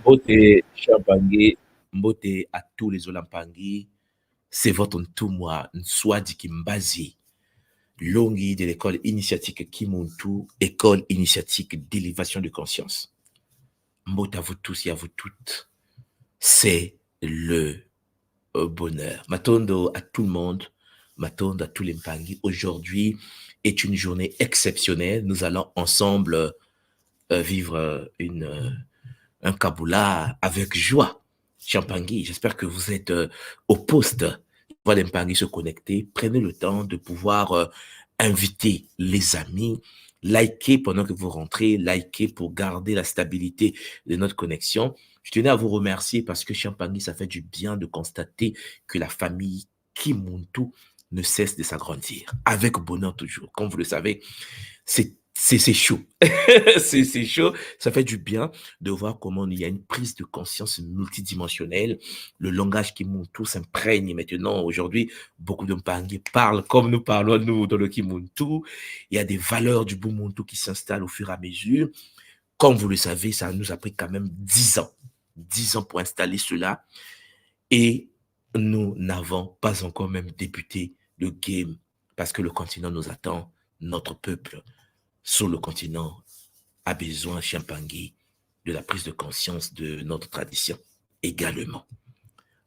Mbote Champangui, Mbote à tous les Olampangui, c'est votre Ntumwa Nswadi Kimbazi, Longi de l'école initiatique Kimuntu, école initiatique d'élévation de conscience. Mbote à vous tous et à vous toutes, c'est le bonheur. Matondo à tout le monde, Matondo à tous les Mpangi. Aujourd'hui est une journée exceptionnelle. Nous allons ensemble vivre un Kaboula avec joie. Champangui, j'espère que vous êtes au poste. Voilà Mpangui se connecter. Prenez le temps de pouvoir inviter les amis, liker pendant que vous rentrez, liker pour garder la stabilité de notre connexion. Je tenais à vous remercier parce que Champangui, ça fait du bien de constater que la famille Kimuntu ne cesse de s'agrandir. Avec bonheur toujours. Comme vous le savez, c'est chaud. c'est chaud. Ça fait du bien de voir comment il y a une prise de conscience multidimensionnelle. Le langage Kimuntu s'imprègne maintenant. Aujourd'hui, beaucoup de Mpangi parlent comme nous parlons, nous, dans le Kimuntu. Il y a des valeurs du Bumuntu qui s'installent au fur et à mesure. Comme vous le savez, ça nous a pris quand même 10 ans. 10 ans pour installer cela. Et nous n'avons pas encore même débuté le game parce que le continent nous attend, notre peuple sur le continent a besoin, Champangui, de la prise de conscience de notre tradition également.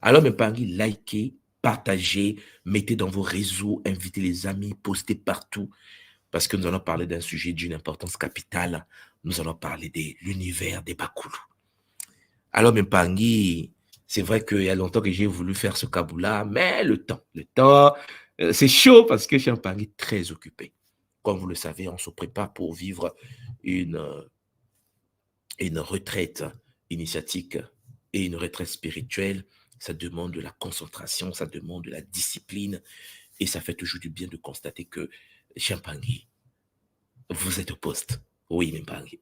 Alors, Mpangui, likez, partagez, mettez dans vos réseaux, invitez les amis, postez partout, parce que nous allons parler d'un sujet d'une importance capitale. Nous allons parler de l'univers des Bakoulou. Alors, Mpangui, c'est vrai qu'il y a longtemps que j'ai voulu faire ce Kaboula, mais le temps, c'est chaud parce que Champangui est très occupé. Comme vous le savez, on se prépare pour vivre une, une retraite initiatique et une retraite spirituelle. Ça demande de la concentration, ça demande de la discipline et ça fait toujours du bien de constater que Champangui, vous êtes au poste. Oui, Mpangui.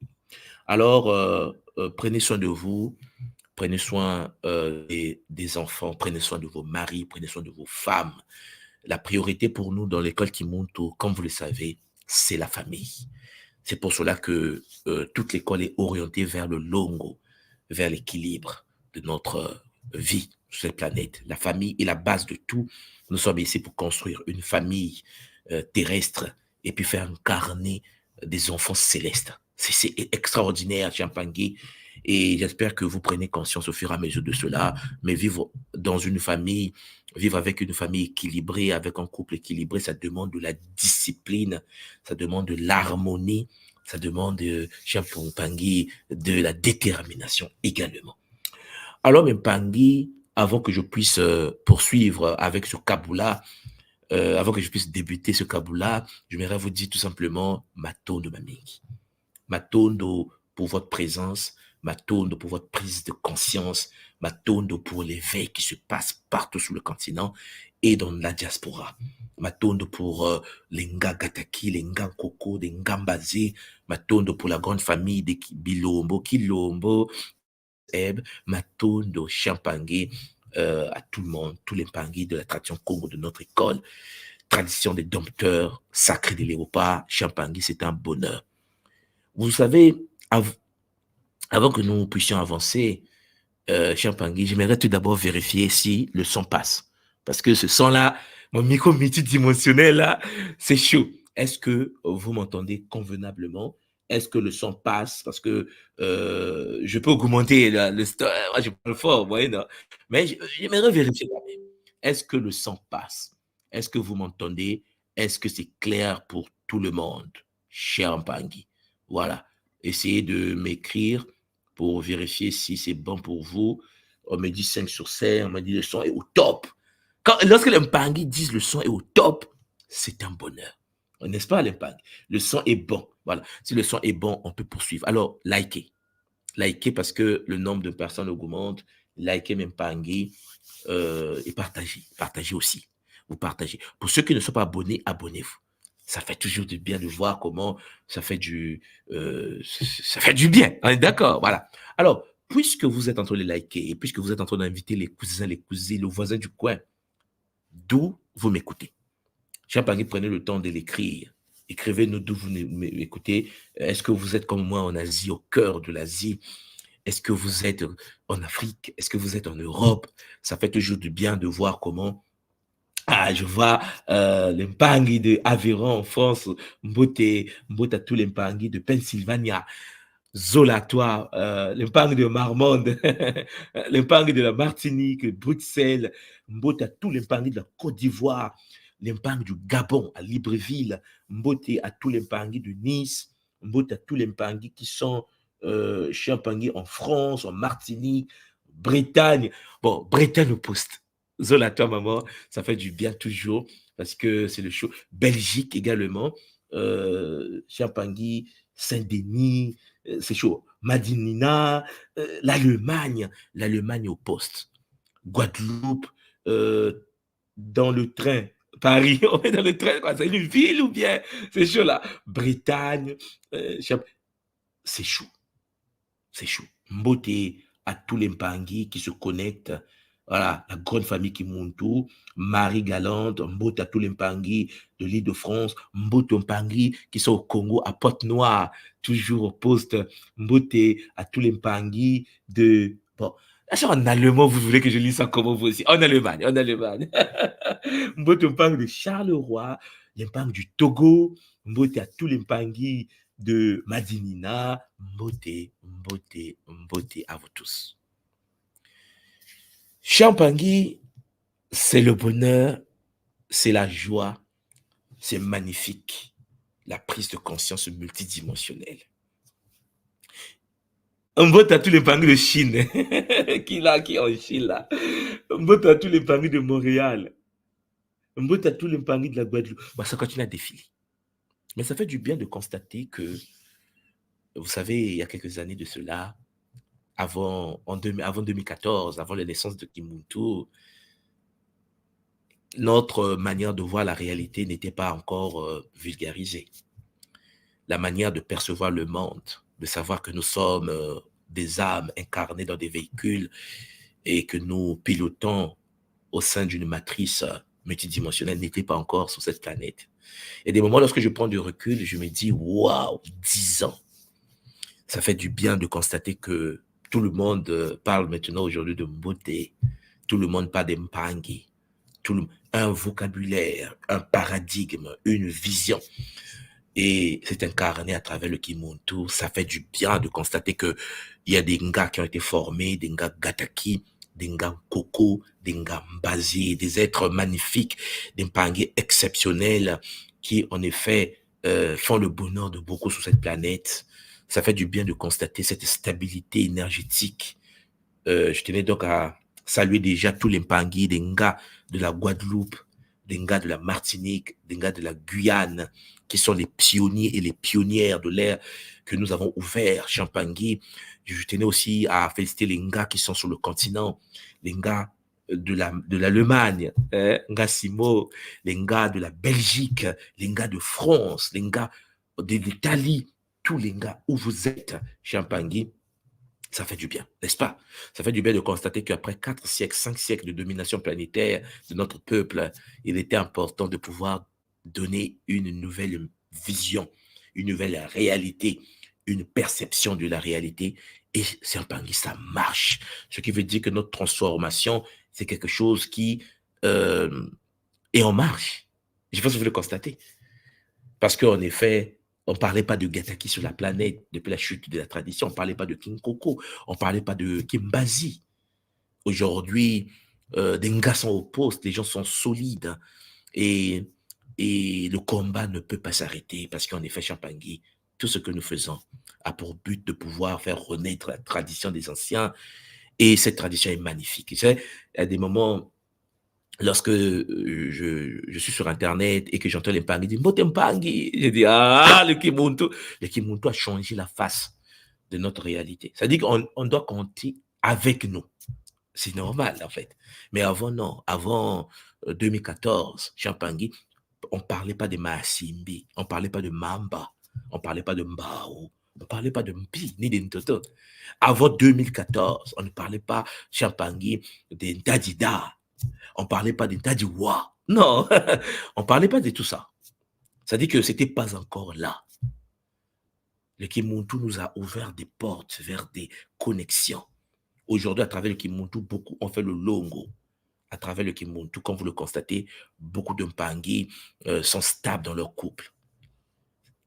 Alors, prenez soin de vous, prenez soin des enfants, prenez soin de vos maris, prenez soin de vos femmes. La priorité pour nous dans l'école Kimuntu, comme vous le savez, c'est la famille. C'est pour cela que toute l'école est orientée vers le longo, vers l'équilibre de notre vie sur cette planète. La famille est la base de tout. Nous sommes ici pour construire une famille terrestre et puis faire incarner des enfants célestes. C'est extraordinaire, Champangui. Et j'espère que vous prenez conscience au fur et à mesure de cela. Mais vivre dans une famille, vivre avec une famille équilibrée, avec un couple équilibré, ça demande de la discipline, ça demande de l'harmonie, ça demande, Champangui, de la détermination également. Alors, Mpangui, avant que je puisse poursuivre avec ce Kaboula, avant que je puisse débuter ce Kaboula, j'aimerais vous dire tout simplement Matondo Mamingi. Matondo pour votre présence, Matondo pour votre prise de conscience, Matondo pour l'éveil qui se passe partout sur le continent et dans la diaspora. Matondo pour les Ngagataki, les Ngankoko, les Ngambazi, Matondo pour la grande famille de Bilombo, Kilombo, Eb, Matondo, Champangui, à tout le monde, tous les Mpangui de la tradition Congo de notre école, tradition des dompteurs, sacrés des léopards, Champangui, c'est un bonheur. Vous savez, avant que nous puissions avancer, Champangui, j'aimerais tout d'abord vérifier si le son passe. Parce que ce son-là, mon micro multidimensionnel, là, c'est chaud. Est-ce que vous m'entendez convenablement? Est-ce que le son passe? Parce que je peux augmenter le son. Moi, je parle fort, vous voyez, non? Mais j'aimerais vérifier quand même. Est-ce que le son passe? Est-ce que vous m'entendez? Est-ce que c'est clair pour tout le monde? Champangui. Voilà. Essayez de m'écrire pour vérifier si c'est bon pour vous. On me dit 5 sur 5, on me dit le son est au top. Lorsque les Mpangui disent le son est au top, c'est un bonheur. N'est-ce pas, les Mpangui? Le son est bon. Voilà. Si le son est bon, on peut poursuivre. Alors, likez. Likez parce que le nombre de personnes augmente. Likez mes Mpangui et partagez. Partagez aussi. Vous partagez. Pour ceux qui ne sont pas abonnés, abonnez-vous. Ça fait toujours du bien de voir comment ça fait ça fait du bien. On est d'accord, voilà. Alors, puisque vous êtes en train de liker et puisque vous êtes en train d'inviter les cousins, les cousines, le voisin du coin, d'où vous m'écoutez. Champagné, prenez le temps de l'écrire. Écrivez-nous d'où vous m'écoutez. Est-ce que vous êtes comme moi en Asie, au cœur de l'Asie? Est-ce que vous êtes en Afrique? Est-ce que vous êtes en Europe? Ça fait toujours du bien de voir comment je vois les Mpangi de Aveyron en France, Mbote à tous les Mpangi de Pennsylvania, Zola, toi, les Mpangi de Marmande, les Mpangi de la Martinique, Bruxelles, Mbote à tous les Mpangi de la Côte d'Ivoire, les Mpangi du Gabon, à Libreville, Mbote à tous les Mpangi de Nice, Mbote à tous les Mpangi qui sont chez Mpangi en France, en Martinique, Bretagne. Bon, Bretagne au poste. Zola, toi, maman, ça fait du bien toujours parce que c'est le show. Belgique également, Champangui, Saint-Denis, c'est chaud. Madinina, l'Allemagne au poste. Guadeloupe, dans le train. Paris, on est dans le train, quoi. C'est une ville ou bien c'est chaud là. Bretagne, c'est chaud. C'est chaud. Mbote à tous les Mpangi qui se connectent. Voilà, la grande famille qui monte tout. Marie Galante, Mbote à tous les Mpangi de l'île de France. Mbote Mpangi qui sont au Congo, à Pointe-Noire, toujours au poste. Mbote à tous les Mpangi de. Bon, là, en allemand, vous voulez que je lise ça comment vous aussi? En Allemagne, en Allemagne. Mbote Mpangi de Charleroi, les Mpangi du Togo. Mbote à tous les Mpangi de Madinina, Mbote, Mbote, Mbote à vous tous. Champangui, c'est le bonheur, c'est la joie, c'est magnifique, la prise de conscience multidimensionnelle. Mbote à tous les Pangui de Chine, qui est en Chine là. Mbote à tous les Pangui de Montréal. Mbote à tous les Pangui de la Guadeloupe. Bah, ça continue à défiler. Mais ça fait du bien de constater que, vous savez, il y a quelques années de cela, avant 2014, avant la naissance de Kim Muntu, notre manière de voir la réalité n'était pas encore vulgarisée. La manière de percevoir le monde, de savoir que nous sommes des âmes incarnées dans des véhicules et que nous pilotons au sein d'une matrice multidimensionnelle n'était pas encore sur cette planète. Et des moments, lorsque je prends du recul, je me dis, waouh, 10 ans. Ça fait du bien de constater que tout le monde parle maintenant aujourd'hui de Mbote, tout le monde parle de Mpangi, un vocabulaire, un paradigme, une vision. Et c'est incarné à travers le Kimuntu. Ça fait du bien de constater que il y a des Nga qui ont été formés, des Nga Gataki, des Nga Koko, des Nga Mbazi, des êtres magnifiques, des Mpangi exceptionnels qui, en effet, font le bonheur de beaucoup sur cette planète. Ça fait du bien de constater cette stabilité énergétique. Je tenais donc à saluer déjà tous les Mpangi, des Nga de la Guadeloupe, des Nga de la Martinique, des Nga de la Guyane, qui sont les pionniers et les pionnières de l'ère que nous avons ouvert, Champangui. Je tenais aussi à féliciter les Nga qui sont sur le continent, les Nga de l'Allemagne, Nga Simo, les Nga de la Belgique, les Nga de France, les Nga de l'Italie, tous les Nga où vous êtes, Champangui. Ça fait du bien, n'est-ce pas? Ça fait du bien de constater qu'après 4 siècles, 5 siècles de domination planétaire de notre peuple, il était important de pouvoir donner une nouvelle vision, une nouvelle réalité, une perception de la réalité. Et Champangui, ça marche. Ce qui veut dire que notre transformation, c'est quelque chose qui est en marche. Je pense que vous le constatez. Parce qu'en effet, on ne parlait pas de Gataki sur la planète depuis la chute de la tradition. On ne parlait pas de King Koko. On ne parlait pas de Kimbazi. Aujourd'hui, des Ngas sont au poste, les gens sont solides. Et, et le combat ne peut pas s'arrêter parce qu'en effet, Champangui, tout ce que nous faisons a pour but de pouvoir faire renaître la tradition des anciens. Et cette tradition est magnifique. Tu sais, il y a des moments lorsque je suis sur Internet et que j'entends les Mpangi dire Mbote Mpangi, je dis ah, le Kimuntu a changé la face de notre réalité. C'est-à-dire qu'on doit compter avec nous. C'est normal, en fait. Mais avant, non. Avant 2014, Champangui, on ne parlait pas de Maasimbi, on ne parlait pas de Mamba, on ne parlait pas de Mbao, on ne parlait pas de Mpi, ni de Ntoto. Avant 2014, on ne parlait pas, Champangui, de Ndadida. On ne parlait pas d'état du roi. Non, on ne parlait pas de tout ça. Ça dit que ce n'était pas encore là. Le Kimuntu nous a ouvert des portes vers des connexions. Aujourd'hui, à travers le Kimuntu, beaucoup ont fait le longo. À travers le Kimuntu, comme vous le constatez, beaucoup de Mpangi sont stables dans leur couple.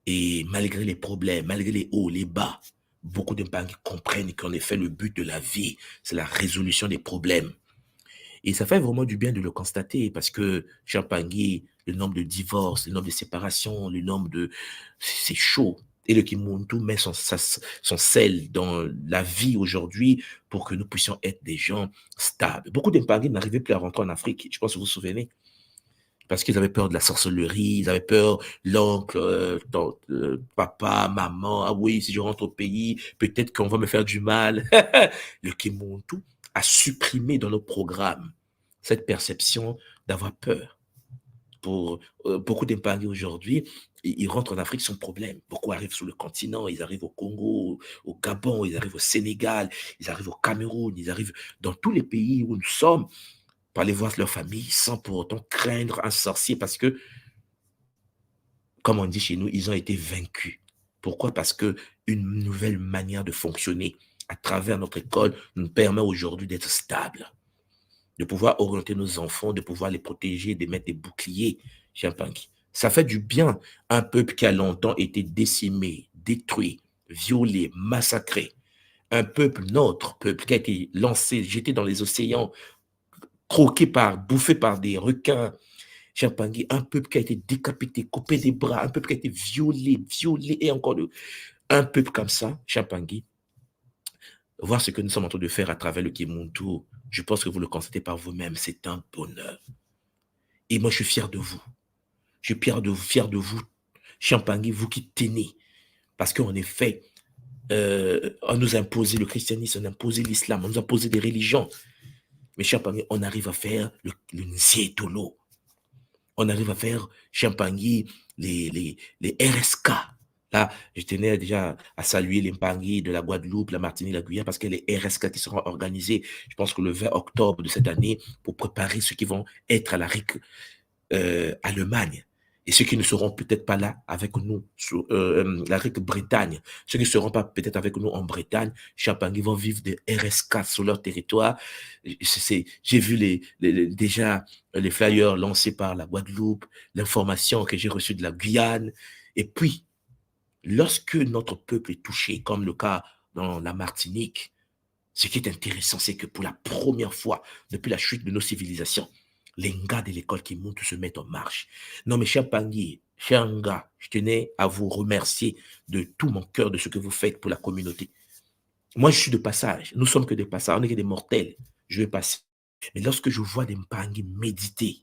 Et malgré les problèmes, malgré les hauts, les bas, beaucoup de Mpangi comprennent qu'en effet, le but de la vie, c'est la résolution des problèmes. Et ça fait vraiment du bien de le constater parce que chez Mpangi, le nombre de divorces, le nombre de séparations, le nombre de... C'est chaud. Et le Kimuntu met son sel dans la vie aujourd'hui pour que nous puissions être des gens stables. Beaucoup d'Mpangi n'arrivaient plus à rentrer en Afrique. Je pense que vous vous souvenez. Parce qu'ils avaient peur de la sorcellerie, ils avaient peur, l'oncle, papa, maman, ah oui, si je rentre au pays, peut-être qu'on va me faire du mal. Le Kimuntu a supprimé dans nos programmes cette perception d'avoir peur. Pour beaucoup d'Mpangi aujourd'hui, ils rentrent en Afrique sans problème. Beaucoup arrivent sur le continent, ils arrivent au Congo, au Gabon, ils arrivent au Sénégal, ils arrivent au Cameroun, ils arrivent dans tous les pays où nous sommes pour aller voir leur famille sans pour autant craindre un sorcier parce que, comme on dit chez nous, ils ont été vaincus. Pourquoi? Parce que une nouvelle manière de fonctionner à travers notre école nous permet aujourd'hui d'être stables, de pouvoir orienter nos enfants, de pouvoir les protéger, de mettre des boucliers chez Mpangi. Ça fait du bien à un peuple qui a longtemps été décimé, détruit, violé, massacré. Un peuple, notre peuple, qui a été lancé, jeté dans les océans, bouffé par des requins. Chez Mpangi, un peuple qui a été décapité, coupé des bras, un peuple qui a été violé et encore un peuple comme ça, chez Mpangi. Voir ce que nous sommes en train de faire à travers le Kimuntu, je pense que vous le constatez par vous-même, c'est un bonheur. Et moi, je suis fier de vous. Je suis fier de vous, Mpangi, vous qui tenez. Parce qu'en effet, on nous a imposé le christianisme, on a imposé l'islam, on nous a imposé des religions. Mais Mpangi, on arrive à faire le Nzietolo. On arrive à faire Mpangi, les RSK. Là, je tenais déjà à saluer les Mpangi de la Guadeloupe, la Martinique, la Guyane, parce que les RSK qui seront organisés, je pense que le 20 octobre de cette année, pour préparer ceux qui vont être à la RIC Allemagne. Et ceux qui ne seront peut-être pas là avec nous, sur la RIC Bretagne, ceux qui ne seront pas peut-être avec nous en Bretagne, Mpangi vont vivre des RSK sur leur territoire. J'ai vu déjà les flyers lancés par la Guadeloupe, l'information que j'ai reçue de la Guyane. Et puis, lorsque notre peuple est touché, comme le cas dans la Martinique, ce qui est intéressant, c'est que pour la première fois depuis la chute de nos civilisations, les gars de l'école qui montent se mettent en marche. Non, mais cher Mpangi, cher Nga, je tenais à vous remercier de tout mon cœur de ce que vous faites pour la communauté. Moi, je suis de passage. Nous sommes que des passages. On est que des mortels. Je vais passer. Mais lorsque je vois des Mpangi méditer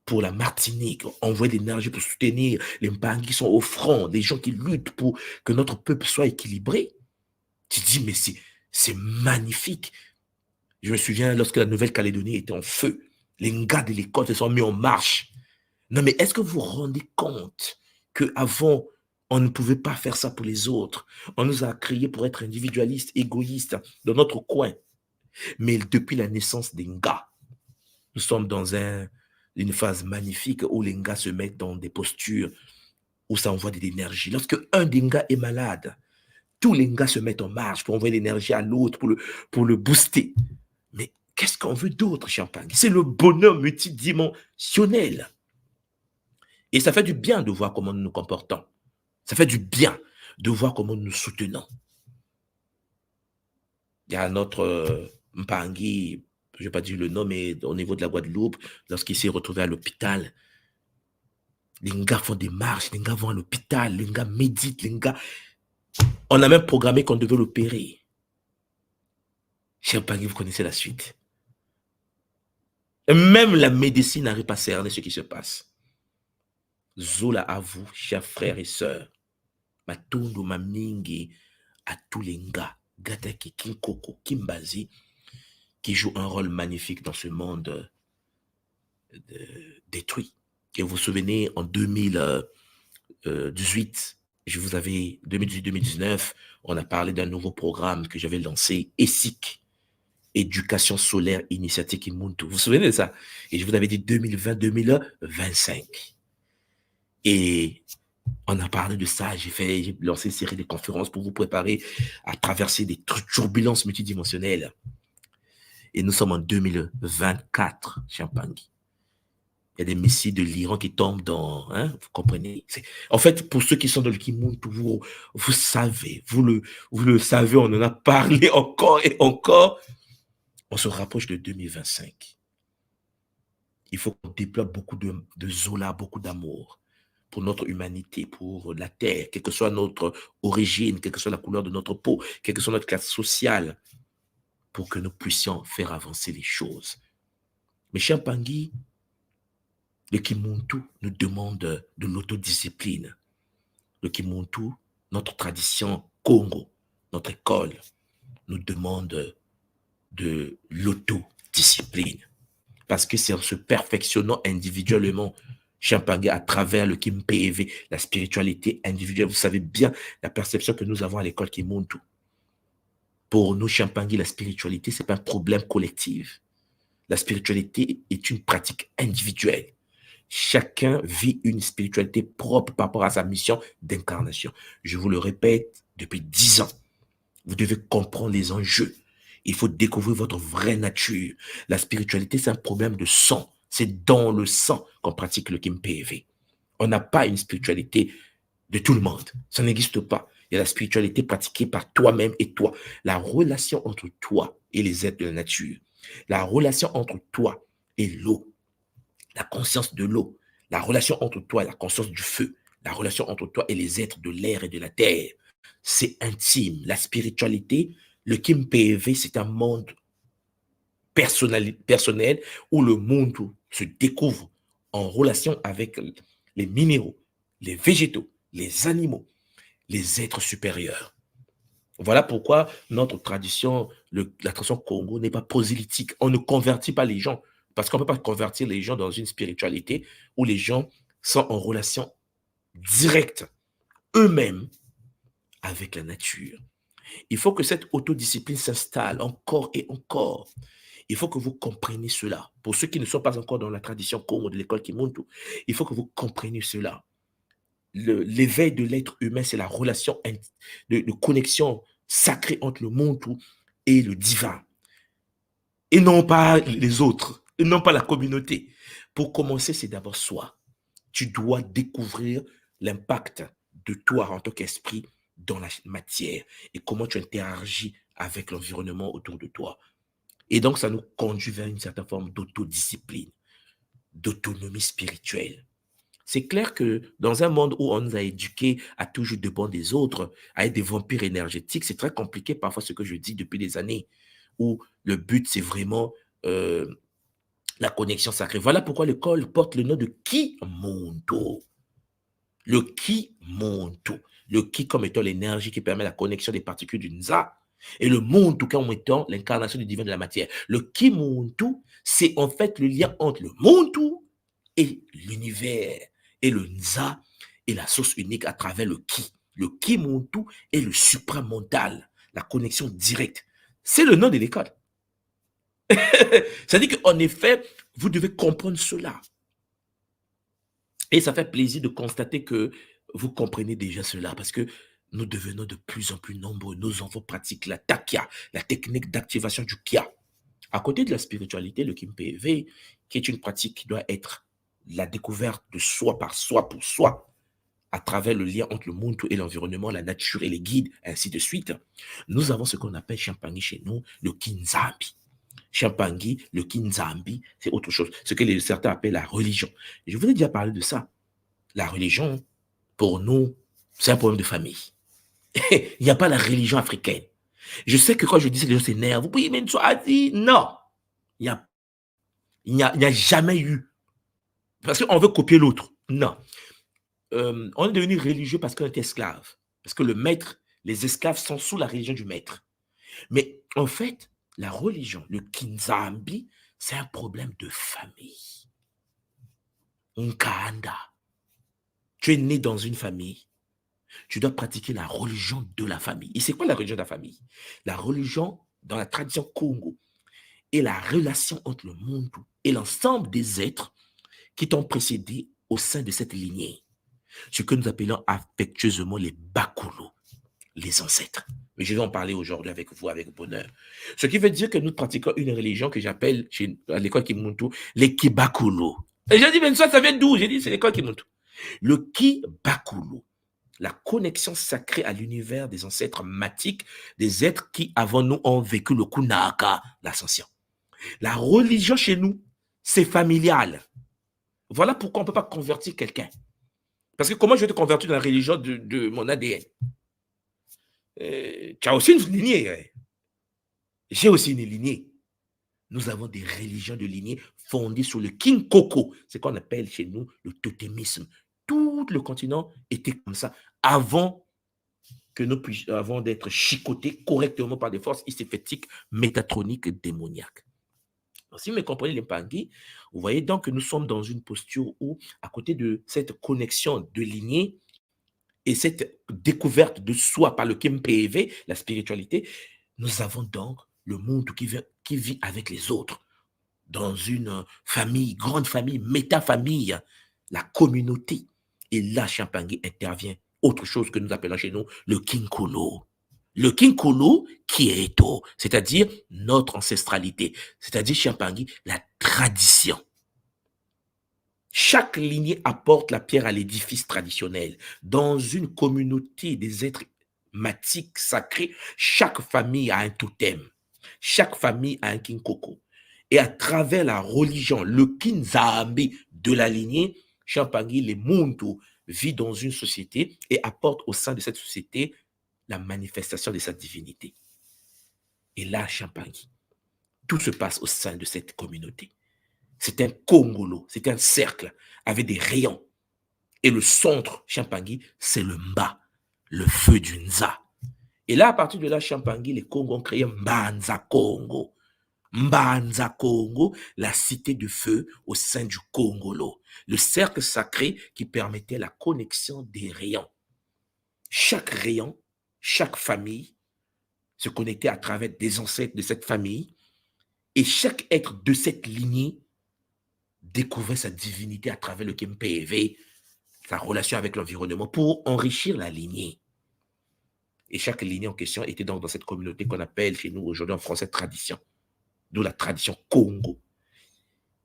pour la Martinique, envoyer de l'énergie pour soutenir les Mpangi qui sont au front, les gens qui luttent pour que notre peuple soit équilibré, tu te dis, mais c'est magnifique. Je me souviens lorsque la Nouvelle-Calédonie était en feu, les gars de l'école se sont mis en marche. Non, mais est-ce que vous vous rendez compte qu'avant, on ne pouvait pas faire ça pour les autres? On nous a créés pour être individualistes, égoïstes, dans notre coin. Mais depuis la naissance des Nga, nous sommes dans une phase magnifique où les Nga se mettent dans des postures où ça envoie de l'énergie. Lorsque un des Nga est malade, tous les Nga se mettent en marche pour envoyer l'énergie à l'autre, pour le booster. Mais qu'est-ce qu'on veut d'autre, Mpangi? C'est le bonheur multidimensionnel. Et ça fait du bien de voir comment nous nous comportons. Ça fait du bien de voir comment nous nous soutenons. Il y a notre Mpangi, je ne vais pas dire le nom, mais au niveau de la Guadeloupe, lorsqu'il s'est retrouvé à l'hôpital, les gars font des marches, les gars vont à l'hôpital, les gars méditent, les gars... On a même programmé qu'on devait l'opérer. Mpangi, vous connaissez la suite. Et même la médecine n'arrive pas à cerner ce qui se passe. Zola à vous, chers frères et sœurs. Matundu Mamingi à tous les gars, Gataki, Kinkoko, Kimbazi, qui jouent un rôle magnifique dans ce monde détruit. Et vous vous souvenez, en 2018, 2018-2019, on a parlé d'un nouveau programme que j'avais lancé, ESIC, Éducation solaire initiative Kimuntu. Vous vous souvenez de ça? Et je vous avais dit 2020-2025. Et On a parlé de ça, j'ai lancé une série de conférences pour vous préparer à traverser des turbulences multidimensionnelles. Et nous sommes en 2024, Champagne. Il y a des missiles de l'Iran qui tombent dans... Hein, vous comprenez? En fait, pour ceux qui sont dans le Kimuntu, vous savez, vous le savez, on en a parlé encore et encore. On se rapproche de 2025. Il faut qu'on déploie beaucoup de Zola, beaucoup d'amour pour notre humanité, pour la Terre, quelle que soit notre origine, quelle que soit la couleur de notre peau, quelle que soit notre classe sociale, pour que nous puissions faire avancer les choses. Mes chers Pangui, le Kimuntu nous demande de l'autodiscipline. Le Kimuntu, notre tradition Congo, notre école, nous demande de l'autodiscipline. Parce que c'est en se perfectionnant individuellement, Champagne, à travers le Kim-PEV, la spiritualité individuelle. Vous savez bien la perception que nous avons à l'école Kimuntu. Pour nous, Champagne, la spiritualité, ce n'est pas un problème collectif. La spiritualité est une pratique individuelle. Chacun vit une spiritualité propre par rapport à sa mission d'incarnation. Je vous le répète depuis 10 ans. Vous devez comprendre les enjeux. Il faut découvrir votre vraie nature. La spiritualité, c'est un problème de sang. C'est dans le sang qu'on pratique le Kim-PEV. On n'a pas une spiritualité de tout le monde. Ça n'existe pas. Il y a la spiritualité pratiquée par toi-même et toi. La relation entre toi et les êtres de la nature. La relation entre toi et l'eau. La conscience de l'eau. La relation entre toi et la conscience du feu. La relation entre toi et les êtres de l'air et de la terre. C'est intime. La spiritualité, le Kim-PEV, c'est un monde personnel où le monde se découvre en relation avec les minéraux, les végétaux, les animaux, les êtres supérieurs. Voilà pourquoi notre tradition, la tradition Congo n'est pas prosélytique. On ne convertit pas les gens parce qu'on ne peut pas convertir les gens dans une spiritualité où les gens sont en relation directe eux-mêmes avec la nature. Il faut que cette autodiscipline s'installe encore et encore. Il faut que vous compreniez cela. Pour ceux qui ne sont pas encore dans la tradition Congo de l'école Kimuntu, il faut que vous compreniez cela. L'éveil de l'être humain, c'est la relation de connexion sacrée entre le Muntu et le divin. Et non pas les autres, et non pas la communauté. Pour commencer, c'est d'abord soi. Tu dois découvrir l'impact de toi en tant qu'esprit dans la matière et comment tu interagis avec l'environnement autour de toi. Et donc, ça nous conduit vers une certaine forme d'autodiscipline, d'autonomie spirituelle. C'est clair que dans un monde où on nous a éduqués à toujours dépendre des autres, à être des vampires énergétiques, c'est très compliqué parfois ce que je dis depuis des années, où le but, c'est vraiment la connexion sacrée. Voilà pourquoi l'école porte le nom de Kimuntu. Le Kimuntu. Le Ki comme étant l'énergie qui permet la connexion des particules du Nza. Et le Muntu comme étant l'incarnation du divin de la matière. Le Kimuntu, c'est en fait le lien entre le Muntu et l'univers. Et le Nza est la source unique à travers le Ki. Le Kimuntu est le supramental, la connexion directe. C'est le nom de l'école. C'est-à-dire qu'en effet, vous devez comprendre cela. Et ça fait plaisir de constater que vous comprenez déjà cela parce que nous devenons de plus en plus nombreux. Nos enfants pratiquent la takia, la technique d'activation du kia. À côté de la spiritualité, le Kim-PEV, qui est une pratique qui doit être la découverte de soi par soi pour soi, à travers le lien entre le monde et l'environnement, la nature et les guides, ainsi de suite, nous avons ce qu'on appelle Champagne chez nous, le Kinzambi. Champagne, le Kinzambi, c'est autre chose. Ce que certains appellent la religion. Je vous ai déjà parlé de ça. La religion, pour nous, c'est un problème de famille. Il n'y a pas la religion africaine. Je sais que quand je dis ça, les gens s'énervent. Oui, mais tu as dit non. Il n'y a jamais eu. Parce qu'on veut copier l'autre. Non. On est devenu religieux parce qu'on est esclave. Parce que le maître, les esclaves sont sous la religion du maître. Mais en fait, la religion, le Kinzambi, c'est un problème de famille. Nkanda. Tu es né dans une famille. Tu dois pratiquer la religion de la famille. Et c'est quoi la religion de la famille? La religion, dans la tradition Congo, est la relation entre le monde et l'ensemble des êtres qui t'ont précédé au sein de cette lignée. ce que nous appelons affectueusement les Bakolo, les ancêtres. Mais je vais en parler aujourd'hui avec vous, avec bonheur. Ce qui veut dire que nous pratiquons une religion que j'appelle à l'école Kimuntu les Kibakolo. Et j'ai dit, mais ça vient d'où? J'ai dit, c'est l'école Kimuntu. Le Kibakolo, la connexion sacrée à l'univers des ancêtres matiques, des êtres qui, avant nous, ont vécu le Kunaka, l'ascension. La religion chez nous, c'est familial. Voilà pourquoi on ne peut pas convertir quelqu'un. Parce que comment je vais te convertir dans la religion de mon ADN? Tu as aussi une lignée. Hein. J'ai aussi une lignée. Nous avons des religions de lignée fondées sur le King Koko, ce qu'on appelle chez nous le totémisme. Tout le continent était comme ça avant que nous puissions, avant d'être chicotés correctement par des forces istéphétiques, métatroniques, démoniaques. Donc, si vous me comprenez les Pangui, vous voyez donc que nous sommes dans une posture où, à côté de cette connexion de lignée et cette découverte de soi par le Kempévé, la spiritualité, nous avons donc le monde qui vit avec les autres dans une famille, grande famille, métafamille, la communauté. Et là, Champangui intervient, autre chose que nous appelons chez nous le Kinkolo. Le Kinkolo qui est Eto, c'est-à-dire notre ancestralité, c'est-à-dire Champangui, la tradition. Chaque lignée apporte la pierre à l'édifice traditionnel. Dans une communauté des êtres matiques sacrés, chaque famille a un totem. Chaque famille a un kinkoko. Et à travers la religion, le kinzambe de la lignée, Champangui, les Muntu, vit dans une société et apporte au sein de cette société la manifestation de sa divinité. Et là, Champangui, tout se passe au sein de cette communauté. C'est un Congolo, c'est un cercle avec des rayons. Et le centre, Champangui, c'est le Mba, le feu du Nza. Et là, à partir de là, Champangui, les Congos ont créé Mbanza Congo. Mbanza Congo, la cité du feu au sein du Congolo. Le cercle sacré qui permettait la connexion des rayons. Chaque rayon, chaque famille se connectait à travers des ancêtres de cette famille. Et chaque être de cette lignée découvrait sa divinité à travers le Kempévé, sa relation avec l'environnement pour enrichir la lignée. Et chaque lignée en question était donc dans cette communauté qu'on appelle chez nous aujourd'hui en français tradition. D'où la tradition Congo.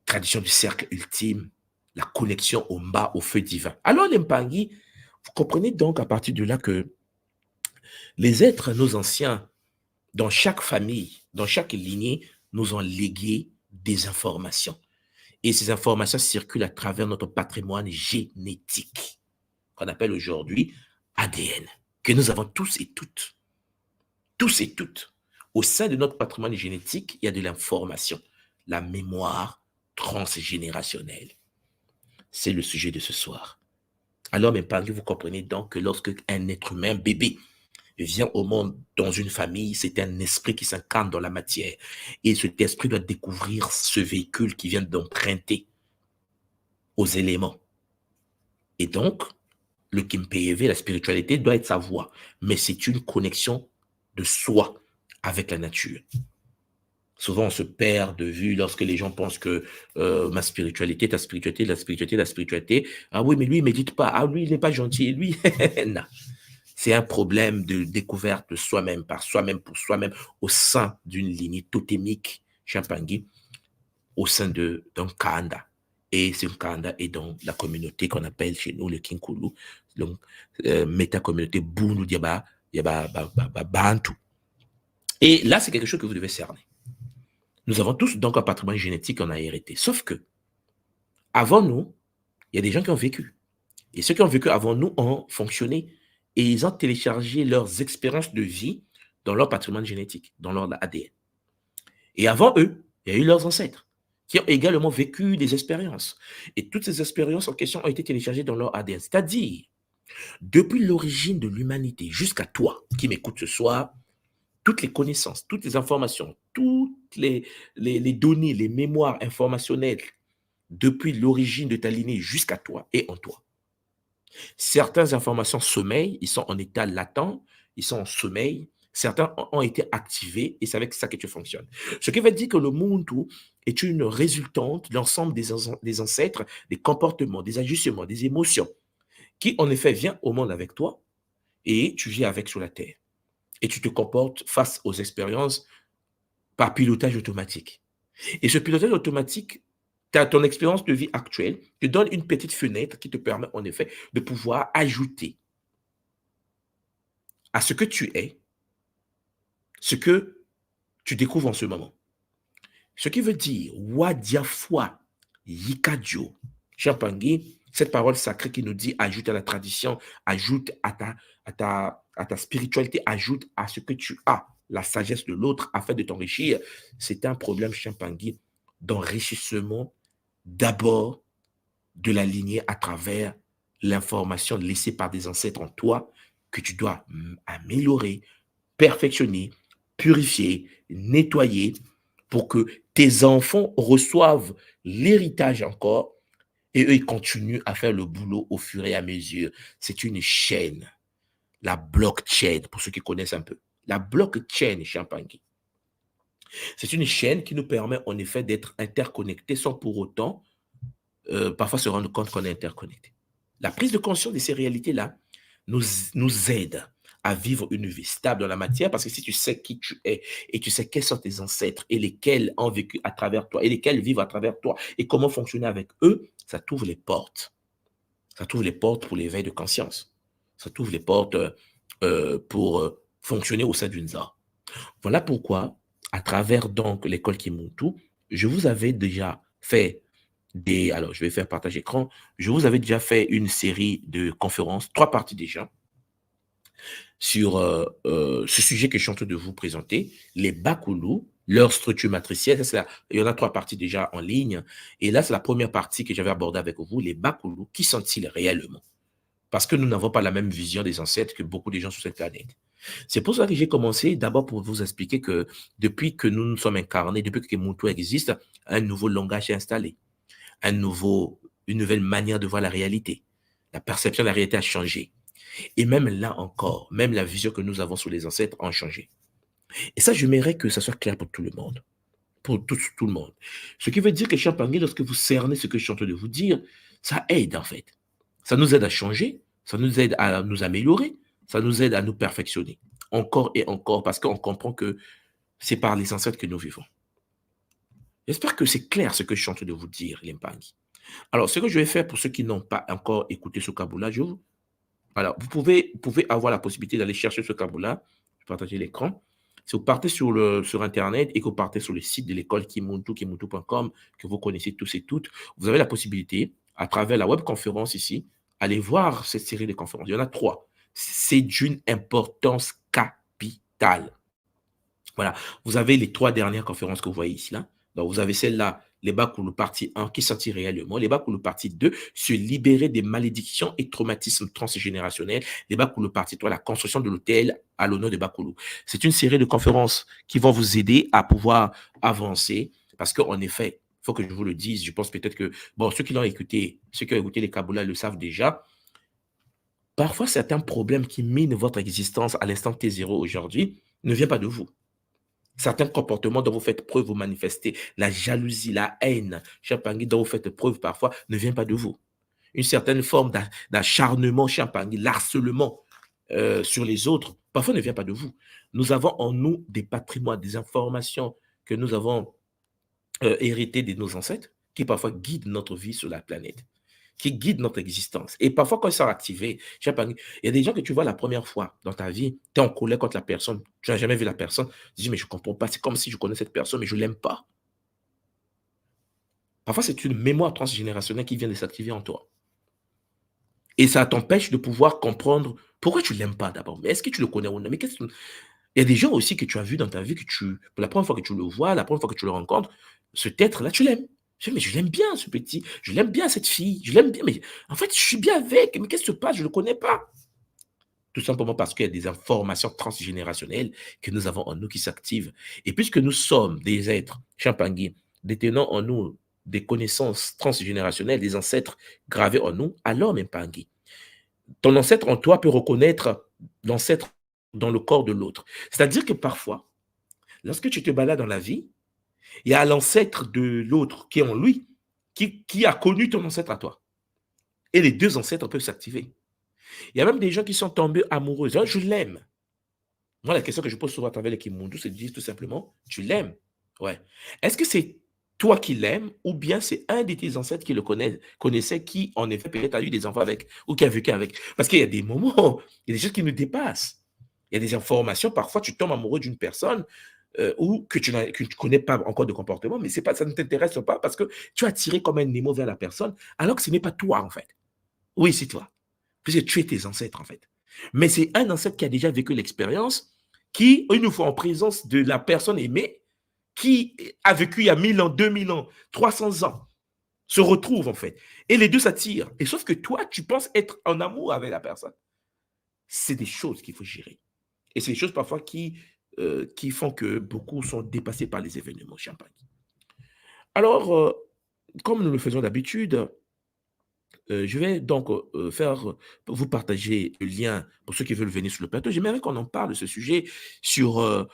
Tradition du cercle ultime, la connexion au Mba, au feu divin. Alors les Mpangui, vous comprenez donc à partir de là que les êtres, nos anciens, dans chaque famille, dans chaque lignée, nous ont légué des informations. Et ces informations circulent à travers notre patrimoine génétique, qu'on appelle aujourd'hui ADN, que nous avons tous et toutes. Tous et toutes. Au sein de notre patrimoine génétique, il y a de l'information, la mémoire transgénérationnelle. C'est le sujet de ce soir. Alors, mes parents, vous comprenez donc que lorsque un être humain, bébé, vient au monde dans une famille, c'est un esprit qui s'incarne dans la matière. Et cet esprit doit découvrir ce véhicule qui vient d'emprunter aux éléments. Et donc, le Kimpévé, la spiritualité, doit être sa voix. Mais c'est une connexion de soi avec la nature. Souvent, on se perd de vue lorsque les gens pensent que ma spiritualité, ta spiritualité, la spiritualité, la spiritualité. Ah oui, mais lui, il ne médite pas. Ah, lui, il n'est pas gentil. Lui, non. C'est un problème de découverte de soi-même, par soi-même, pour soi-même, au sein d'une lignée totémique, Champangui, au sein d'un Kanda. Et ce Kanda est dans la communauté qu'on appelle chez nous le Kinkulu, donc méta-communauté Bunu Diaba, Bantu. Et là, c'est quelque chose que vous devez cerner. Nous avons tous donc un patrimoine génétique qu'on a hérité. Sauf que, avant nous, il y a des gens qui ont vécu. Et ceux qui ont vécu avant nous ont fonctionné. Et ils ont téléchargé leurs expériences de vie dans leur patrimoine génétique, dans leur ADN. Et avant eux, il y a eu leurs ancêtres qui ont également vécu des expériences. Et toutes ces expériences en question ont été téléchargées dans leur ADN. C'est-à-dire, depuis l'origine de l'humanité jusqu'à toi qui m'écoutes ce soir, toutes les connaissances, toutes les informations, toutes les données, les mémoires informationnelles, depuis l'origine de ta lignée jusqu'à toi et en toi. Certaines informations sommeillent, ils sont en état latent, ils sont en sommeil. Certains ont été activés et c'est avec ça que tu fonctionnes. Ce qui veut dire que le Muntu est une résultante de l'ensemble des ancêtres, des comportements, des ajustements, des émotions qui en effet vient au monde avec toi et tu vis avec sur la terre. Et tu te comportes face aux expériences par pilotage automatique. Et ce pilotage automatique, ton expérience de vie actuelle te donne une petite fenêtre qui te permet en effet de pouvoir ajouter à ce que tu es, ce que tu découvres en ce moment. Ce qui veut dire, Wadiafwa Yikadio, Champangui, cette parole sacrée qui nous dit ajoute à la tradition, ajoute à ta spiritualité, ajoute à ce que tu as, la sagesse de l'autre afin de t'enrichir. C'est un problème, Champangui, d'enrichissement d'abord de la lignée à travers l'information laissée par des ancêtres en toi que tu dois améliorer, perfectionner, purifier, nettoyer pour que tes enfants reçoivent l'héritage encore et eux, ils continuent à faire le boulot au fur et à mesure. C'est une chaîne, la blockchain, pour ceux qui connaissent un peu. La blockchain, Champangui. C'est une chaîne qui nous permet en effet d'être interconnectés sans pour autant parfois se rendre compte qu'on est interconnecté. La prise de conscience de ces réalités-là nous aide à vivre une vie stable dans la matière parce que si tu sais qui tu es et tu sais quels sont tes ancêtres et lesquels ont vécu à travers toi et lesquels vivent à travers toi et comment fonctionner avec eux, ça t'ouvre les portes. Ça t'ouvre les portes pour l'éveil de conscience. Ça t'ouvre les portes pour fonctionner au sein d'une ZAR. Voilà pourquoi, à travers donc l'école Kimuntu, je vous avais déjà fait alors je vais faire partage écran, je vous avais déjà fait une série de conférences, 3 parties déjà, sur ce sujet que je suis en train de vous présenter, les Bakulu, leur structure matricielle. Il y en a 3 parties déjà en ligne. Et là, c'est la première partie que j'avais abordée avec vous, les Bakulu, qui sont-ils réellement? Parce que nous n'avons pas la même vision des ancêtres que beaucoup de gens sur cette planète. C'est pour ça que j'ai commencé d'abord pour vous expliquer que depuis que nous nous sommes incarnés, depuis que Kimuntu existe, un nouveau langage est installé, une nouvelle manière de voir la réalité. La perception de la réalité a changé. Et même là encore, même la vision que nous avons sur les ancêtres a changé. Et ça, j'aimerais que ça soit clair pour tout le monde. Pour tout le monde. Ce qui veut dire que Champagné, lorsque vous cernez ce que je suis en train de vous dire, ça aide en fait. Ça nous aide à changer, ça nous aide à nous améliorer, ça nous aide à nous perfectionner. Encore et encore, parce qu'on comprend que c'est par les ancêtres que nous vivons. J'espère que c'est clair ce que je suis en train de vous dire, Limpangi. Alors, ce que je vais faire pour ceux qui n'ont pas encore écouté ce Kaboula, alors, vous pouvez avoir la possibilité d'aller chercher ce Kaboula. Je vais partager l'écran. Si vous partez sur Internet et que vous partez sur le site de l'école Kimuntu, kimuntu.com, que vous connaissez tous et toutes, vous avez la possibilité, à travers la webconférence ici, aller voir cette série de conférences. Il y en a 3. C'est d'une importance capitale. Voilà. Vous avez les 3 dernières conférences que vous voyez ici, là. Donc, vous avez celle-là, les Bakulu partie 1, qui sortit réellement. Les Bakulu partie 2, se libérer des malédictions et traumatismes transgénérationnels. Les Bakulu partie 3, la construction de l'hôtel à l'honneur de Bakulu. C'est une série de conférences qui vont vous aider à pouvoir avancer parce qu'en effet, il faut que je vous le dise, je pense peut-être que, bon, ceux qui ont écouté les Kaboula le savent déjà. Parfois, certains problèmes qui minent votre existence à l'instant T0 aujourd'hui ne viennent pas de vous. Certains comportements dont vous faites preuve, vous manifestez, la jalousie, la haine, Champangui, dont vous faites preuve parfois, ne vient pas de vous. Une certaine forme d'acharnement, Champangui, l'harcèlement sur les autres, parfois ne vient pas de vous. Nous avons en nous des patrimoines, des informations que nous avons héritées de nos ancêtres, qui parfois guident notre vie sur la planète, qui guident notre existence. Et parfois, quand ils sont activés, il y a des gens que tu vois la première fois dans ta vie, tu es en colère contre la personne, tu n'as jamais vu la personne, tu dis, mais je ne comprends pas, c'est comme si je connais cette personne, mais je ne l'aime pas. Parfois, c'est une mémoire transgénérationnelle qui vient de s'activer en toi. Et ça t'empêche de pouvoir comprendre pourquoi tu ne l'aimes pas d'abord. Mais est-ce que tu le connais ou non? Mais il y a des gens aussi que tu as vus dans ta vie, pour la première fois que tu le vois, la première fois que tu le rencontres, cet être-là, tu l'aimes. Je dis, mais je l'aime bien, ce petit. Je l'aime bien, cette fille. Je l'aime bien. Mais en fait, je suis bien avec. Mais qu'est-ce qui se passe? Je ne le connais pas. Tout simplement parce qu'il y a des informations transgénérationnelles que nous avons en nous qui s'activent. Et puisque nous sommes des êtres, Champangui, détenant en nous des connaissances transgénérationnelles, des ancêtres gravés en nous, alors, même Pangui, ton ancêtre en toi peut reconnaître l'ancêtre dans le corps de l'autre. C'est-à-dire que parfois, lorsque tu te balades dans la vie, il y a l'ancêtre de l'autre qui est en lui, qui a connu ton ancêtre à toi. Et les 2 ancêtres peuvent s'activer. Il y a même des gens qui sont tombés amoureux. Ah, je l'aime. Moi, la question que je pose souvent à travers les Kimundu, c'est de dire tout simplement, tu l'aimes. Ouais. Est-ce que c'est toi qui l'aimes ou bien c'est un de tes ancêtres qui le connaissait, qui en effet peut-être a eu des enfants avec ou qui a vécu avec? Parce qu'il y a des moments, il y a des choses qui nous dépassent. Il y a des informations, parfois tu tombes amoureux d'une personne ou que tu ne connais pas encore de comportement, mais c'est pas, ça ne t'intéresse pas parce que tu as tiré comme un émo vers la personne, alors que ce n'est pas toi en fait. Oui, c'est toi. Puisque tu es tes ancêtres, en fait. Mais c'est un ancêtre qui a déjà vécu l'expérience, qui, une fois en présence de la personne aimée, qui a vécu il y a 1000 ans, 2000 ans, 300 ans, se retrouve, en fait. Et les deux s'attirent. Et sauf que toi, tu penses être en amour avec la personne. C'est des choses qu'il faut gérer. Et c'est des choses parfois qui font que beaucoup sont dépassés par les événements champagne. Alors, comme nous le faisons d'habitude, je vais donc vous partager le lien pour ceux qui veulent venir sur le plateau. J'aimerais qu'on en parle de ce sujet sur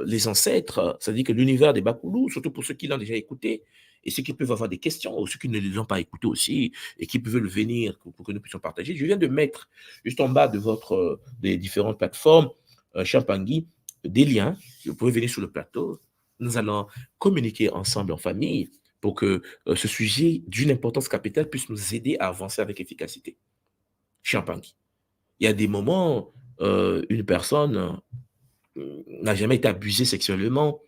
les ancêtres, c'est-à-dire que l'univers des Bakoulous, surtout pour ceux qui l'ont déjà écouté et ceux qui peuvent avoir des questions ou ceux qui ne les ont pas écoutés aussi et qui peuvent venir pour que nous puissions partager. Je viens de mettre juste en bas de des différentes plateformes, Champangui, des liens. Vous pouvez venir sur le plateau. Nous allons communiquer ensemble en famille pour que ce sujet d'une importance capitale puisse nous aider à avancer avec efficacité. Champagne. Il y a des moments, une personne n'a jamais été abusée sexuellement.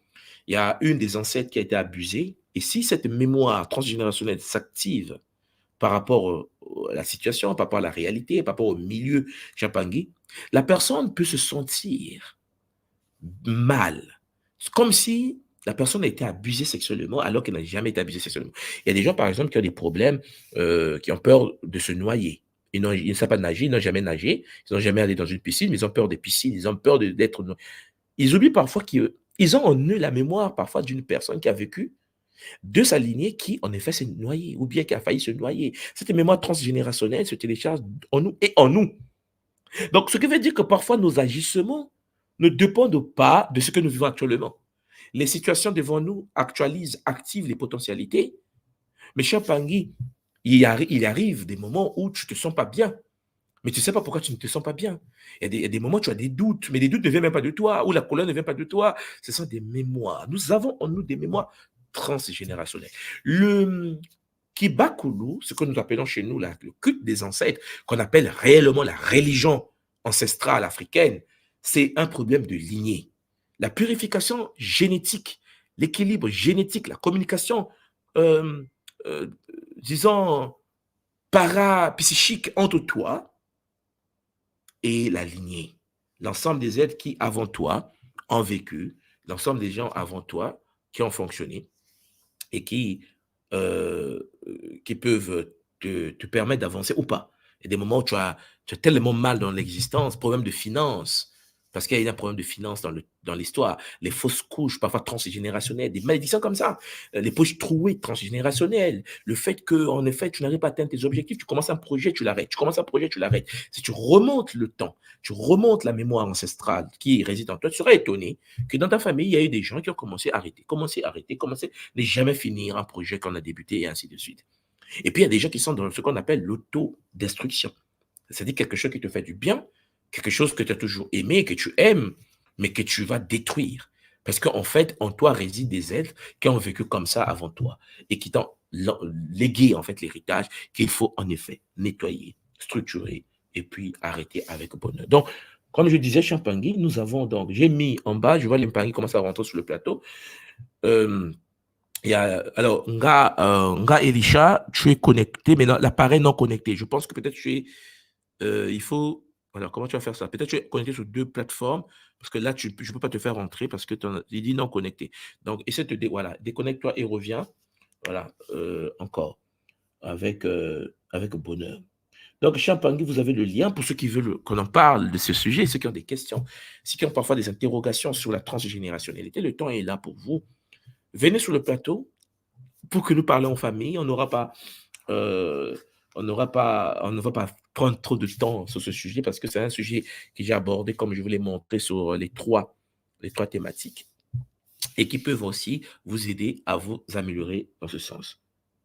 Il y a une des ancêtres qui a été abusée. Et si cette mémoire transgénérationnelle s'active par rapport à la situation, par rapport à la réalité, par rapport au milieu champangui, la personne peut se sentir mal. C'est comme si la personne a été abusée sexuellement alors qu'elle n'a jamais été abusée sexuellement. Il y a des gens, par exemple, qui ont des problèmes, qui ont peur de se noyer. Ils ne savent pas nager, ils n'ont jamais nagé, ils n'ont jamais allé dans une piscine, mais ils ont peur des piscines, ils ont peur d'être... Ils oublient parfois qu'ils ont en eux la mémoire parfois d'une personne qui a vécu de sa lignée qui, en effet, s'est noyée ou bien qui a failli se noyer. Cette mémoire transgénérationnelle se télécharge en nous et en nous. Donc, ce qui veut dire que parfois nos agissements ne dépendent pas de ce que nous vivons actuellement. Les situations devant nous actualisent, activent les potentialités. Mais cher Pangui, il arrive des moments où tu ne te sens pas bien. Mais tu ne sais pas pourquoi tu ne te sens pas bien. Il y a des moments où tu as des doutes, mais les doutes ne viennent même pas de toi, ou la colère ne vient pas de toi. Ce sont des mémoires. Nous avons en nous des mémoires transgénérationnelles. Le Kibakulu, ce que nous appelons chez nous le culte des ancêtres, qu'on appelle réellement la religion ancestrale africaine, c'est un problème de lignée. La purification génétique, l'équilibre génétique, la communication, euh, euh, disons, parapsychique entre toi et la lignée. L'ensemble des êtres qui, avant toi, ont vécu, l'ensemble des gens avant toi qui ont fonctionné et euh, qui peuvent te permettre d'avancer ou pas. Il y a des moments où tu as tellement mal dans l'existence, problème de finances, parce qu'il y a un problème de finances dans l'histoire, les fausses couches, parfois transgénérationnelles, des malédictions comme ça, les poches trouées transgénérationnelles, le fait que, en effet, tu n'arrives pas à atteindre tes objectifs, tu commences un projet, tu l'arrêtes, tu commences un projet, tu l'arrêtes. Si tu remontes le temps, tu remontes la mémoire ancestrale qui réside en toi, tu serais étonné que dans ta famille, il y a eu des gens qui ont commencé à arrêter, ne jamais finir un projet qu'on a débuté et ainsi de suite. Et puis, il y a des gens qui sont dans ce qu'on appelle l'autodestruction. C'est-à-dire quelque chose qui te fait du bien, quelque chose que tu as toujours aimé, que tu aimes, mais que tu vas détruire. Parce qu'en fait, en toi résident des êtres qui ont vécu comme ça avant toi et qui t'ont légué en fait l'héritage qu'il faut en effet nettoyer, structurer et puis arrêter avec bonheur. Donc, comme je disais, Champangui, nous avons donc, j'ai mis en bas, je vois les Mpangui commencer à rentrer sur le plateau. Euh, alors, Nga Elisha, tu es connecté, mais l'appareil non connecté. Je pense que peut-être il faut, alors comment tu vas faire ça? Peut-être tu es connecté sur deux plateformes, parce que là, je ne peux pas te faire rentrer parce que il dit non connecté. Donc, essaie de, voilà, déconnecte-toi et reviens, voilà, encore, avec bonheur. Donc, Champangui, vous avez le lien pour ceux qui veulent qu'on en parle de ce sujet, ceux qui ont des questions, ceux qui ont parfois des interrogations sur la transgénérationnalité. Le temps est là pour vous. Venez sur le plateau, pour que nous parlions en famille. Euh, on ne va pas prendre trop de temps sur ce sujet parce que c'est un sujet que j'ai abordé, comme je vous l'ai montré, sur les trois thématiques et qui peuvent aussi vous aider à vous améliorer dans ce sens.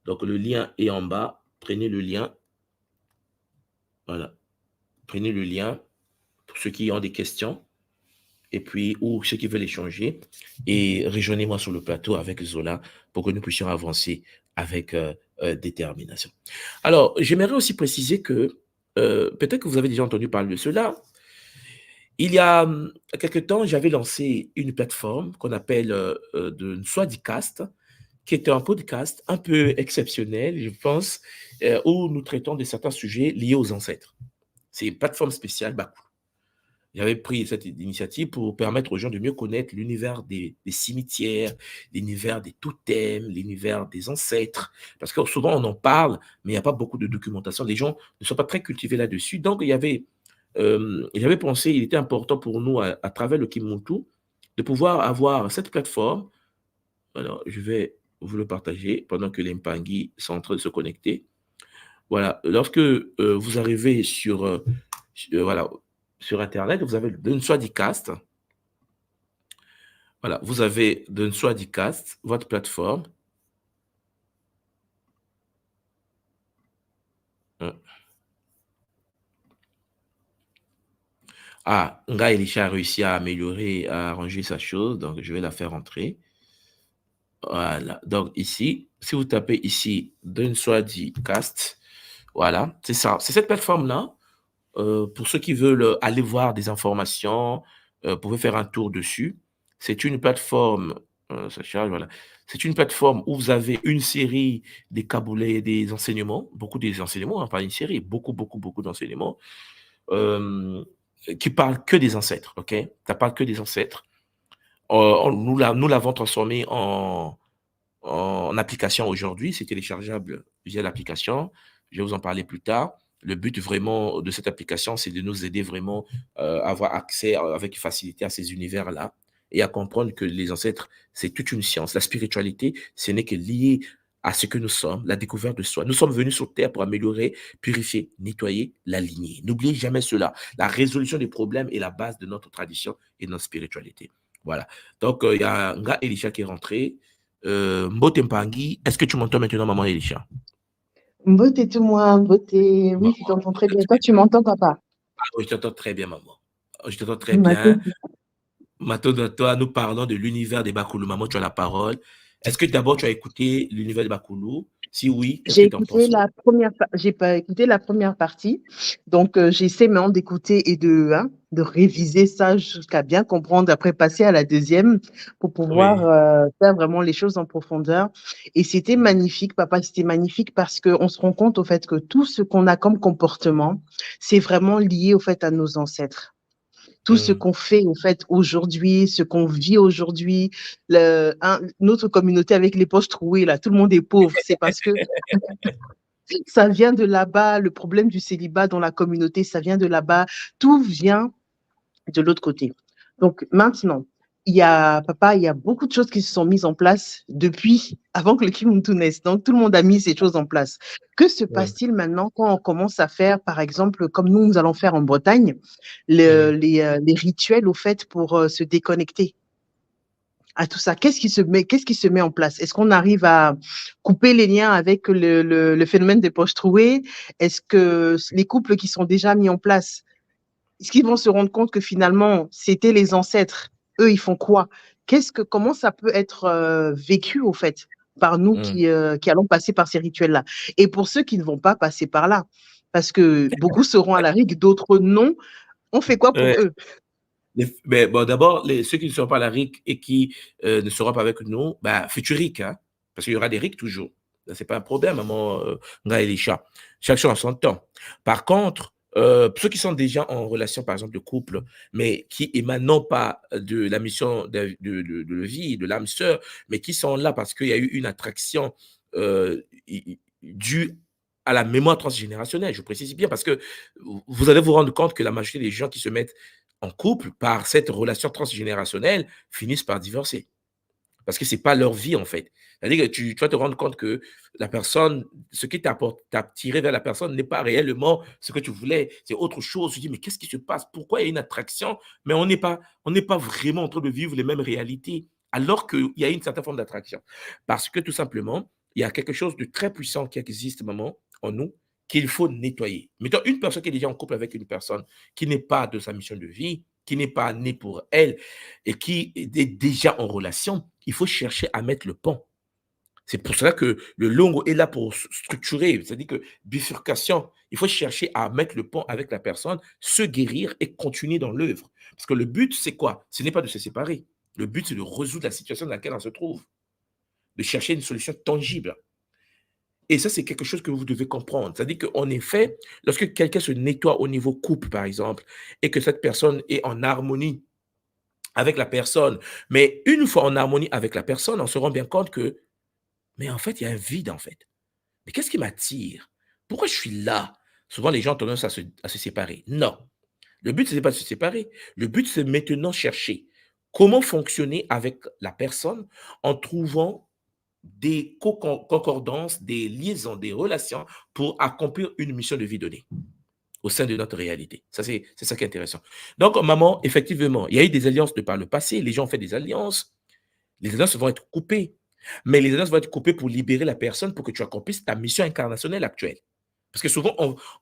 Donc, le lien est en bas. Prenez le lien. Voilà. Prenez le lien pour ceux qui ont des questions et puis ou ceux qui veulent échanger et rejoignez-moi sur le plateau avec Zola pour que nous puissions avancer avec détermination. Alors, j'aimerais aussi préciser que peut-être que vous avez déjà entendu parler de cela. Il y a quelque temps, j'avais lancé une plateforme qu'on appelle de Swadicast, qui est un podcast un peu exceptionnel, je pense, où nous traitons de certains sujets liés aux ancêtres. C'est une plateforme spéciale Bakou. J'avais pris cette initiative pour permettre aux gens de mieux connaître l'univers des cimetières, l'univers des totems, l'univers des ancêtres. Parce que souvent, on en parle, mais il n'y a pas beaucoup de documentation. Les gens ne sont pas très cultivés là-dessus. Donc, j'avais pensé, il était important pour nous, à travers le Kimuntu, de pouvoir avoir cette plateforme. Alors, je vais vous le partager pendant que les Mpangi sont en train de se connecter. Voilà, lorsque vous arrivez voilà, sur Internet, vous avez de Swadicast. Voilà, vous avez de Swadicast, votre plateforme. Ah, Nga Elisha a réussi à améliorer, à arranger sa chose, donc je vais la faire entrer. Voilà, donc ici, si vous tapez ici D'un Swadicast, voilà, c'est ça, c'est cette plateforme-là. Pour ceux qui veulent aller voir des informations, vous pouvez faire un tour dessus. C'est une plateforme, ça charge, voilà. C'est une plateforme où vous avez une série des caboulets, des enseignements, beaucoup des enseignements, hein, pas une série, beaucoup, beaucoup, beaucoup d'enseignements, euh, qui parlent que des ancêtres, ok? Ça parle que des ancêtres. Nous l'avons transformé en application aujourd'hui. C'est téléchargeable via l'application. Je vais vous en parler plus tard. Le but vraiment de cette application, c'est de nous aider vraiment à avoir accès avec facilité à ces univers-là et à comprendre que les ancêtres, c'est toute une science. La spiritualité, ce n'est que lié à ce que nous sommes, la découverte de soi. Nous sommes venus sur Terre pour améliorer, purifier, nettoyer la lignée. N'oubliez jamais cela. La résolution des problèmes est la base de notre tradition et de notre spiritualité. Voilà. Donc, il y a un gars, Elisha, qui est rentré. Mbote Mpangi, est-ce que tu m'entends maintenant, maman Elisha? Beauté tout moi, beauté. Bon, Oui, je t'entends très bien. Toi, tu m'entends, papa? je t'entends très bien, maman. Je t'entends très bien. Matou. Maintenant, toi, nous parlons de l'univers des Bakoulou. Maman, tu as la parole. Est-ce que d'abord, tu as écouté l'univers des Bakoulou? Si oui, qu'est-ce que tu en penses? J'ai pas écouté la première partie. Donc, j'essaie maintenant d'écouter et de réviser ça jusqu'à bien comprendre, après passer à la deuxième pour pouvoir Oui. faire vraiment les choses en profondeur. Et c'était magnifique, papa, c'était magnifique parce qu'on se rend compte au fait que tout ce qu'on a comme comportement, c'est vraiment lié au fait à nos ancêtres. Tout ce Mm. qu'on fait en fait aujourd'hui, ce qu'on vit aujourd'hui, notre communauté avec les poches trouées, là, tout le monde est pauvre. C'est parce que ça vient de là-bas, le problème du célibat dans la communauté, ça vient de là-bas. Tout vient de l'autre côté. Donc maintenant, papa, il y a beaucoup de choses qui se sont mises en place depuis avant que le Kimuntu naisse. Donc tout le monde a mis ces choses en place. Que se Mm. passe-t-il maintenant quand on commence à faire, par exemple, comme nous allons faire en Bretagne, Mm. les rituels au fait pour se déconnecter à tout ça? Qu'est-ce qui se met en place? Est-ce qu'on arrive à couper les liens avec le phénomène des poches trouées? Est-ce que les couples qui sont déjà mis en place, est-ce qu'ils vont se rendre compte que finalement, c'était les ancêtres? Eux, ils font quoi? Comment ça peut être vécu, au fait, par nous Mm. qui allons passer par ces rituels-là? Et pour ceux qui ne vont pas passer par là, parce que beaucoup seront à la rigue, d'autres non, on fait quoi pour Ouais. eux? Mais bon, d'abord, ceux qui ne seront pas à la RIC et qui ne seront pas avec nous, bah, futuriques, hein, parce qu'il y aura des RIC toujours. Ce n'est pas un problème, maman Nga Elisha. Chaque chose en son temps. Par contre, ceux qui sont déjà en relation, par exemple, de couple, mais qui émanent non pas de la mission de vie, de l'âme sœur, mais qui sont là parce qu'il y a eu une attraction due à la mémoire transgénérationnelle. Je précise bien parce que vous allez vous rendre compte que la majorité des gens qui se mettent en couple, par cette relation transgénérationnelle, finissent par divorcer. Parce que ce n'est pas leur vie, en fait. C'est-à-dire que tu vas te rendre compte que la personne, ce qui t'a tiré vers la personne n'est pas réellement ce que tu voulais, c'est autre chose. Tu te dis, mais qu'est-ce qui se passe? Pourquoi il y a une attraction? Mais on n'est pas vraiment en train de vivre les mêmes réalités, alors qu'il y a une certaine forme d'attraction. Parce que tout simplement, il y a quelque chose de très puissant qui existe, maman, en nous, qu'il faut nettoyer. Mettons une personne qui est déjà en couple avec une personne qui n'est pas de sa mission de vie, qui n'est pas née pour elle et qui est déjà en relation, il faut chercher à mettre le pont. C'est pour cela que le longo est là pour structurer, c'est-à-dire que bifurcation, il faut chercher à mettre le pont avec la personne, se guérir et continuer dans l'œuvre. Parce que le but, c'est quoi? Ce n'est pas de se séparer. Le but, c'est de résoudre la situation dans laquelle on se trouve, de chercher une solution tangible. Et ça, c'est quelque chose que vous devez comprendre. C'est-à-dire qu'en effet, lorsque quelqu'un se nettoie au niveau couple, par exemple, et que cette personne est en harmonie avec la personne, mais une fois en harmonie avec la personne, on se rend bien compte que, mais en fait, il y a un vide, en fait. Mais qu'est-ce qui m'attire? Pourquoi je suis là? Souvent, les gens ont tendance à se séparer. Non. Le but, ce n'est pas de se séparer. Le but, c'est maintenant chercher comment fonctionner avec la personne en trouvant des concordances, des liaisons, des relations pour accomplir une mission de vie donnée au sein de notre réalité. Ça, c'est ça qui est intéressant. Donc, maman, effectivement, il y a eu des alliances de par le passé. Les gens ont fait des alliances. Les alliances vont être coupées. Mais les alliances vont être coupées pour libérer la personne pour que tu accomplisses ta mission incarnationnelle actuelle. Parce que souvent,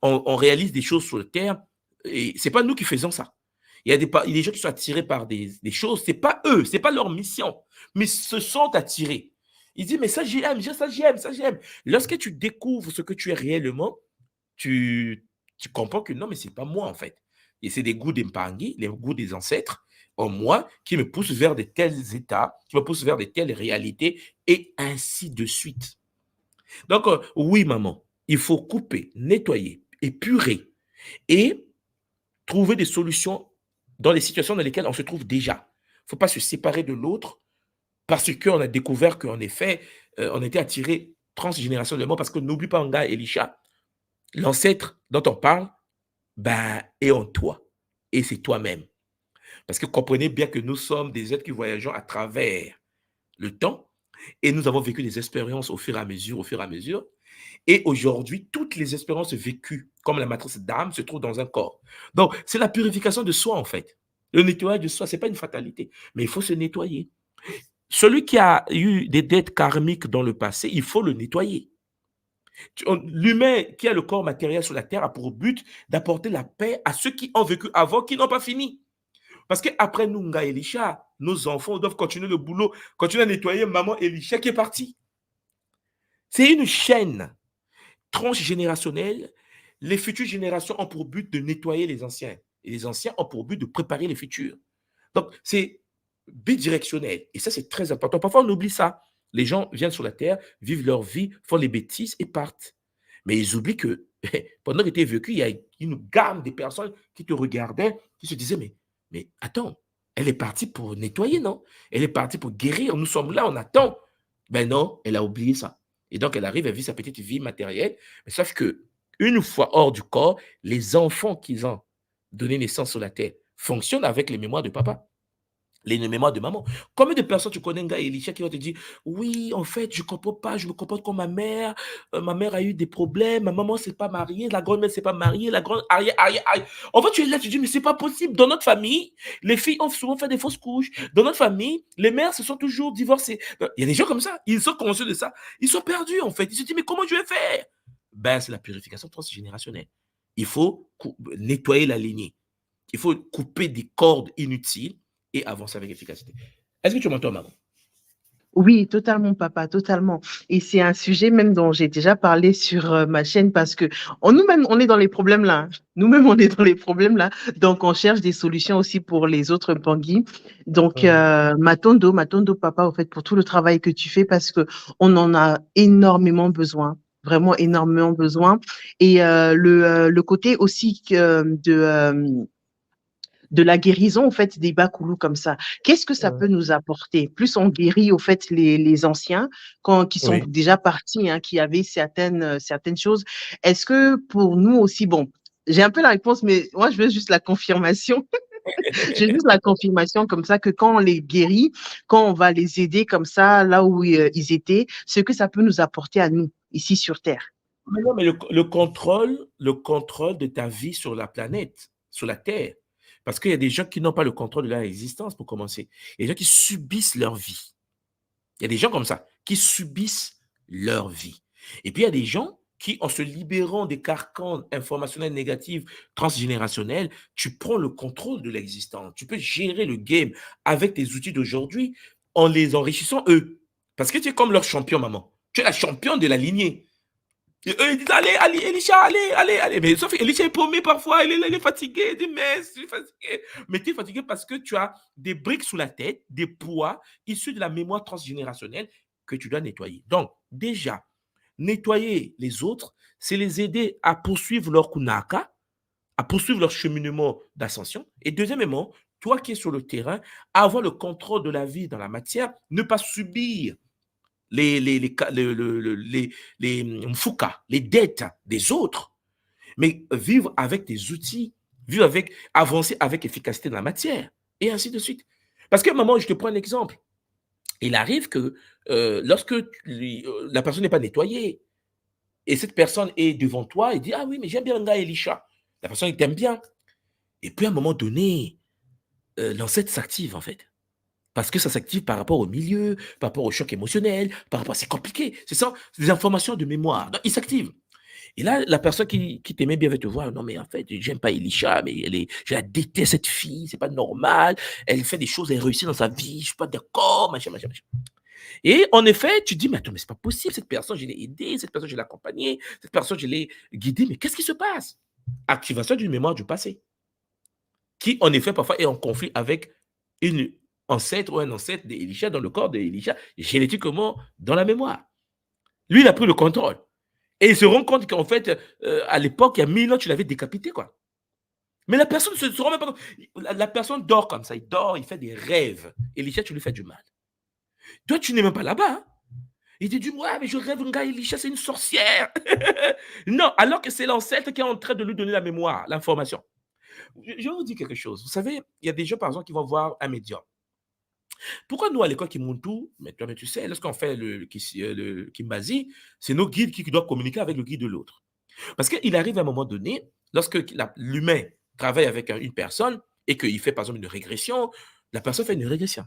on réalise des choses sur le terre et ce n'est pas nous qui faisons ça. Il y a des gens qui sont attirés par des choses, ce n'est pas eux, ce n'est pas leur mission, mais se sont attirés. Ils disent, mais ça j'aime, ça j'aime, ça j'aime. Lorsque tu découvres ce que tu es réellement, tu comprends que non, mais ce n'est pas moi en fait. Et c'est des goûts d'Impangi, les goûts des ancêtres en moi qui me poussent vers de tels états, qui me poussent vers de telles réalités et ainsi de suite. Donc, oui, maman, il faut couper, nettoyer, épurer et trouver des solutions dans les situations dans lesquelles on se trouve déjà. Il ne faut pas se séparer de l'autre parce qu'on a découvert qu'en effet, on était attiré transgénérationnellement parce que n'oublie pas Nga Elisha, l'ancêtre dont on parle, ben, est en toi et c'est toi-même. Parce que comprenez bien que nous sommes des êtres qui voyageons à travers le temps et nous avons vécu des expériences au fur et à mesure, au fur et à mesure. Et aujourd'hui, toutes les expériences vécues, comme la matrice d'âme, se trouvent dans un corps. Donc, c'est la purification de soi, en fait. Le nettoyage de soi, ce n'est pas une fatalité, mais il faut se nettoyer. Celui qui a eu des dettes karmiques dans le passé, il faut le nettoyer. L'humain qui a le corps matériel sur la terre a pour but d'apporter la paix à ceux qui ont vécu avant, qui n'ont pas fini. Parce qu'après nous, Nga Elisha, nos enfants doivent continuer le boulot, continuer à nettoyer maman Elisha qui est partie. C'est une chaîne transgénérationnelle. Les futures générations ont pour but de nettoyer les anciens. Et les anciens ont pour but de préparer les futurs. Donc, c'est bidirectionnel. Et ça, c'est très important. Parfois, on oublie ça. Les gens viennent sur la Terre, vivent leur vie, font les bêtises et partent. Mais ils oublient que pendant que tu es vécu, il y a une gamme de personnes qui te regardaient, qui se disaient, mais attends, elle est partie pour nettoyer, non? Elle est partie pour guérir. Nous sommes là, on attend. Ben non, elle a oublié ça. Et donc, elle arrive, elle vit sa petite vie matérielle. Mais sauf que, une fois hors du corps, les enfants qu'ils ont donné naissance sur la terre fonctionnent avec les mémoires de papa, les mémoires de maman. Combien de personnes tu connais, un gars, Elisha, qui va te dire, oui, en fait, je ne comprends pas, je me comporte comme ma mère a eu des problèmes, ma maman ne s'est pas mariée, la grand-mère ne s'est pas mariée, la grande arrière. En fait, tu es là, tu dis, mais ce n'est pas possible. Dans notre famille, les filles ont souvent fait des fausses couches. Dans notre famille, les mères se sont toujours divorcées. Il y a des gens comme ça, ils sont conscients de ça. Ils sont perdus, en fait. Ils se disent, mais comment je vais faire? Ben, c'est la purification transgénérationnelle. Il faut nettoyer la lignée. Il faut couper des cordes inutiles et avancer avec efficacité. Est-ce que tu m'entends, maman? Oui, totalement, papa, totalement. Et c'est un sujet même dont j'ai déjà parlé sur ma chaîne parce que nous-mêmes, on est dans les problèmes là. Nous-mêmes, on est dans les problèmes là. Donc, on cherche des solutions aussi pour les autres Pangui. Donc, Matondo, papa, en fait, pour tout le travail que tu fais parce que on en a énormément besoin. Vraiment énormément besoin. Et le côté aussi de la guérison, en fait, des Bakoulou comme ça. Qu'est-ce que ça peut nous apporter? Plus on guérit, au fait, les anciens qui sont Oui. déjà partis, hein, qui avaient certaines choses. Est-ce que pour nous aussi, bon, j'ai un peu la réponse, mais moi, je veux juste la confirmation. J'ai juste la confirmation comme ça que quand on les guérit, quand on va les aider comme ça, là où ils étaient, ce que ça peut nous apporter à nous, ici sur Terre. Mais non, mais le contrôle de ta vie sur la planète, sur la Terre. Parce qu'il y a des gens qui n'ont pas le contrôle de leur existence, pour commencer. Il y a des gens qui subissent leur vie. Il y a des gens comme ça, qui subissent leur vie. Et puis, il y a des gens qui, en se libérant des carcans informationnels négatifs transgénérationnels, tu prends le contrôle de l'existence. Tu peux gérer le game avec tes outils d'aujourd'hui en les enrichissant eux. Parce que tu es comme leur champion, maman. Tu es la championne de la lignée. Et eux, ils disent, allez, allez, Elisha, allez, allez, allez. Mais sauf Elisha est paumé parfois, il est fatigué, il dit, mais je suis fatigué. Mais tu es fatigué parce que tu as des briques sous la tête, des poids issus de la mémoire transgénérationnelle que tu dois nettoyer. Donc, déjà, nettoyer les autres, c'est les aider à poursuivre leur kunaka, à poursuivre leur cheminement d'ascension. Et deuxièmement, toi qui es sur le terrain, avoir le contrôle de la vie dans la matière, ne pas subir les mfuka, les dettes des autres, mais vivre avec des outils, vivre avec, avancer avec efficacité dans la matière, et ainsi de suite. Parce que, maman, je te prends un exemple. Il arrive que lorsque la personne n'est pas nettoyée, et cette personne est devant toi et dit, ah oui, mais j'aime bien un gars Elisha. La personne, il t'aime bien. Et puis, à un moment donné, l'ancêtre s'active, en fait. Parce que ça s'active par rapport au milieu, par rapport au choc émotionnel, par rapport à... C'est compliqué. C'est ça, des informations de mémoire. Donc, il s'active. Et là, la personne qui t'aimait bien va te voir. Non, mais en fait, j'aime pas Elisha, mais je la déteste, cette fille. C'est pas normal. Elle fait des choses, elle réussit dans sa vie. Je suis pas d'accord, machin, machin, machin. Et en effet, tu te dis, mais attends, mais c'est pas possible. Cette personne, je l'ai aidée. Cette personne, je l'ai accompagnée. Cette personne, je l'ai guidée. Mais qu'est-ce qui se passe? Activation d'une mémoire du passé. Qui, en effet, parfois est en conflit avec une ancêtre ou un ancêtre d'Elisha dans le corps d'Elisha, génétiquement dans la mémoire. Lui, il a pris le contrôle. Et il se rend compte qu'en fait, à l'époque, il y a 1000 ans, tu l'avais décapité, quoi. Mais la personne ne se rend même pas compte. La personne dort comme ça, il dort, il fait des rêves. Elisha, tu lui fais du mal. Toi, tu n'es même pas là-bas. Hein. Il te dit, ouais, mais je rêve, un gars, Elisha, c'est une sorcière. Non, alors que c'est l'ancêtre qui est en train de lui donner la mémoire, l'information. Je vais vous dire quelque chose. Vous savez, il y a des gens, par exemple, qui vont voir un médium. Pourquoi nous, à l'école Kimuntu, mais tu sais, lorsqu'on fait le Kimbazi, c'est nos guides qui doivent communiquer avec le guide de l'autre. Parce qu'il arrive à un moment donné, lorsque l'humain travaille avec une personne et qu'il fait, par exemple, une régression, la personne fait une régression.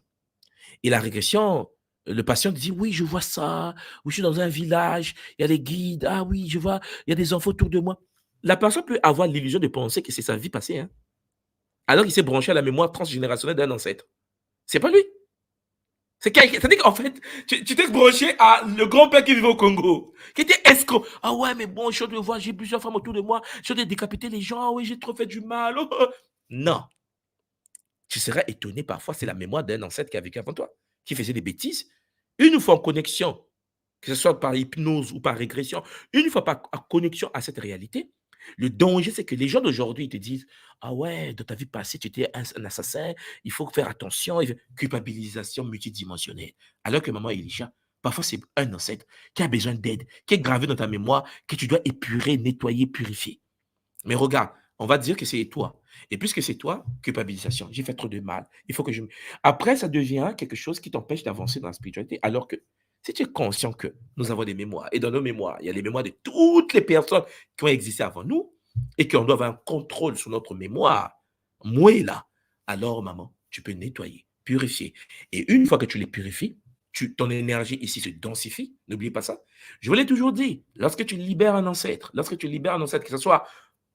Et la régression, le patient dit, oui, je vois ça, ou je suis dans un village, il y a des guides, ah oui, je vois, il y a des enfants autour de moi. La personne peut avoir l'illusion de penser que c'est sa vie passée, hein, alors qu'il s'est branché à la mémoire transgénérationnelle d'un ancêtre. C'est pas lui. C'est-à-dire qu'en fait, tu t'es branché à le grand-père qui vivait au Congo, qui était escroc. Ah ouais, mais bon, je suis de voir, j'ai plusieurs femmes autour de moi, je suis de décapiter les gens, ah oui, j'ai trop fait du mal. Oh, oh. Non. Tu seras étonné parfois, c'est la mémoire d'un ancêtre qui a vécu avant toi, qui faisait des bêtises. Une fois en connexion, que ce soit par hypnose ou par régression, une fois par connexion à cette réalité, le danger, c'est que les gens d'aujourd'hui te disent, ah ouais, dans ta vie passée, tu étais un assassin, il faut faire attention, culpabilisation multidimensionnelle. Alors que maman Elisha, parfois c'est un ancêtre qui a besoin d'aide, qui est gravé dans ta mémoire, que tu dois épurer, nettoyer, purifier. Mais regarde, on va dire que c'est toi. Et puisque c'est toi, culpabilisation, j'ai fait trop de mal. Il faut que je... Après, ça devient quelque chose qui t'empêche d'avancer dans la spiritualité. Alors que si tu es conscient que nous avons des mémoires, et dans nos mémoires, il y a les mémoires de toutes les personnes qui ont existé avant nous, et qu'on doit avoir un contrôle sur notre mémoire, moi là, alors maman, tu peux nettoyer, purifier. Et une fois que tu les purifies, ton énergie ici se densifie. N'oublie pas ça. Je vous l'ai toujours dit, lorsque tu libères un ancêtre, que ce soit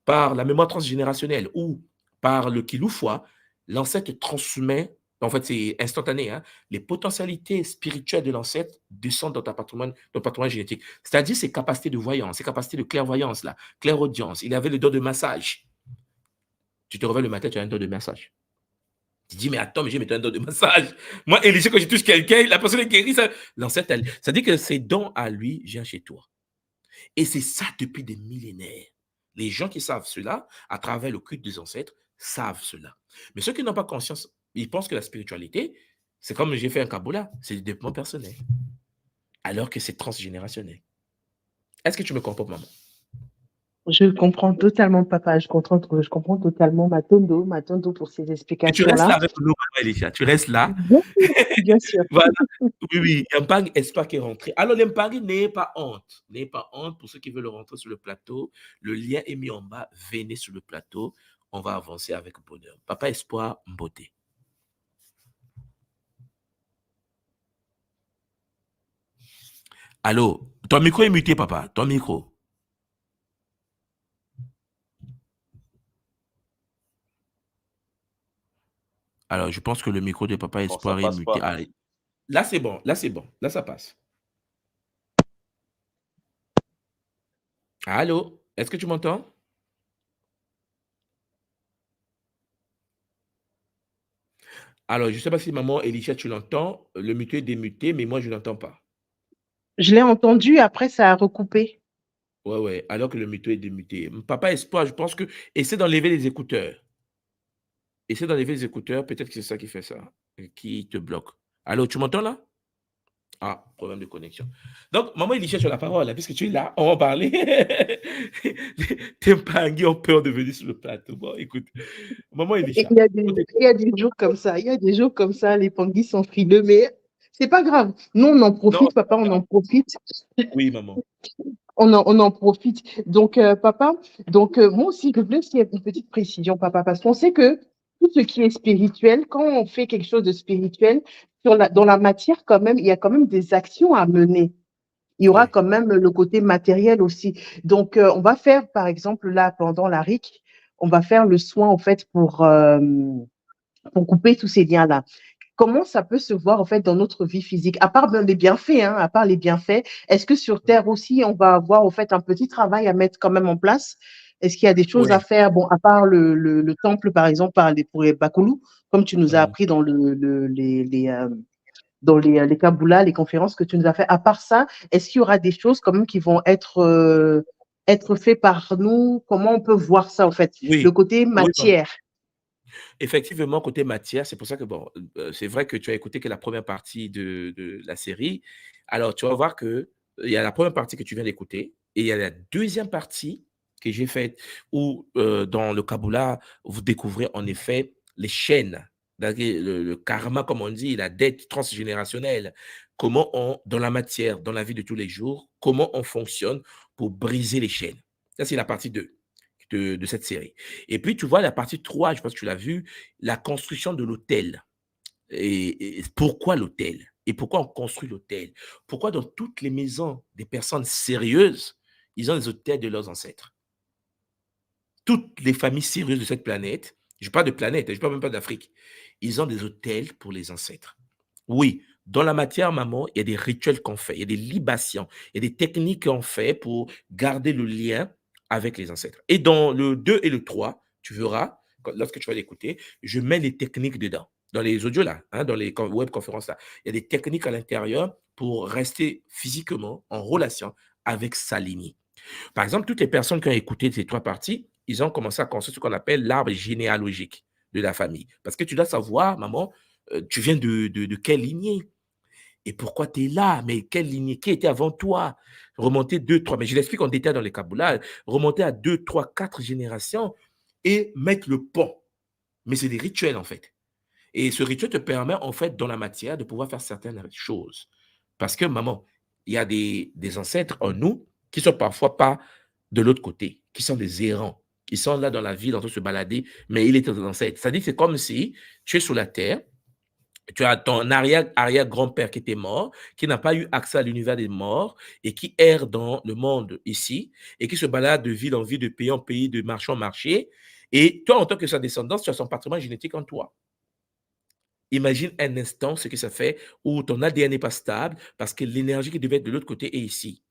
par la mémoire transgénérationnelle ou par le kiloufoua, l'ancêtre transmet, en fait c'est instantané, hein, les potentialités spirituelles de l'ancêtre descendent dans ton patrimoine génétique. C'est-à-dire ses capacités de voyance, ses capacités de clairvoyance, là, clairaudience. Il avait le don de massage. Tu te réveilles le matin, tu as un don de massage. Tu dis, mais attends, mais j'ai mis un don de massage. Moi, Élisée, quand je touche quelqu'un, la personne est guérie. L'ancêtre, ça dit que ces dons à lui viennent chez toi. Et c'est ça depuis des millénaires. Les gens qui savent cela, à travers le culte des ancêtres, savent cela. Mais ceux qui n'ont pas conscience, ils pensent que la spiritualité, c'est comme j'ai fait un Kabbalah, c'est du développement personnel. Alors que c'est transgénérationnel. Est-ce que tu me comprends, maman? Je comprends totalement, papa. Je comprends totalement Matondo pour ces Et tu restes là explications-là. avec nous, Elisha. Tu restes là. Bien sûr, bien sûr. Voilà. Oui, oui. Mpang Espoir qui est rentré. Alors, l'Mpang, n'ayez pas honte. N'ayez pas honte pour ceux qui veulent rentrer sur le plateau. Le lien est mis en bas. Venez sur le plateau. On va avancer avec bonheur. Papa Espoir, Mboté. Allô? Ton micro est muté, papa. Ton micro. Alors, je pense que le micro de Papa Bon, ça Espoir est passe muté. pas. Ah, là, c'est bon. Là, c'est bon. Là, ça passe. Allô? Est-ce que tu m'entends? Alors, je ne sais pas si maman Elisha, tu l'entends. Le muté est démuté, mais moi, je ne l'entends pas. Je l'ai entendu, après ça a recoupé. Ouais, ouais. Alors que le muté est démuté. Papa Espoir, je pense que. Essaie d'enlever les écouteurs. Essaie d'enlever les écouteurs. Peut-être que c'est ça qui fait ça. Qui te bloque. Allô, tu m'entends là? Ah, problème de connexion. Donc, maman Elisha, tu as la parole, là, puisque tu es là, on va parler. Tes Pangui ont peur de venir sur le plateau. Bon, écoute, maman Et Elisha. il y a des jours comme ça, il y a des jours comme ça, les Pangui sont frileux, mais c'est pas grave. Nous, on en Non, profite, papa, on en profite. oui, maman. On en profite. Donc, papa, moi aussi, je voulais aussi une petite précision, papa, parce qu'on sait que tout ce qui est spirituel, quand on fait quelque chose de spirituel, dans la matière, quand même, il y a quand même des actions à mener. Il y aura Oui, quand même le côté matériel aussi. Donc, on va faire, par exemple, là, pendant la RIC, on va faire le soin, en fait, pour couper tous ces liens-là. Comment ça peut se voir en fait dans notre vie physique? À part les bienfaits, hein, à part les bienfaits, est-ce que sur Terre aussi, on va avoir en fait un petit travail à mettre quand même en place? Est-ce qu'il y a des choses à oui. faire? Bon, à part le temple, par exemple, pour les Bakoulou, comme tu nous as Mhm. appris dans les Kaboulas, les conférences que tu nous as fait. À part ça, est-ce qu'il y aura des choses quand même qui vont être faites par nous? Comment on peut voir ça en fait? Oui, Le côté oui, maman. matière. Effectivement, côté matière, c'est pour ça que, bon, c'est vrai que tu as écouté que la première partie de la série. Alors, tu vas voir que il y a la première partie que tu viens d'écouter et il y a la deuxième partie que j'ai faite où, dans le Kabbalah, vous découvrez en effet les chaînes, le karma, comme on dit, la dette transgénérationnelle. Comment on, dans la matière, dans la vie de tous les jours, comment on fonctionne pour briser les chaînes. Ça, c'est la partie 2 de cette série. Et puis, tu vois, la partie 3, je pense que tu l'as vu, la construction de l'hôtel. Et pourquoi l'hôtel? Et pourquoi on construit l'hôtel? Pourquoi dans toutes les maisons des personnes sérieuses, ils ont des hôtels de leurs ancêtres? Toutes les familles sérieuses de cette planète, je parle de planète, je ne parle même pas d'Afrique, ils ont des hôtels pour les ancêtres. Oui, dans la matière, maman, il y a des rituels qu'on fait, il y a des libations, il y a des techniques qu'on fait pour garder le lien avec les ancêtres. Et dans le 2 et le 3, tu verras, lorsque tu vas l'écouter, je mets les techniques dedans. Dans les audios là, hein, dans les web conférences là, il y a des techniques à l'intérieur pour rester physiquement en relation avec sa lignée. Par exemple, toutes les personnes qui ont écouté ces 3 parties, ils ont commencé à construire ce qu'on appelle l'arbre généalogique de la famille. Parce que tu dois savoir, maman, tu viens de quelle lignée? Et pourquoi tu es là? Mais quelle lignée? Qui était avant toi? Remonter 2, 3, mais je l'explique en détail dans les Kabboulas, remonter à 2, 3, 4 générations et mettre le pont. Mais c'est des rituels, en fait. Et ce rituel te permet, en fait, dans la matière, de pouvoir faire certaines choses. Parce que, maman, il y a des ancêtres en nous qui sont parfois pas de l'autre côté, qui sont des errants, qui sont là dans la ville en train de se balader, mais il est ton ancêtre. C'est-à-dire que c'est comme si tu es sur la terre, tu as ton arrière-grand-père qui était mort, qui n'a pas eu accès à l'univers des morts et qui erre dans le monde ici et qui se balade de ville en ville, de pays en pays, de marché en marché. Et toi, en tant que sa descendance, tu as son patrimoine génétique en toi. Imagine un instant ce que ça fait où ton ADN n'est pas stable parce que l'énergie qui devait être de l'autre côté est ici.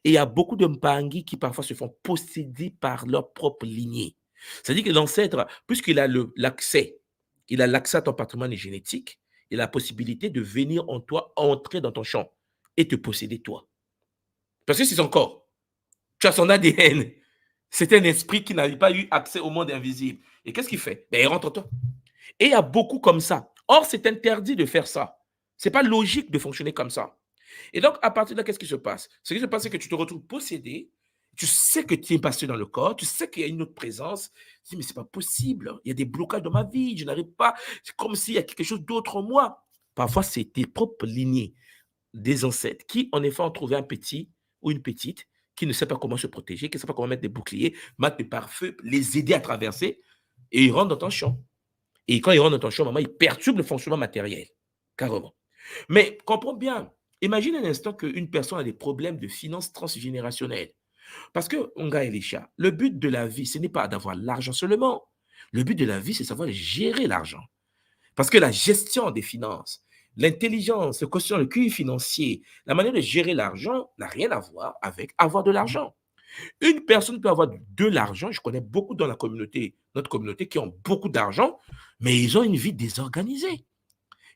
Et il y a beaucoup de Mpangi qui parfois se font posséder par leur propre lignée. C'est-à-dire que l'ancêtre, puisqu'il a l'accès, il a l'accès à ton patrimoine génétique, il a la possibilité de venir en toi, entrer dans ton champ et te posséder toi. Parce que c'est son corps. Tu as son ADN. C'est un esprit qui n'a pas eu accès au monde invisible. Et qu'est-ce qu'il fait? Ben, il rentre en toi. Et il y a beaucoup comme ça. Or, c'est interdit de faire ça. Ce n'est pas logique de fonctionner comme ça. Et donc, à partir de là, qu'est-ce qui se passe? Ce qui se passe, c'est que tu te retrouves possédé, tu sais que tu es passé dans le corps, tu sais qu'il y a une autre présence. Tu dis, mais ce n'est pas possible. Il y a des blocages dans ma vie, je n'arrive pas. C'est comme s'il y a quelque chose d'autre en moi. Parfois, c'est tes propres lignées des ancêtres qui, en effet, ont trouvé un petit ou une petite qui ne sait pas comment se protéger, qui ne sait pas comment mettre des boucliers, mettre des pare-feux, les aider à traverser, et ils rentrent dans ton champ. Et quand ils rentrent dans ton champ, maman, ils perturbent le fonctionnement matériel. Carrément. Mais comprends bien, imagine un instant qu'une personne a des problèmes de finances transgénérationnelles. Parce que, Onga Elisha, le but de la vie, ce n'est pas d'avoir l'argent seulement. Le but de la vie, c'est savoir gérer l'argent. Parce que la gestion des finances, l'intelligence, le quotient, le QI financier, la manière de gérer l'argent n'a rien à voir avec avoir de l'argent. Une personne peut avoir de l'argent, je connais beaucoup dans la communauté, notre communauté, qui ont beaucoup d'argent, mais ils ont une vie désorganisée.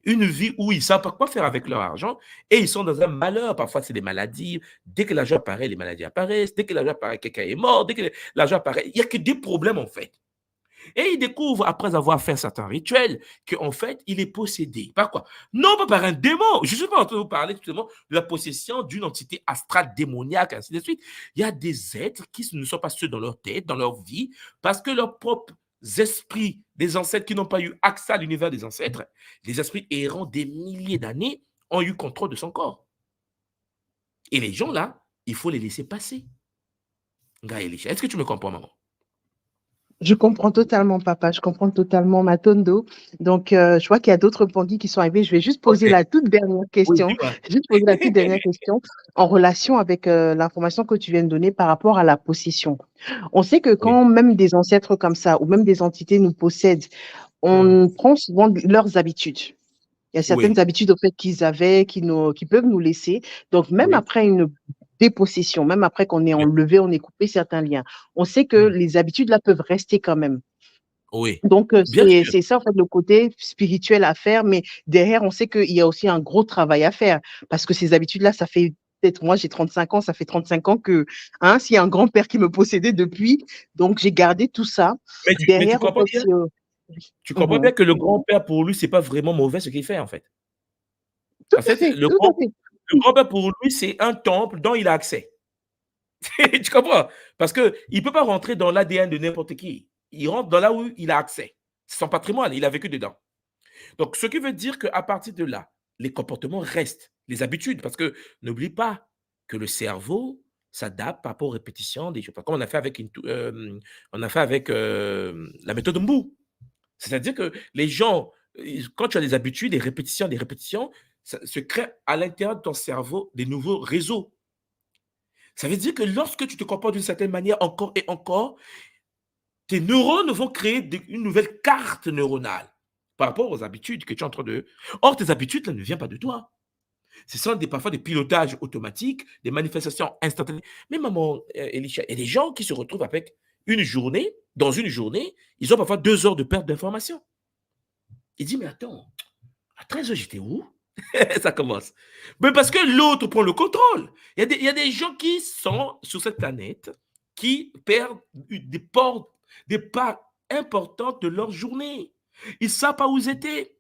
Une vie où ils ne savent pas quoi faire avec leur argent et ils sont dans un malheur. Parfois, c'est des maladies. Dès que l'argent apparaît, les maladies apparaissent. Dès que l'argent apparaît, quelqu'un est mort. Dès que l'argent apparaît, il n'y a que des problèmes en fait. Et il découvre, après avoir fait certains rituels, qu'en fait, il est possédé. Par quoi? Non pas par un démon. Je ne suis pas en train de vous parler justement de la possession d'une entité astrale démoniaque, ainsi de suite. Il y a des êtres qui ne sont pas ceux dans leur tête, dans leur vie, parce que leurs propres esprits des ancêtres qui n'ont pas eu accès à l'univers des ancêtres, les esprits errants des milliers d'années, ont eu contrôle de son corps. Et les gens là, il faut les laisser passer. Gaëlisha, est-ce que tu me comprends, maman? Je comprends totalement, papa. Je comprends totalement, Matondo. Donc, je vois qu'il y a d'autres Pangui qui sont arrivés. Je vais juste poser Ok. la toute dernière Oui, question. dis-moi. Juste poser la toute dernière question en relation avec l'information que tu viens de donner par rapport à la possession. On sait que Oui. quand même des ancêtres comme ça ou même des entités nous possèdent, Mm. on prend souvent leurs habitudes. Il y a certaines Oui, habitudes au fait qu'ils avaient, qui peuvent nous laisser. Donc, même oui, après une dépossession, même après qu'on ait oui. enlevé, on ait coupé certains liens, on sait que Mm. les habitudes là peuvent rester quand même. Oui, Donc, bien sûr. c'est ça, en fait, le côté spirituel à faire, mais derrière, on sait qu'il y a aussi un gros travail à faire parce que ces habitudes-là, ça fait peut-être, moi, j'ai 35 ans, ça fait 35 ans que, hein, s'il y a un grand-père qui me possédait depuis, donc j'ai gardé tout ça. Mais tu Derrière, en comprends fait, bien? oui. Tu comprends Mhm. bien que le grand-père, pour lui, c'est pas vraiment mauvais ce qu'il fait, en fait. Tout En à fait, fait, tout à fait. le grand-père, pour lui, c'est un temple dont il a accès. Tu comprends? Parce qu'il ne peut pas rentrer dans l'ADN de n'importe qui. Il rentre dans là où il a accès. C'est son patrimoine, il a vécu dedans. Donc, ce qui veut dire qu'à partir de là, les comportements restent, les habitudes, parce que n'oublie pas que le cerveau s'adapte par rapport aux répétitions des choses. Comme on a fait avec, la méthode Mbu. C'est-à-dire que les gens, quand tu as des habitudes, des répétitions, ça se crée à l'intérieur de ton cerveau des nouveaux réseaux. Ça veut dire que lorsque tu te comportes d'une certaine manière encore et encore, tes neurones vont créer une nouvelle carte neuronale par rapport aux habitudes que tu es en train de... Or, tes habitudes là, ne viennent pas de toi. Ce sont parfois des pilotages automatiques, des manifestations instantanées. Mais maman, Elisha, il y a des gens qui se retrouvent avec dans une journée, ils ont parfois 2 heures de perte d'information. Il dit, mais attends, à 13 heures, j'étais où? Ça commence. Mais parce que l'autre prend le contrôle. Il y a des gens qui sont sur cette planète qui perdent des parts importantes de leur journée. Ils ne savent pas où ils étaient.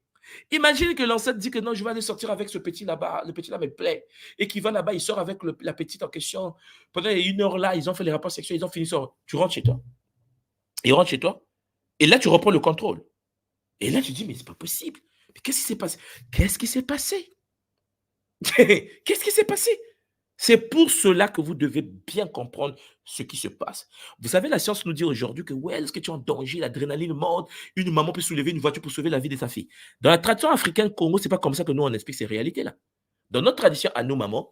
Imagine que l'ancêtre dit que non, je vais aller sortir avec ce petit là-bas, le petit là me plaît, et qu'il va là-bas, il sort avec la petite en question. Pendant 1 heure là, ils ont fait les rapports sexuels, ils ont fini ça. Tu rentres chez toi. Ils rentrent chez toi, et là, tu reprends le contrôle. Et là, tu dis, mais c'est pas possible. Mais qu'est-ce qui s'est passé? Qu'est-ce qui s'est passé? Qu'est-ce qui s'est passé? C'est pour cela que vous devez bien comprendre ce qui se passe. Vous savez, la science nous dit aujourd'hui que, ouais, est-ce que tu es en danger, l'adrénaline monte, une maman peut soulever une voiture pour sauver la vie de sa fille. Dans la tradition africaine Congo, c'est pas comme ça que nous, on explique ces réalités-là. Dans notre tradition à nous, maman,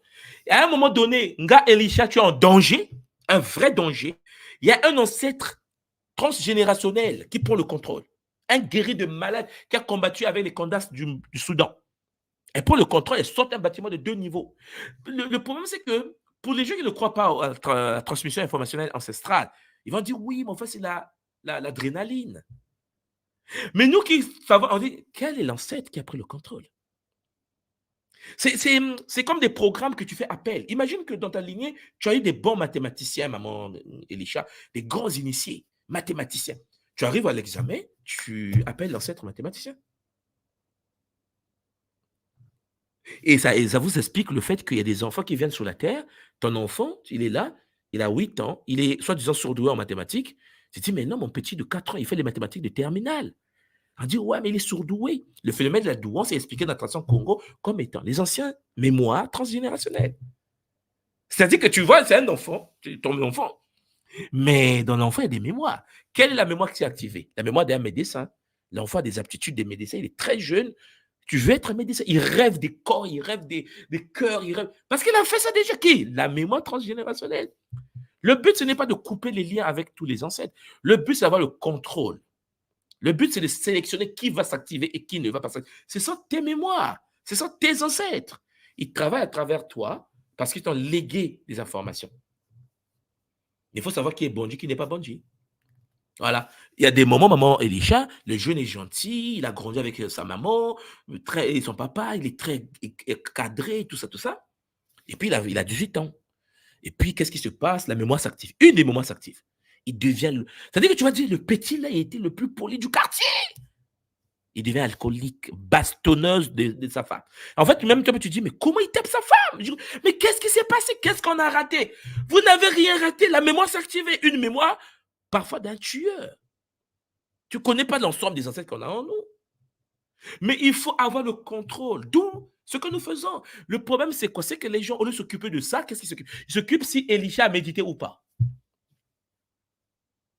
à un moment donné, Nga Elisha, tu es en danger, un vrai danger. Il y a un ancêtre transgénérationnel qui prend le contrôle. Un guéri de malade qui a combattu avec les Kandas du Soudan. Elle prend le contrôle, elle saute un bâtiment de 2 niveaux. Le problème, c'est que pour les gens qui ne croient pas à la transmission informationnelle ancestrale, ils vont dire oui, mais en fait, c'est l'adrénaline. Mais nous qui savons, on dit quel est l'ancêtre qui a pris le contrôle? C'est comme des programmes que tu fais appel. Imagine que dans ta lignée, tu as eu des bons mathématiciens, maman Elisha, des grands initiés, mathématiciens. Tu arrives à l'examen, tu appelles l'ancêtre mathématicien. Et ça vous explique le fait qu'il y a des enfants qui viennent sur la Terre. Ton enfant, il est là, il a 8 ans, il est soi-disant surdoué en mathématiques. Tu te dis, mais non, mon petit de 4 ans, il fait les mathématiques de terminale. On dit, ouais, mais il est surdoué. Le phénomène de la douance est expliqué dans la tradition Congo comme étant les anciens mémoires transgénérationnelles. C'est-à-dire que tu vois, c'est un enfant, ton enfant. Mais dans l'enfant, il y a des mémoires. Quelle est la mémoire qui est activée? La mémoire d'un médecin. L'enfant a des aptitudes des médecins, il est très jeune. Tu veux être un médecin. Il rêve des corps, il rêve des cœurs, il rêve. Parce qu'il a fait ça déjà. Qui? La mémoire transgénérationnelle. Le but, ce n'est pas de couper les liens avec tous les ancêtres. Le but, c'est d'avoir le contrôle. Le but, c'est de sélectionner qui va s'activer et qui ne va pas s'activer. Ce sont tes mémoires, ce sont tes ancêtres. Ils travaillent à travers toi parce qu'ils t'ont légué des informations. Il faut savoir qui est Bonji, qui n'est pas Bonji. Voilà. Il y a des moments, maman Elisha, le jeune est gentil, il a grandi avec sa maman, et son papa, il est très cadré, tout ça, tout ça. Et puis, il a 18 ans. Et puis, qu'est-ce qui se passe? La mémoire s'active. Une des mémoires s'active. Il devient... C'est-à-dire que tu vas dire, le petit, là, il était le plus poli du quartier. Il devient alcoolique, bastonneuse de sa femme. En fait, même toi, tu dis, mais comment il tape sa femme? Mais qu'est-ce qui s'est passé? Qu'est-ce qu'on a raté? Vous n'avez rien raté. La mémoire s'est activée. Une mémoire, parfois, d'un tueur. Tu ne connais pas l'ensemble des ancêtres qu'on a en nous. Mais il faut avoir le contrôle. D'où ce que nous faisons. Le problème, c'est quoi? C'est que les gens, au lieu de s'occuper de ça, qu'est-ce qu'ils s'occupent? Ils s'occupent si Elisha a médité ou pas.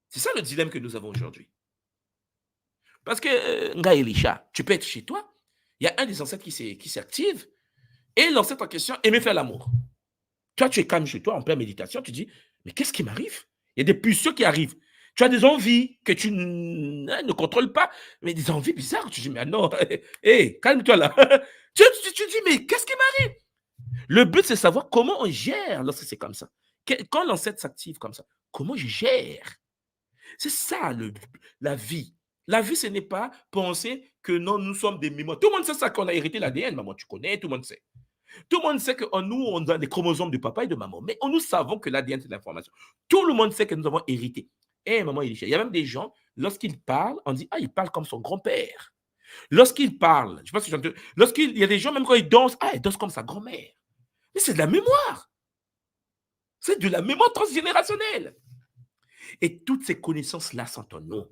C'est ça le dilemme que nous avons aujourd'hui. Parce que, Nga Elisha, tu peux être chez toi, il y a un des ancêtres qui s'active, et l'ancêtre en question aimait faire l'amour. Toi, tu es calme chez toi, en pleine méditation, tu dis, mais qu'est-ce qui m'arrive? Il y a des pulsions qui arrivent. Tu as des envies que tu ne contrôles pas, mais des envies bizarres. Tu dis, mais non, hey, calme-toi là. tu dis, mais qu'est-ce qui m'arrive? Le but, c'est de savoir comment on gère lorsque c'est comme ça. Quand l'ancêtre s'active comme ça, comment je gère? C'est ça la vie. La vie, ce n'est pas penser que non, nous sommes des mémoires. Tout le monde sait ça qu'on a hérité l'ADN, maman, tu connais, tout le monde sait. Tout le monde sait que nous, on a des chromosomes de papa et de maman, mais nous savons que l'ADN, c'est de l'information. Tout le monde sait que nous avons hérité. Eh, maman, il y a même des gens, lorsqu'ils parlent, on dit, ah, il parle comme son grand-père. Lorsqu'il parle, je sais pas si j'entends, lorsqu'il y a des gens, même quand ils dansent, ah, ils dansent comme sa grand-mère. Mais c'est de la mémoire. C'est de la mémoire transgénérationnelle. Et toutes ces connaissances-là sont en nous.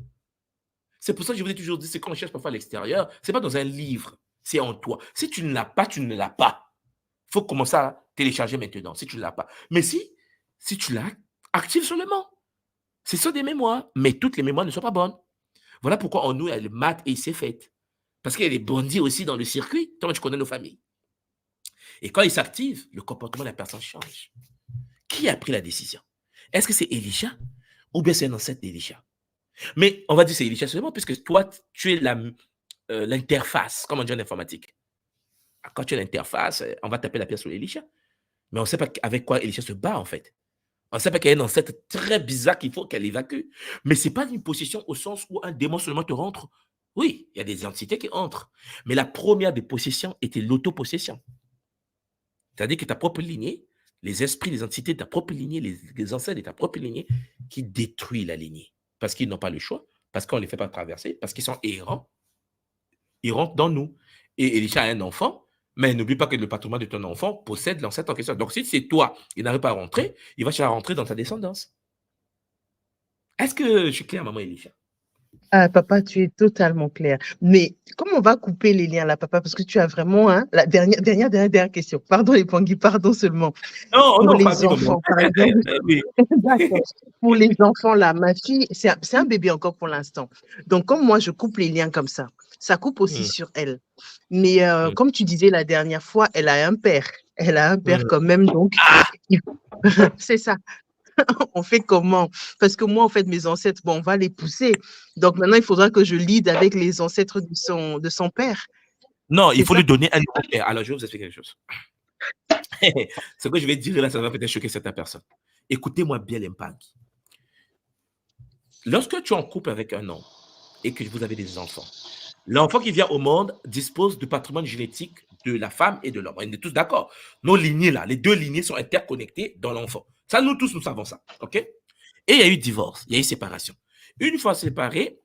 C'est pour ça que je vous ai toujours dit, c'est quand on cherche parfois à l'extérieur, ce n'est pas dans un livre, c'est en toi. Si tu ne l'as pas, tu ne l'as pas. Il faut commencer à télécharger maintenant, si tu ne l'as pas. Mais si tu l'as, active seulement. Ce sont des mémoires, mais toutes les mémoires ne sont pas bonnes. Voilà pourquoi en nous, il y a le maths et c'est fait. Parce qu'il y a des bandits aussi dans le circuit. Toi, tu connais nos familles. Et quand ils s'activent, le comportement de la personne change. Qui a pris la décision? Est-ce que c'est Elisha ou bien c'est un ancêtre d'Elisha? Mais on va dire c'est Elisha seulement, puisque toi, tu es l'interface, comme on dit en informatique. Quand tu es l'interface, on va taper la pierre sur Elisha. Mais on ne sait pas avec quoi Elisha se bat, en fait. On ne sait pas qu'il y a un ancêtre très bizarre qu'il faut qu'elle évacue. Mais ce n'est pas une possession au sens où un démon seulement te rentre. Oui, il y a des entités qui entrent. Mais la première des possessions était l'autopossession. C'est-à-dire que ta propre lignée, les esprits, les entités de ta propre lignée, les ancêtres de ta propre lignée, qui détruisent la lignée. Parce qu'ils n'ont pas le choix, parce qu'on ne les fait pas traverser, parce qu'ils sont errants. Ils rentrent dans nous. Et Elisha a un enfant, mais n'oublie pas que le patrimoine de ton enfant possède l'ancêtre en question. Donc, si c'est toi, il n'arrive pas à rentrer, il va chercher à rentrer dans ta descendance. Est-ce que je suis clair, maman Elisha? Ah, papa, tu es totalement clair. Mais comment on va couper les liens là, papa? Parce que tu as vraiment la dernière question. Pardon, les Pangui, pardon seulement. Non, Pour non, les vas-y, maman. enfants, par exemple. Oui. D'accord. Pour les enfants là, ma fille, c'est un bébé encore pour l'instant. Donc, comme moi, je coupe les liens comme ça coupe aussi sur elle. Mais comme tu disais la dernière fois, elle a un père. Elle a un père quand même, donc c'est ça. On fait comment? Parce que moi, en fait, mes ancêtres, bon, on va les pousser. Donc maintenant, il faudra que je lead avec les ancêtres de son père. Non, il faut lui donner un nouveau père. Alors, je vais vous expliquer quelque chose. Ce que je vais dire là, ça va peut-être choquer certaines personnes. Écoutez-moi bien, les Mpangi. Lorsque tu es en couple avec un homme et que vous avez des enfants, l'enfant qui vient au monde dispose du patrimoine génétique de la femme et de l'homme. On est tous d'accord. Nos lignées là, les deux lignées sont interconnectées dans l'enfant. Ça, nous tous, nous savons ça. OK? Et il y a eu divorce, il y a eu séparation. Une fois séparés,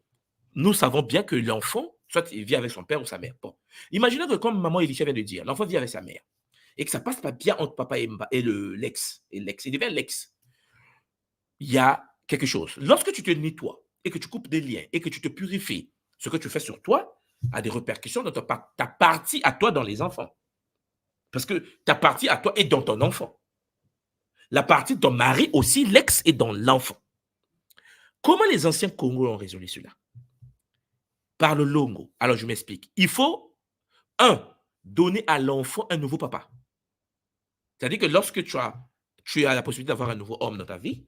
nous savons bien que l'enfant, soit il vit avec son père ou sa mère. Bon. Imaginez que comme maman Elisha vient de dire, l'enfant vit avec sa mère et que ça passe pas bien entre papa et l'ex. Et l'ex, il devient l'ex. Il y a quelque chose. Lorsque tu te nettoies et que tu coupes des liens et que tu te purifies, ce que tu fais sur toi a des répercussions dans ta partie à toi dans les enfants. Parce que ta partie à toi est dans ton enfant. La partie de ton mari aussi, l'ex, est dans l'enfant. Comment les anciens Congolais ont résolu cela? Par le longo. Alors, je m'explique. Il faut, donner à l'enfant un nouveau papa. C'est-à-dire que lorsque tu as la possibilité d'avoir un nouveau homme dans ta vie,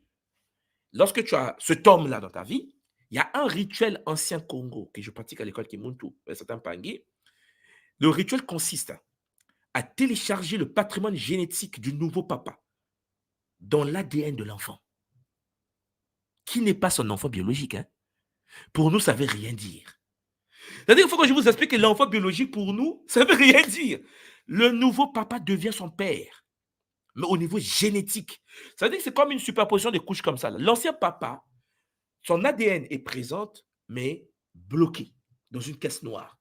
lorsque tu as cet homme-là dans ta vie, Il y a un rituel ancien Congo que je pratique à l'école Kimuntu, un certain Pangui. Le rituel consiste à télécharger le patrimoine génétique du nouveau papa dans l'ADN de l'enfant, qui n'est pas son enfant biologique. Hein. Pour nous, ça ne veut rien dire. C'est-à-dire qu'il faut que je vous explique que l'enfant biologique, pour nous, ça ne veut rien dire. Le nouveau papa devient son père, mais au niveau génétique. C'est-à-dire que c'est comme une superposition de couches comme ça. L'ancien papa, son ADN est présent, mais bloqué dans une caisse noire.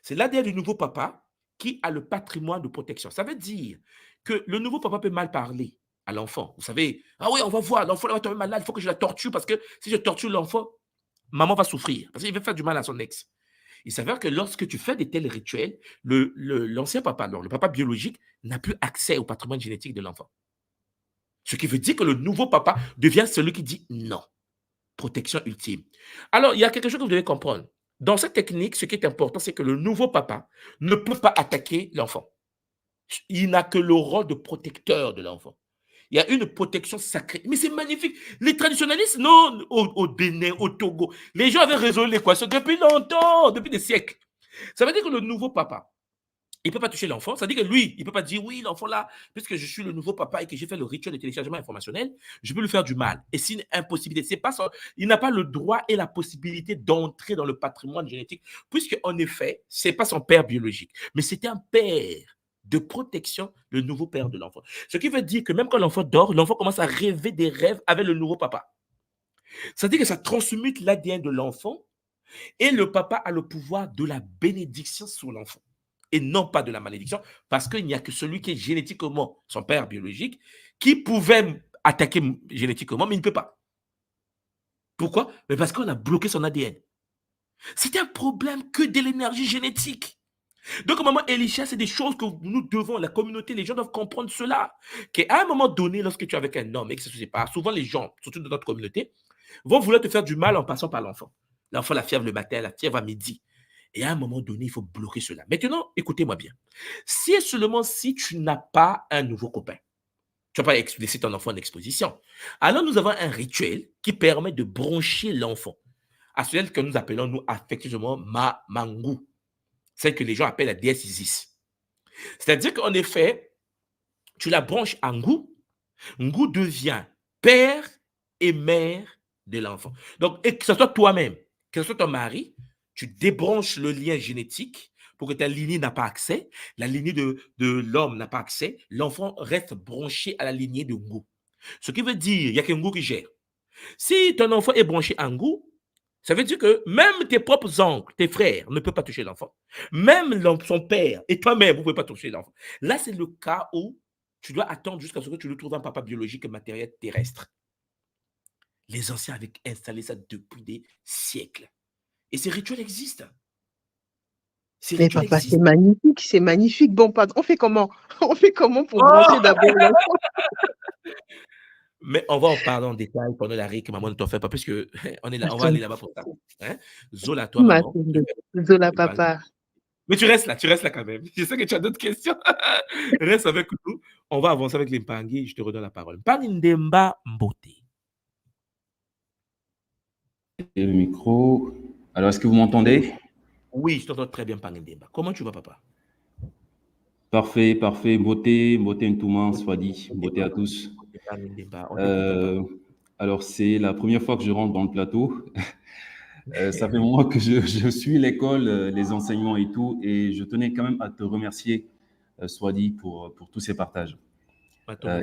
C'est l'ADN du nouveau papa qui a le patrimoine de protection. Ça veut dire que le nouveau papa peut mal parler à l'enfant. Vous savez, ah oui, on va voir, l'enfant va tomber malade, il faut que je la torture parce que si je torture l'enfant, maman va souffrir parce qu'il veut faire du mal à son ex. Il s'avère que lorsque tu fais de tels rituels, l'ancien papa, alors le papa biologique, n'a plus accès au patrimoine génétique de l'enfant. Ce qui veut dire que le nouveau papa devient celui qui dit non. Protection ultime. Alors, il y a quelque chose que vous devez comprendre. Dans cette technique, ce qui est important, c'est que le nouveau papa ne peut pas attaquer l'enfant. Il n'a que le rôle de protecteur de l'enfant. Il y a une protection sacrée. Mais c'est magnifique. Les traditionnalistes, non, au Bénin, au Togo, les gens avaient résolu l'équation depuis longtemps, depuis des siècles. Ça veut dire que le nouveau papa, il ne peut pas toucher l'enfant. Ça veut dire que lui, il ne peut pas dire, oui, l'enfant là, puisque je suis le nouveau papa et que j'ai fait le rituel de téléchargement informationnel, je peux lui faire du mal. Et c'est une impossibilité. C'est pas ça. Il n'a pas le droit et la possibilité d'entrer dans le patrimoine génétique, puisque en effet, ce n'est pas son père biologique, mais c'était un père de protection, le nouveau père de l'enfant. Ce qui veut dire que même quand l'enfant dort, l'enfant commence à rêver des rêves avec le nouveau papa. Ça veut dire que ça transmute l'ADN de l'enfant et le papa a le pouvoir de la bénédiction sur l'enfant et non pas de la malédiction, parce qu'il n'y a que celui qui est génétiquement son père biologique qui pouvait attaquer génétiquement, mais il ne peut pas. Pourquoi? Mais parce qu'on a bloqué son ADN. C'est un problème que de l'énergie génétique. Donc, au moment Elisha, c'est des choses que nous devons, la communauté, les gens doivent comprendre cela. Qu'à un moment donné, lorsque tu es avec un homme et que ça se sépare, souvent les gens, surtout dans notre communauté, vont vouloir te faire du mal en passant par l'enfant. L'enfant, la fièvre le matin, la fièvre à midi. Et à un moment donné, il faut bloquer cela. Maintenant, écoutez-moi bien. Si et seulement si tu n'as pas un nouveau copain, tu ne vas pas laisser ton enfant en exposition, alors nous avons un rituel qui permet de brancher l'enfant à celle que nous appelons, nous, affectivement, Mangou, celle que les gens appellent la déesse Isis. C'est-à-dire qu'en effet, tu la branches à Ngou, Ngou devient père et mère de l'enfant. Donc, et que ce soit toi-même, que ce soit ton mari, tu débranches le lien génétique pour que ta lignée n'a pas accès, la lignée de l'homme n'a pas accès, l'enfant reste branché à la lignée de Ngou. Ce qui veut dire, il n'y a que Ngou qui gère. Si ton enfant est branché à Ngou, ça veut dire que même tes propres oncles, tes frères ne peuvent pas toucher l'enfant. Même son père et toi-même, vous ne pouvez pas toucher l'enfant. Là, c'est le cas où tu dois attendre jusqu'à ce que tu le trouves un papa biologique et matériel terrestre. Les anciens avaient installé ça depuis des siècles. Et ces rituels existent. Ces Mais rituels papa, existent. c'est magnifique. Bon, pardon, on fait comment? On fait comment pour brancher d'abord l'enfant? Mais on va en parler en détail pendant la RIC, maman, ne t'en fais pas, parce que on est là, on va aller là-bas pour ça. Hein? Zola, toi, maman. Zola, papa. Mais tu restes là quand même. Je sais que tu as d'autres questions. Reste avec nous. On va avancer avec les Mpangi. Je te redonne la parole. Panindemba Mbote. Et le micro. Alors, est-ce que vous m'entendez? Oui, je t'entends très bien, Panindemba. Comment tu vas, papa? Parfait, parfait. Beauté, beauté Ntouma, soit dit. Beauté à tous. Alors, c'est la première fois que je rentre dans le plateau. Ça fait un moment que je suis l'école, les enseignements et tout, et je tenais quand même à te remercier, soit dit, pour tous ces partages.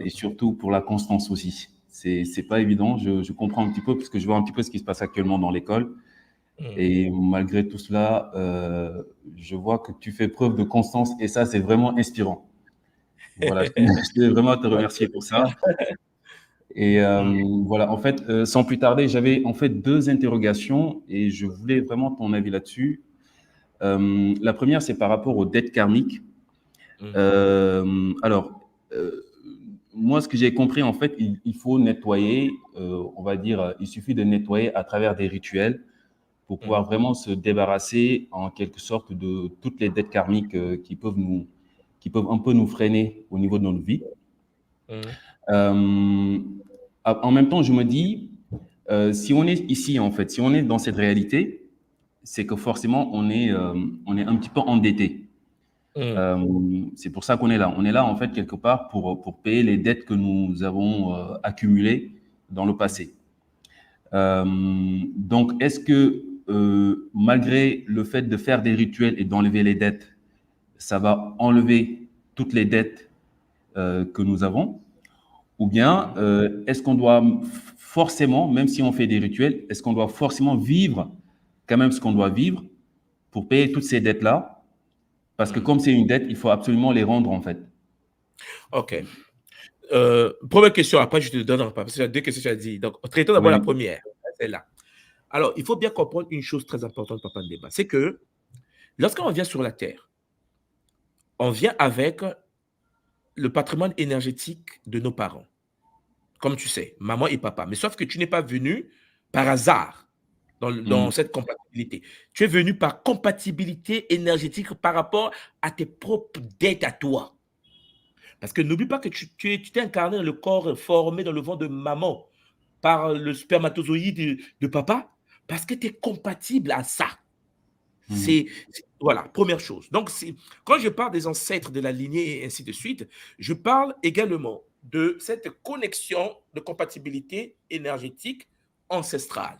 Et surtout pour la constance aussi. C'est pas évident, je comprends un petit peu, parce que je vois un petit peu ce qui se passe actuellement dans l'école. Et malgré tout cela, je vois que tu fais preuve de constance, et ça, c'est vraiment inspirant. Voilà, je tenais vraiment à te remercier pour ça. Et voilà, en fait, sans plus tarder, j'avais en fait 2 interrogations et je voulais vraiment ton avis là-dessus. La première, c'est par rapport aux dettes karmiques. Alors, moi, ce que j'ai compris, en fait, il faut nettoyer, on va dire, il suffit de nettoyer à travers des rituels pour pouvoir vraiment se débarrasser, en quelque sorte, de toutes les dettes karmiques qui peuvent un peu nous freiner au niveau de notre vie. En même temps, je me dis, Si on est ici, en fait, si on est dans cette réalité, c'est que forcément, on est un petit peu endetté. C'est pour ça qu'on est là. On est là, en fait, quelque part pour payer les dettes que nous avons accumulées dans le passé. Donc, est-ce que malgré le fait de faire des rituels et d'enlever les dettes, ça va enlever toutes les dettes que nous avons? Ou bien est-ce qu'on doit forcément, même si on fait des rituels, est-ce qu'on doit forcément vivre quand même ce qu'on doit vivre pour payer toutes ces dettes-là? Parce que comme c'est une dette, il faut absolument les rendre, en fait. OK. Première question, après je te donne, parce que y a deux questions que tu as dit. Donc, traitons d'abord la première, celle-là. Alors, il faut bien comprendre une chose très importante, Papa Ndemba, c'est que lorsqu'on vient sur la Terre, on vient avec le patrimoine énergétique de nos parents. Comme tu sais, maman et papa. Mais sauf que tu n'es pas venu par hasard dans cette compatibilité. Tu es venu par compatibilité énergétique par rapport à tes propres dettes à toi. Parce que n'oublie pas que tu t'es incarné dans le corps formé dans le ventre de maman par le spermatozoïde de papa, parce que tu es compatible à ça. Voilà, première chose. Donc, quand je parle des ancêtres de la lignée et ainsi de suite, je parle également de cette connexion de compatibilité énergétique ancestrale,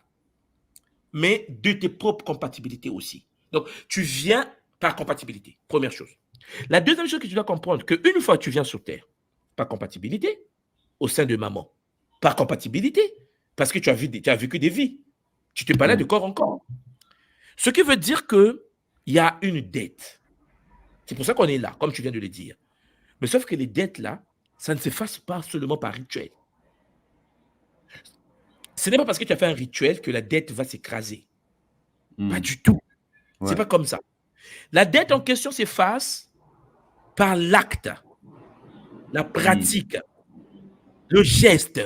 mais de tes propres compatibilités aussi. Donc, tu viens par compatibilité, première chose. La deuxième chose que tu dois comprendre, qu'une fois que tu viens sur Terre, par compatibilité, au sein de maman, par compatibilité, parce que tu as vécu des vies, tu te balades de corps en corps. Ce qui veut dire qu'il y a une dette. C'est pour ça qu'on est là, comme tu viens de le dire. Mais sauf que les dettes là, ça ne s'efface pas seulement par rituel. Ce n'est pas parce que tu as fait un rituel que la dette va s'écraser. Pas du tout. Ouais. C'est pas comme ça. La dette en question s'efface par l'acte, la pratique, le geste.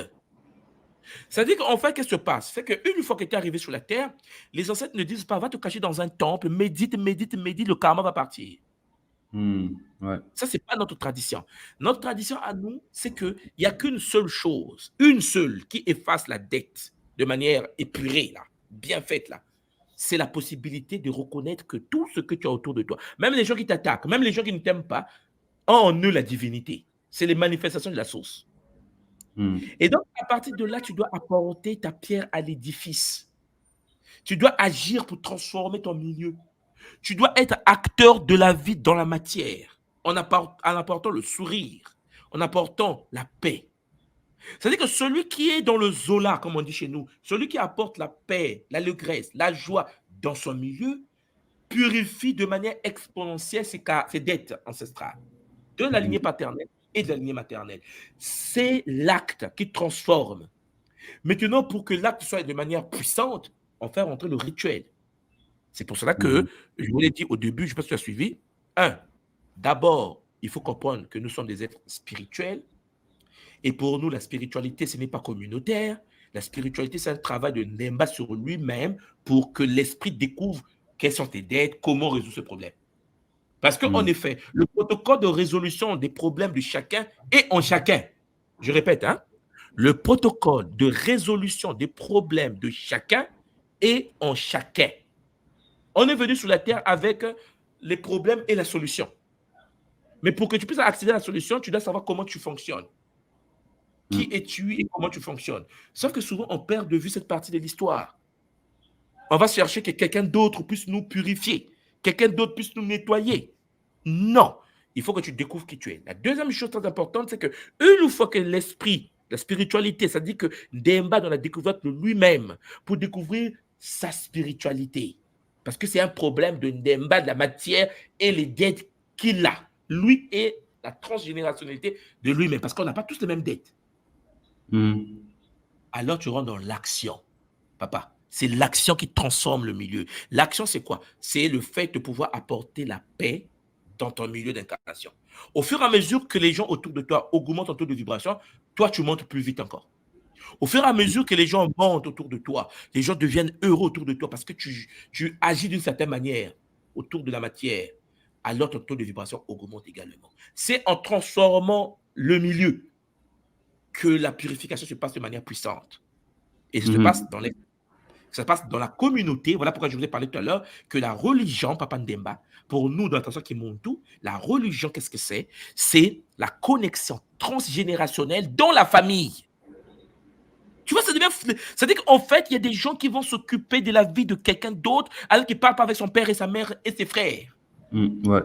C'est-à-dire qu'en fait, qu'est-ce qui se passe? C'est qu'une fois que tu es arrivé sur la terre, les ancêtres ne disent pas, va te cacher dans un temple, médite, le karma va partir. Ouais. Ça, ce n'est pas notre tradition. Notre tradition à nous, c'est qu'il n'y a qu'une seule chose, une seule, qui efface la dette de manière épurée, là, bien faite, là. C'est la possibilité de reconnaître que tout ce que tu as autour de toi, même les gens qui t'attaquent, même les gens qui ne t'aiment pas, ont en eux la divinité. C'est les manifestations de la source. Et donc, à partir de là, tu dois apporter ta pierre à l'édifice. Tu dois agir pour transformer ton milieu. Tu dois être acteur de la vie dans la matière, en apportant le sourire, en apportant la paix. C'est-à-dire que celui qui est dans le zola, comme on dit chez nous, celui qui apporte la paix, l'allégresse, la joie dans son milieu, purifie de manière exponentielle ses dettes ancestrales, de la lignée paternelle et de la lignée maternelle. C'est l'acte qui transforme. Maintenant, pour que l'acte soit de manière puissante, on fait rentrer le rituel. C'est pour cela que, je vous l'ai dit au début, je ne sais pas si tu as suivi, d'abord, il faut comprendre que nous sommes des êtres spirituels. Et pour nous, la spiritualité, ce n'est pas communautaire. La spiritualité, c'est un travail de Ndemba sur lui-même pour que l'esprit découvre quelles sont tes dettes, comment résoudre ce problème. Parce qu'en effet, le protocole de résolution des problèmes de chacun est en chacun. Je répète, le protocole de résolution des problèmes de chacun est en chacun. On est venu sur la terre avec les problèmes et la solution. Mais pour que tu puisses accéder à la solution, tu dois savoir comment tu fonctionnes. Qui es-tu et comment tu fonctionnes. Sauf que souvent, on perd de vue cette partie de l'histoire. On va chercher que quelqu'un d'autre puisse nous purifier, quelqu'un d'autre puisse nous nettoyer. Non, il faut que tu découvres qui tu es. La deuxième chose très importante, c'est qu'une fois que l'esprit, la spiritualité, ça dit que Ndemba dans la découverte de lui-même, pour découvrir sa spiritualité. Parce que c'est un problème de Ndemba, de la matière et les dettes qu'il a. Lui et la transgénérationnalité de lui-même. Parce qu'on n'a pas tous les mêmes dettes. Alors tu rentres dans l'action, papa. C'est l'action qui transforme le milieu. L'action, c'est quoi? C'est le fait de pouvoir apporter la paix dans ton milieu d'incarnation. Au fur et à mesure que les gens autour de toi augmentent ton taux de vibration, toi, tu montes plus vite encore. Au fur et à mesure que les gens montent autour de toi, les gens deviennent heureux autour de toi parce que tu agis d'une certaine manière autour de la matière, alors ton taux de vibration augmente également. C'est en transformant le milieu que la purification se passe de manière puissante. Et ça se passe ça se passe dans la communauté. Voilà pourquoi je vous ai parlé tout à l'heure que la religion, Papa Ndemba, pour nous, dans la tradition Kimuntu, la religion, qu'est-ce que c'est? C'est la connexion transgénérationnelle dans la famille. Tu vois, ça dire qu'en fait, il y a des gens qui vont s'occuper de la vie de quelqu'un d'autre alors qu'il ne parle pas avec son père et sa mère et ses frères. Ouais.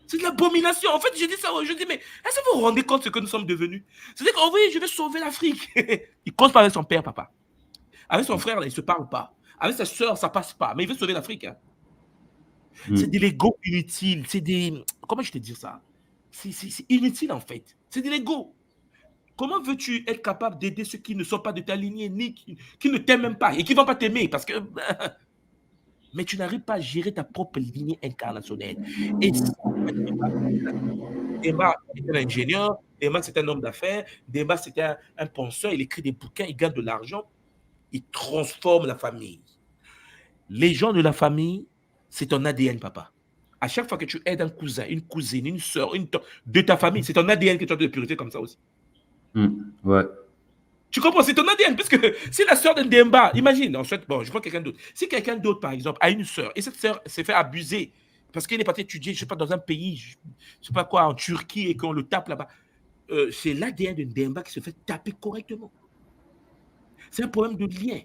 C'est de l'abomination. En fait, je dis ça, je dis, mais est-ce que vous vous rendez compte de ce que nous sommes devenus? C'est-à-dire que, oh oui, je vais sauver l'Afrique. Il ne compte pas avec son père, papa. Avec son frère, là, il ne se parle pas. Avec sa soeur, ça ne passe pas. Mais il veut sauver l'Afrique. Hein. C'est de l'ego inutile. C'est des... Comment je te dire ça? C'est inutile, en fait. C'est de l'ego. Comment veux-tu être capable d'aider ceux qui ne sont pas de ta lignée, ni qui ne t'aiment même pas et qui ne vont pas t'aimer? Parce que... Mais tu n'arrives pas à gérer ta propre lignée incarnationnelle. Et Demba est un ingénieur, Demba c'est un homme d'affaires, Demba c'est un penseur, il écrit des bouquins, il gagne de l'argent, il transforme la famille. Les gens de la famille, c'est ton ADN, papa. À chaque fois que tu aides un cousin, une cousine, une soeur, de ta famille, c'est ton ADN que tu as de purité comme ça aussi. Ouais. Tu comprends? C'est ton ADN, parce que si la sœur de Demba, imagine, ensuite, bon, je vois quelqu'un d'autre. Si quelqu'un d'autre, par exemple, a une sœur, et cette sœur s'est fait abuser, parce qu'il est parti étudier, je ne sais pas, dans un pays, je ne sais pas quoi, en Turquie, et qu'on le tape là-bas, c'est l'ADN de Demba qui se fait taper correctement. C'est un problème de lien.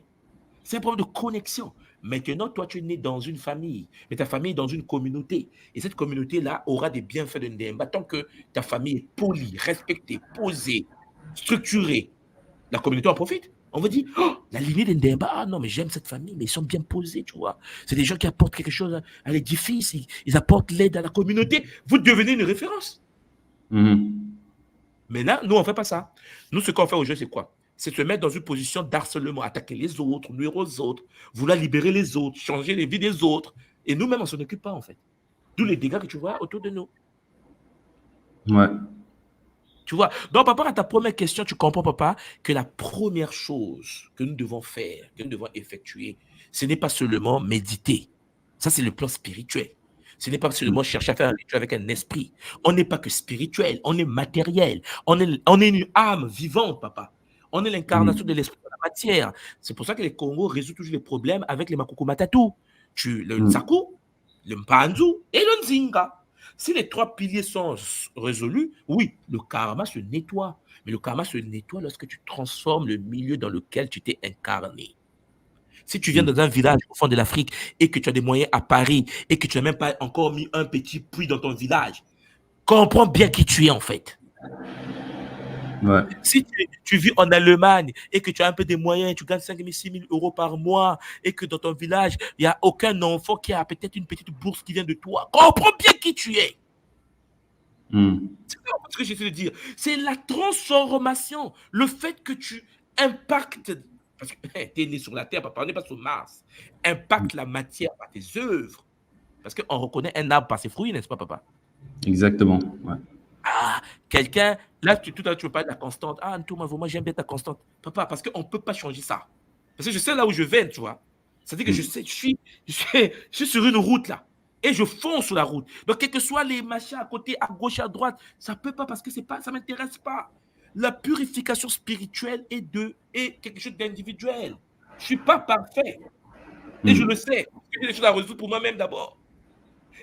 C'est un problème de connexion. Maintenant, toi, tu es né dans une famille, mais ta famille est dans une communauté. Et cette communauté-là aura des bienfaits de Ndemba tant que ta famille est polie, respectée, posée, structurée. La communauté en profite. On va dire, oh, la lignée de Ndemba, ah non, mais j'aime cette famille, mais ils sont bien posés, tu vois. C'est des gens qui apportent quelque chose à l'édifice, ils apportent l'aide à la communauté. Vous devenez une référence. Maintenant, nous, on ne fait pas ça. Nous, ce qu'on fait aujourd'hui, c'est quoi? C'est se mettre dans une position d'harcèlement, attaquer les autres, nuire aux autres, vouloir libérer les autres, changer les vies des autres. Et nous-mêmes, on ne s'en occupe pas, en fait. D'où les dégâts que tu vois autour de nous. Ouais. Tu vois? Donc, par rapport à ta première question, tu comprends, papa, que la première chose que nous devons faire, que nous devons effectuer, ce n'est pas seulement méditer. Ça, c'est le plan spirituel. Ce n'est pas seulement chercher à faire un rituel avec un esprit. On n'est pas que spirituel, on est matériel. On est une âme vivante, papa. On est l'incarnation de l'esprit de la matière. C'est pour ça que les Congos résolvent toujours les problèmes avec les Makuku Matatu. Le Nsaku, le Mpanzu et le Nzinga. Si les trois piliers sont résolus, oui, le karma se nettoie. Mais le karma se nettoie lorsque tu transformes le milieu dans lequel tu t'es incarné. Si tu viens dans un village au fond de l'Afrique et que tu as des moyens à Paris et que tu n'as même pas encore mis un petit puits dans ton village, comprends bien qui tu es en fait. Ouais. Si tu vis en Allemagne et que tu as un peu de moyens, tu gagnes 5 000, 6 000 euros par mois et que dans ton village, il n'y a aucun enfant qui a peut-être une petite bourse qui vient de toi, comprends bien qui tu es. C'est ce que j'essaie de dire. C'est la transformation, le fait que tu impactes, parce que tu es né sur la Terre, papa, on n'est pas sur Mars, impacte la matière par tes œuvres. Parce qu'on reconnaît un arbre par ses fruits, n'est-ce pas, papa? Exactement, ouais. Ah, quelqu'un, là, tout à l'heure, tu veux parler de la constante. Ah, Antouma, moi, j'aime bien ta constante. Papa, parce qu'on ne peut pas changer ça. Parce que je sais là où je vais, tu vois. C'est-à-dire que je sais, je suis sur une route, là. Et je fonce sur la route. Donc, quels que soient les machins à côté, à gauche, à droite, ça ne peut pas parce que ça ne m'intéresse pas. La purification spirituelle est quelque chose d'individuel. Je ne suis pas parfait. Et je le sais. J'ai des choses à résoudre pour moi-même d'abord.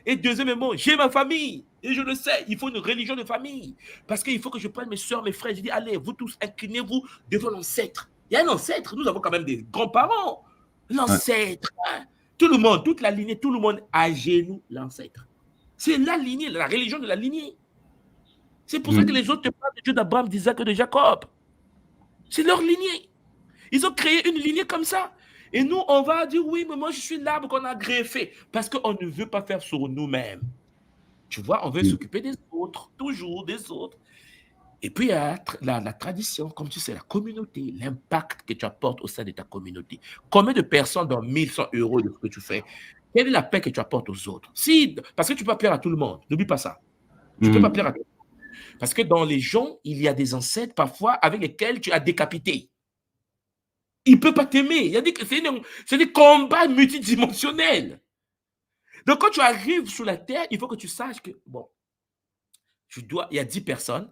Et deuxièmement, j'ai ma famille. Et je le sais, il faut une religion de famille. Parce qu'il faut que je prenne mes soeurs, mes frères. Je dis, allez, vous tous, inclinez-vous devant l'ancêtre. Il y a un ancêtre. Nous avons quand même des grands-parents. L'ancêtre. Hein? Tout le monde, toute la lignée, tout le monde à genoux, l'ancêtre. C'est la lignée, la religion de la lignée. C'est pour ça que les autres te parlent de Dieu d'Abraham, d'Isaac et de Jacob. C'est leur lignée. Ils ont créé une lignée comme ça. Et nous, on va dire, oui, mais moi, je suis l'arbre qu'on a greffé. Parce qu'on ne veut pas faire sur nous-mêmes. Tu vois, on veut s'occuper des autres, toujours des autres. Et puis, il y a la tradition, comme tu sais, la communauté, l'impact que tu apportes au sein de ta communauté. Combien de personnes dans 1100 euros de ce que tu fais? Quelle est la paix que tu apportes aux autres? Parce que tu ne peux pas plaire à tout le monde. N'oublie pas ça. Tu ne peux pas plaire à tout le monde. Parce que dans les gens, il y a des ancêtres parfois avec lesquels tu as décapité. Il ne peut pas t'aimer. C'est des combats multidimensionnels. Donc, quand tu arrives sur la terre, il faut que tu saches que, bon, il y a 10 personnes.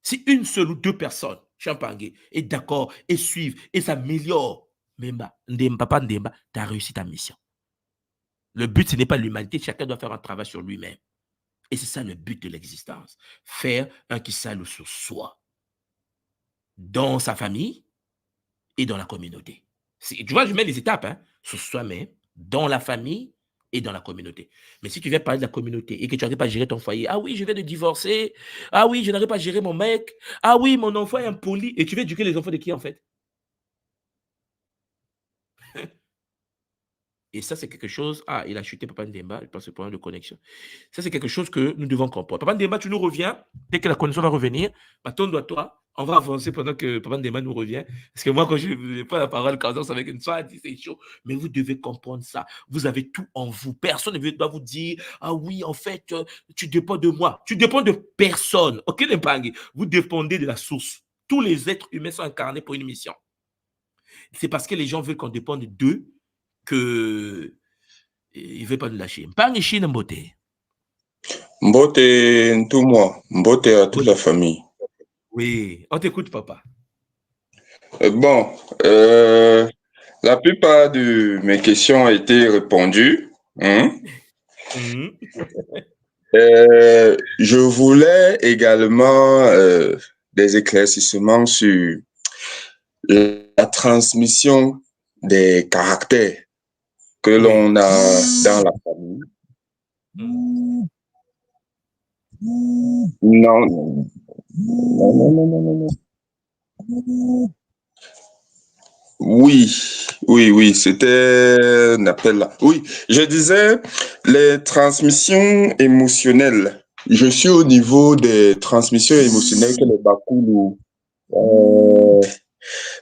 Si une seule ou deux personnes, Champagne, est d'accord et suivent et s'améliorent, Memba, Papa Ndemba, tu as réussi ta mission. Le but, ce n'est pas l'humanité. Chacun doit faire un travail sur lui-même. Et c'est ça le but de l'existence. Faire un Kisalo sur soi, dans sa famille et dans la communauté. Tu vois, je mets les étapes, hein, sur soi-même, dans la famille et dans la communauté. Mais si tu viens parler de la communauté et que tu n'arrives pas à gérer ton foyer, ah oui, je viens de divorcer, ah oui, je n'arrive pas à gérer mon mec, ah oui, mon enfant est impoli, et tu veux éduquer les enfants de qui en fait? Et ça, c'est quelque chose. Ah, il a chuté Papa Ndemba, je pense que c'est un problème de connexion. Ça, c'est quelque chose que nous devons comprendre. Papa Ndemba, tu nous reviens. Dès que la connexion va revenir, tourne à toi. On va avancer pendant que Papa Ndemba nous revient. Parce que moi, quand je n'ai pas la parole, quand on avec une soirée, c'est chaud. Mais vous devez comprendre ça. Vous avez tout en vous. Personne ne doit vous dire, ah oui, en fait, tu dépends de moi. Tu dépends de personne. OK, les pangues. Vous dépendez de la source. Tous les êtres humains sont incarnés pour une mission. C'est parce que les gens veulent qu'on dépende d'eux que il ne veut pas nous lâcher. Mpangishi Mbote. Mbote tout moi, Mbote à toute la famille. Oui, on t'écoute, papa. Bon, la plupart de mes questions ont été répondues. Hein? Je voulais également des éclaircissements sur la transmission des caractères que l'on a dans la famille. Non. Oui, c'était un appel là. Oui, je disais les transmissions émotionnelles. Je suis au niveau des transmissions émotionnelles que les Bakoulou.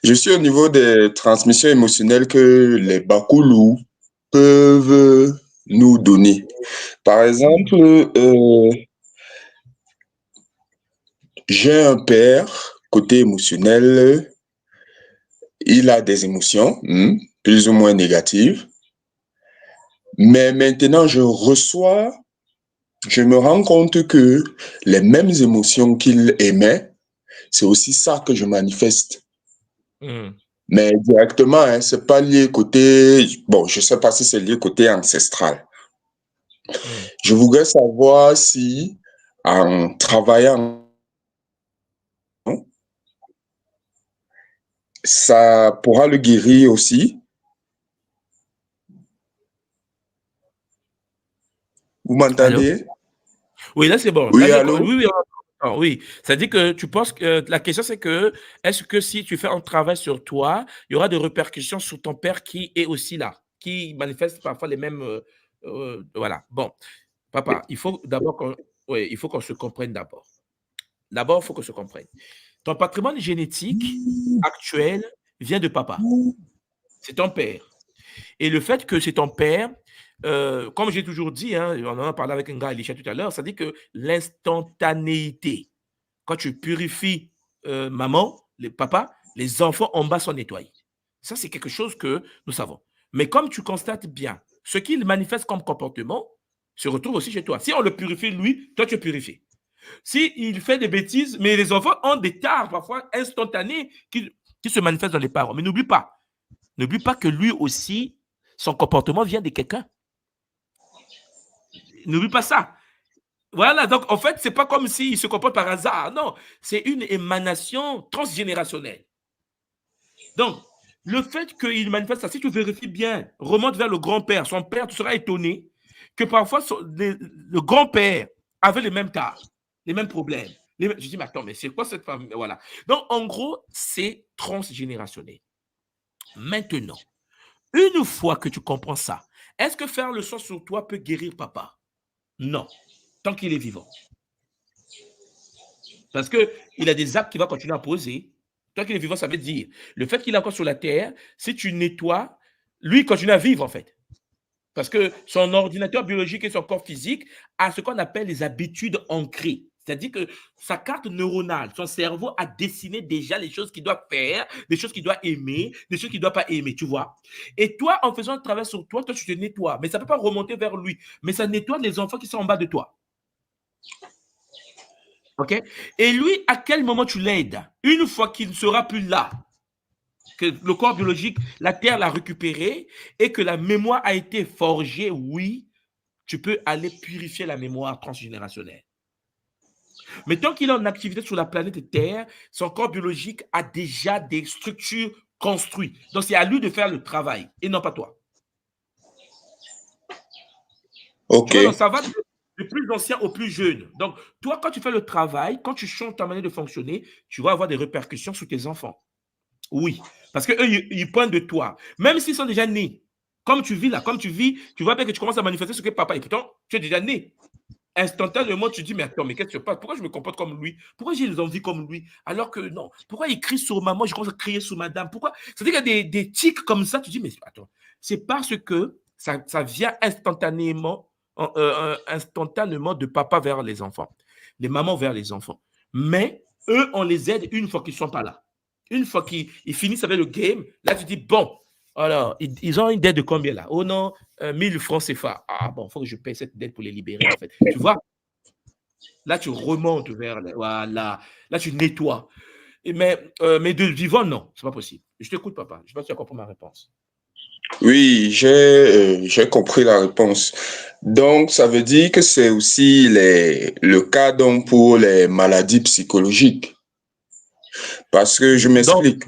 Je suis au niveau des transmissions émotionnelles que les Bakoulou peuvent nous donner. Par exemple, j'ai un père, côté émotionnel, il a des émotions, plus ou moins négatives. Mais maintenant, je me rends compte que les mêmes émotions qu'il aimait, c'est aussi ça que je manifeste. Mais directement, hein, c'est pas lié côté, bon, je sais pas si c'est lié côté ancestral. Je voudrais savoir si, en travaillant, ça pourra le guérir aussi. Vous m'entendez? Oui, là c'est bon. Oui, Là, allô? oui. C'est-à-dire que tu penses que la question c'est que est-ce que si tu fais un travail sur toi, il y aura des répercussions sur ton père qui est aussi là, qui manifeste parfois les mêmes. Voilà. Bon, papa, il faut d'abord qu'on se comprenne d'abord. D'abord, il faut qu'on se comprenne. Ton patrimoine génétique actuel vient de papa. C'est ton père. Et le fait que c'est ton père, comme j'ai toujours dit, hein, on en a parlé avec un gars, Elisha, tout à l'heure, ça dit que l'instantanéité, quand tu purifies maman, papa, les enfants en bas sont nettoyés. Ça, c'est quelque chose que nous savons. Mais comme tu constates bien, ce qu'il manifeste comme comportement se retrouve aussi chez toi. Si on le purifie, lui, toi, tu es purifié. S'il fait des bêtises, mais les enfants ont des tares parfois instantanées qui se manifestent dans les parents. Mais n'oublie pas que lui aussi, son comportement vient de quelqu'un. N'oublie pas ça. Voilà, donc en fait, ce n'est pas comme s'il se comporte par hasard. Non, c'est une émanation transgénérationnelle. Donc, le fait qu'il manifeste ça, si tu vérifies bien, remonte vers le grand-père, son père, tu seras étonné que parfois le grand-père avait les mêmes tares, les mêmes problèmes. Je dis, mais attends, mais c'est quoi cette famille? Voilà. Donc, en gros, c'est transgénérationnel. Maintenant, une fois que tu comprends ça, est-ce que faire le sang sur toi peut guérir papa? Non, tant qu'il est vivant. Parce qu'il a des actes qu'il va continuer à poser. Tant qu'il est vivant, ça veut dire, le fait qu'il est encore sur la terre, si tu nettoies, lui, il continue à vivre en fait. Parce que son ordinateur biologique et son corps physique a ce qu'on appelle les habitudes ancrées. C'est-à-dire que sa carte neuronale, son cerveau a dessiné déjà les choses qu'il doit faire, des choses qu'il doit aimer, des choses qu'il ne doit pas aimer, tu vois. Et toi, en faisant un travail sur toi, tu te nettoies. Mais ça ne peut pas remonter vers lui. Mais ça nettoie les enfants qui sont en bas de toi. OK? Et lui, à quel moment tu l'aides? Une fois qu'il ne sera plus là. que le corps biologique, la Terre l'a récupéré et que la mémoire a été forgée, oui, tu peux aller purifier la mémoire transgénérationnelle. Mais tant qu'il est en activité sur la planète Terre, son corps biologique a déjà des structures construites. Donc, c'est à lui de faire le travail et non pas toi. Ok. Tu vois, donc ça va du plus ancien au plus jeune. Donc, toi, quand tu fais le travail, quand tu changes ta manière de fonctionner, tu vas avoir des répercussions sur tes enfants. Oui, parce qu'eux, ils pointent de toi. Même s'ils sont déjà nés. Comme tu vis là, comme tu vis, tu vois bien que tu commences à manifester ce que papa est. Pourtant, tu es déjà né. Instantanément, tu dis, mais attends, mais qu'est-ce qui se passe? Pourquoi je me comporte comme lui? Pourquoi j'ai les envies comme lui? Alors que non. Pourquoi il crie sur maman, je commence à crier sur madame? Pourquoi? C'est-à-dire qu'il y a des tics comme ça, tu dis, mais attends, c'est parce que ça vient instantanément de papa vers les enfants, les mamans vers les enfants. Mais eux, on les aide une fois qu'ils ne sont pas là. Une fois qu'ils finissent avec le game, là, tu dis, bon, alors, ils ont une dette de combien là? Oh non, 1000 francs CFA. Ah bon, il faut que je paye cette dette pour les libérer en fait. Tu vois? Là, tu remontes vers... Voilà. Là, tu nettoies. Mais de vivant, non, c'est pas possible. Je t'écoute, papa. Je ne sais pas si tu as compris ma réponse. Oui, j'ai compris la réponse. Donc, ça veut dire que c'est aussi le cas donc pour les maladies psychologiques. Parce que je m'explique,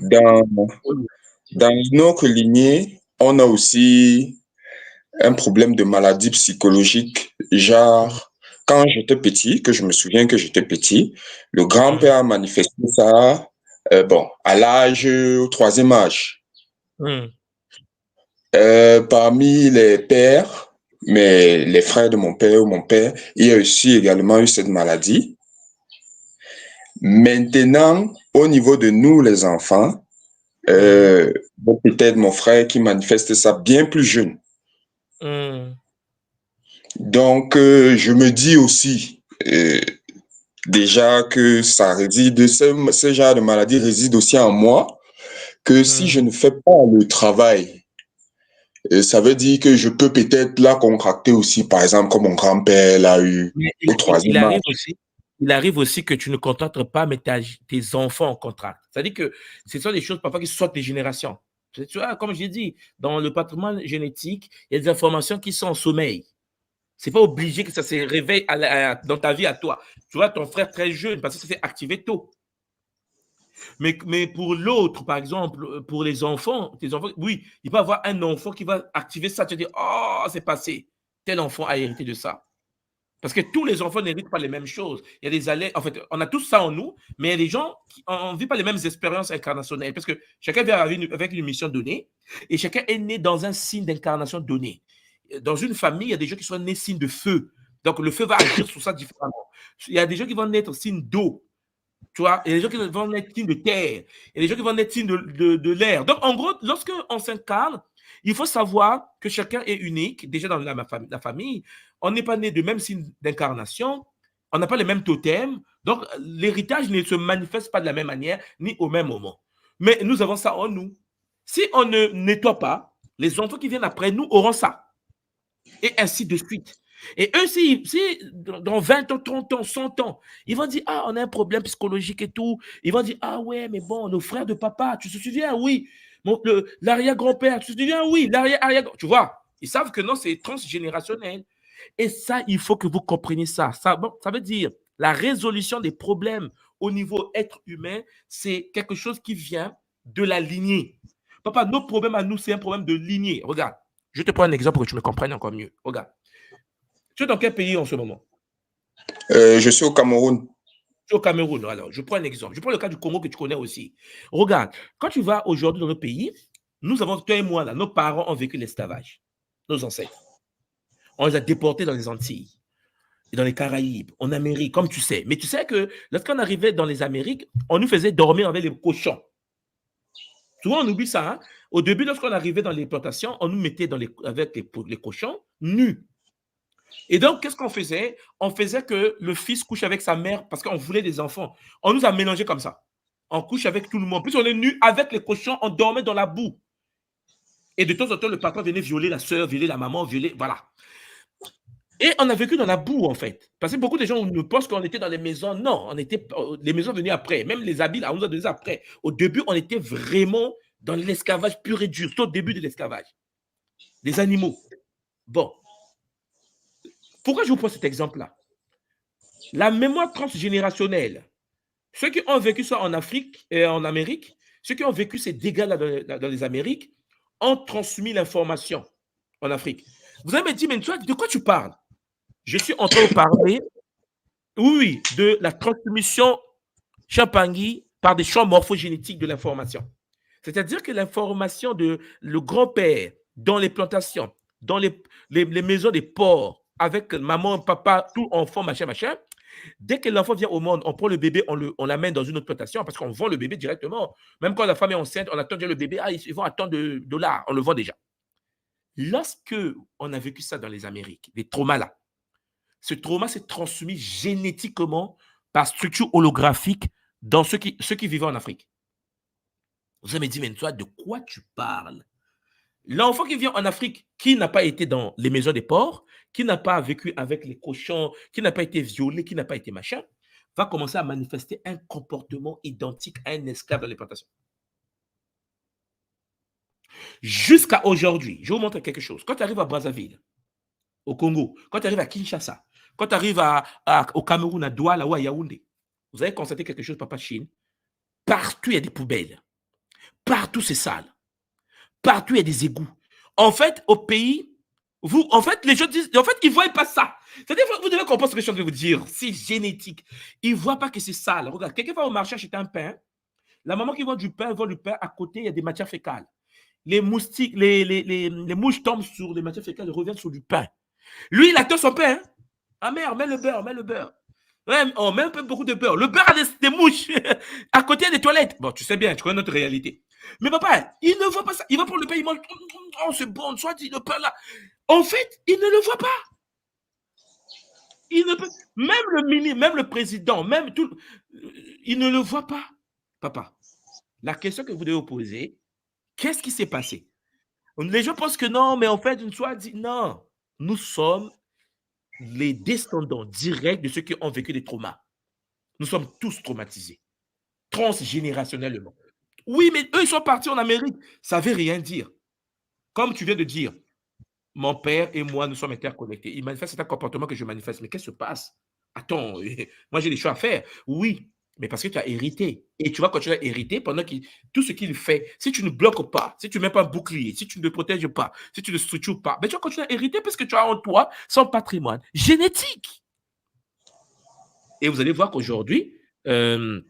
dans notre lignée, on a aussi un problème de maladie psychologique. Genre, quand j'étais petit, que je me souviens que j'étais petit, le grand-père a manifesté ça, à l'âge, au 3e âge. Parmi les pères, mais les frères de mon père ou mon père, il y a aussi également eu cette maladie. Maintenant, au niveau de nous, les enfants, peut-être mon frère qui manifeste ça bien plus jeune. Donc, je me dis aussi déjà que ça réside, ce genre de maladie réside aussi en moi, que si je ne fais pas le travail, ça veut dire que je peux peut-être la contracter aussi, par exemple, comme mon grand-père l'a eu au 3e âge. Il arrive aussi que tu ne contactes pas, mais tes enfants en contractent. C'est-à-dire que ce sont des choses parfois qui sortent des générations. Tu vois, comme je l'ai dit, dans le patrimoine génétique, il y a des informations qui sont en sommeil. Ce n'est pas obligé que ça se réveille dans ta vie à toi. Tu vois, ton frère très jeune, parce que ça s'est activé tôt. Mais pour l'autre, par exemple, pour les enfants, tes enfants, oui, il peut y avoir un enfant qui va activer ça. Tu vas dire, oh, c'est passé. Tel enfant a hérité de ça. Parce que tous les enfants n'héritent pas les mêmes choses. Il y a des allées, en fait, on a tous ça en nous, mais il y a des gens qui ne vivent pas les mêmes expériences incarnationnelles. Parce que chacun vient avec une mission donnée et chacun est né dans un signe d'incarnation donné. Dans une famille, il y a des gens qui sont nés signe de feu. Donc, le feu va agir sur ça différemment. Il y a des gens qui vont naître signe d'eau. Tu vois, il y a des gens qui vont naître signe de terre. Il y a des gens qui vont naître signe de l'air. Donc, en gros, lorsqu'on s'incarne, il faut savoir que chacun est unique. Déjà, dans la famille, on n'est pas né de même signe d'incarnation. On n'a pas les mêmes totems. Donc, l'héritage ne se manifeste pas de la même manière, ni au même moment. Mais nous avons ça en nous. Si on ne nettoie pas, les enfants qui viennent après nous auront ça. Et ainsi de suite. Et eux, si dans 20 ans, 30 ans, 100 ans, ils vont dire, ah, on a un problème psychologique et tout. Ils vont dire, ah ouais, mais bon, nos frères de papa, tu te souviens, oui. L'arrière-grand-père, tu te souviens, oui. L'arrière-arrière, tu vois, ils savent que non, c'est transgénérationnel. Et ça, il faut que vous compreniez ça. Ça veut dire, la résolution des problèmes au niveau être humain, c'est quelque chose qui vient de la lignée. Papa, nos problèmes à nous, c'est un problème de lignée. Regarde, je te prends un exemple pour que tu me comprennes encore mieux. Regarde. Tu es dans quel pays en ce moment? Je suis au Cameroun. Tu es au Cameroun. Alors, je prends un exemple. Je prends le cas du Congo que tu connais aussi. Regarde, quand tu vas aujourd'hui dans le pays, nous avons, toi et moi, là, nos parents ont vécu l'esclavage. Nos ancêtres. On les a déportés dans les Antilles, dans les Caraïbes, en Amérique, comme tu sais. Mais tu sais que lorsqu'on arrivait dans les Amériques, on nous faisait dormir avec les cochons. Souvent, on oublie ça. Hein? Au début, lorsqu'on arrivait dans les plantations, on nous mettait avec les cochons nus. Et donc, qu'est-ce qu'on faisait? On faisait que le fils couche avec sa mère parce qu'on voulait des enfants. On nous a mélangés comme ça. On couche avec tout le monde. Plus on est nus avec les cochons, on dormait dans la boue. Et de temps en temps, le papa venait violer la soeur, violer la maman, violer... Voilà. Et on a vécu dans la boue, en fait. Parce que beaucoup de gens nous pensent qu'on était dans les maisons. Non, les maisons venaient après. Même les habits, là, on nous a donné après. Au début, on était vraiment dans l'esclavage pur et dur, c'est au début de l'esclavage. Les animaux. Bon. Pourquoi je vous prends cet exemple-là? La mémoire transgénérationnelle, ceux qui ont vécu ça en Afrique et en Amérique, ceux qui ont vécu ces dégâts-là dans les Amériques, ont transmis l'information en Afrique. Vous avez dit, mais toi, de quoi tu parles? Je suis en train de parler, oui, de la transmission Champangui par des champs morphogénétiques de l'information. C'est-à-dire que l'information de le grand-père dans les plantations, dans les maisons des porcs, avec maman, papa, tout enfant, machin, dès que l'enfant vient au monde, on prend le bébé, on l'amène dans une autre plantation parce qu'on vend le bébé directement. Même quand la femme est enceinte, on attend déjà le bébé, ils vont attendre de $, on le vend déjà. Lorsque on a vécu ça dans les Amériques, les traumas là, ce trauma s'est transmis génétiquement par structure holographique dans ceux qui vivaient en Afrique. Vous avez dit, mais toi, de quoi tu parles? L'enfant qui vient en Afrique, qui n'a pas été dans les maisons des porcs, qui n'a pas vécu avec les cochons, qui n'a pas été violé, qui n'a pas été machin, va commencer à manifester un comportement identique à un esclave dans les plantations. Jusqu'à aujourd'hui, je vais vous montrer quelque chose. Quand tu arrives à Brazzaville, au Congo, quand tu arrives à Kinshasa, quand tu arrives au Cameroun, à Douala ou à Yaoundé, vous allez constater quelque chose, Papa Chine. Partout, il y a des poubelles. Partout, c'est sale. Partout, il y a des égouts. En fait, au pays, les gens disent, en fait, ils ne voient pas ça. C'est-à-dire, vous devez comprendre ce que je suis en train de vous dire. C'est génétique. Ils ne voient pas que c'est sale. Regarde, quelqu'un va au marché acheter un pain. La maman qui vend du pain, à côté, il y a des matières fécales. Les moustiques, les mouches tombent sur les matières fécales et reviennent sur du pain. Lui, il attend son pain. Hein? Ah merde, mets le beurre. Ouais, on met un peu beaucoup de beurre. Le beurre a des mouches. À côté, il y a des toilettes. Bon, tu sais bien, tu connais notre réalité. Mais papa, il ne voit pas ça. Il va prendre le pain, il mange. Oh, c'est bon, soit dit le pain là. En fait, il ne le voit pas. Il ne peut... Même le ministre, même le président, même tout, il ne le voit pas. Papa, la question que vous devez vous poser, qu'est-ce qui s'est passé? Les gens pensent que non, mais en fait, une soit dit non. Nous sommes les descendants directs de ceux qui ont vécu des traumas. Nous sommes tous traumatisés, transgénérationnellement. Oui, mais eux, ils sont partis en Amérique. Ça ne veut rien dire. Comme tu viens de dire, mon père et moi, nous sommes interconnectés. Il manifeste un comportement que je manifeste. Mais qu'est-ce qui se passe? Attends, moi, j'ai des choses à faire. Oui, mais parce que tu as hérité. Et tu vas continuer à hériter pendant que tout ce qu'il fait, si tu ne bloques pas, si tu ne mets pas un bouclier, si tu ne te protèges pas, si tu ne structures pas, ben tu vas continuer à hériter parce que tu as en toi son patrimoine génétique. Et vous allez voir qu'aujourd'hui, même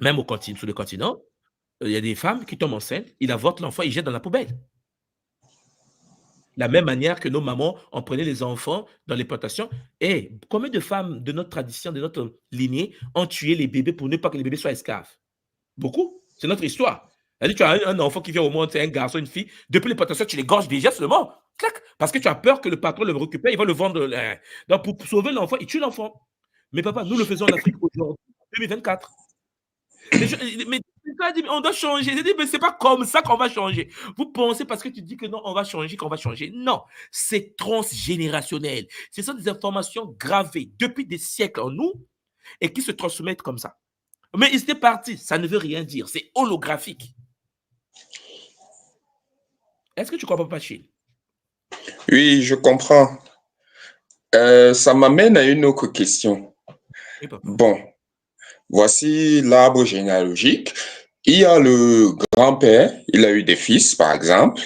sur le continent, il y a des femmes qui tombent enceintes, ils avortent l'enfant, ils jettent dans la poubelle. La même manière que nos mamans, on prenait les enfants dans les plantations. Et combien de femmes de notre tradition, de notre lignée, ont tué les bébés pour ne pas que les bébés soient esclaves? Beaucoup. C'est notre histoire. C'est-à-dire, tu as un enfant qui vient au monde, c'est un garçon, une fille. Depuis les plantations, tu les gorges déjà seulement. Clac. Parce que tu as peur que le patron le récupère, il va le vendre. Donc, pour sauver l'enfant, il tue l'enfant. Mais papa, nous le faisons en Afrique aujourd'hui, 2024. Mais on doit changer. J'ai dit, mais c'est pas comme ça qu'on va changer. Vous pensez parce que tu dis que non, on va changer, qu'on va changer. Non, c'est transgénérationnel. Ce sont des informations gravées depuis des siècles en nous et qui se transmettent comme ça. Mais ils étaient partis, ça ne veut rien dire. C'est holographique. Est-ce que tu comprends pas, Chine? Oui, je comprends. Ça m'amène à une autre question. Oui, papa. Bon, voici l'arbre généalogique. Il y a le grand-père, il a eu des fils, par exemple.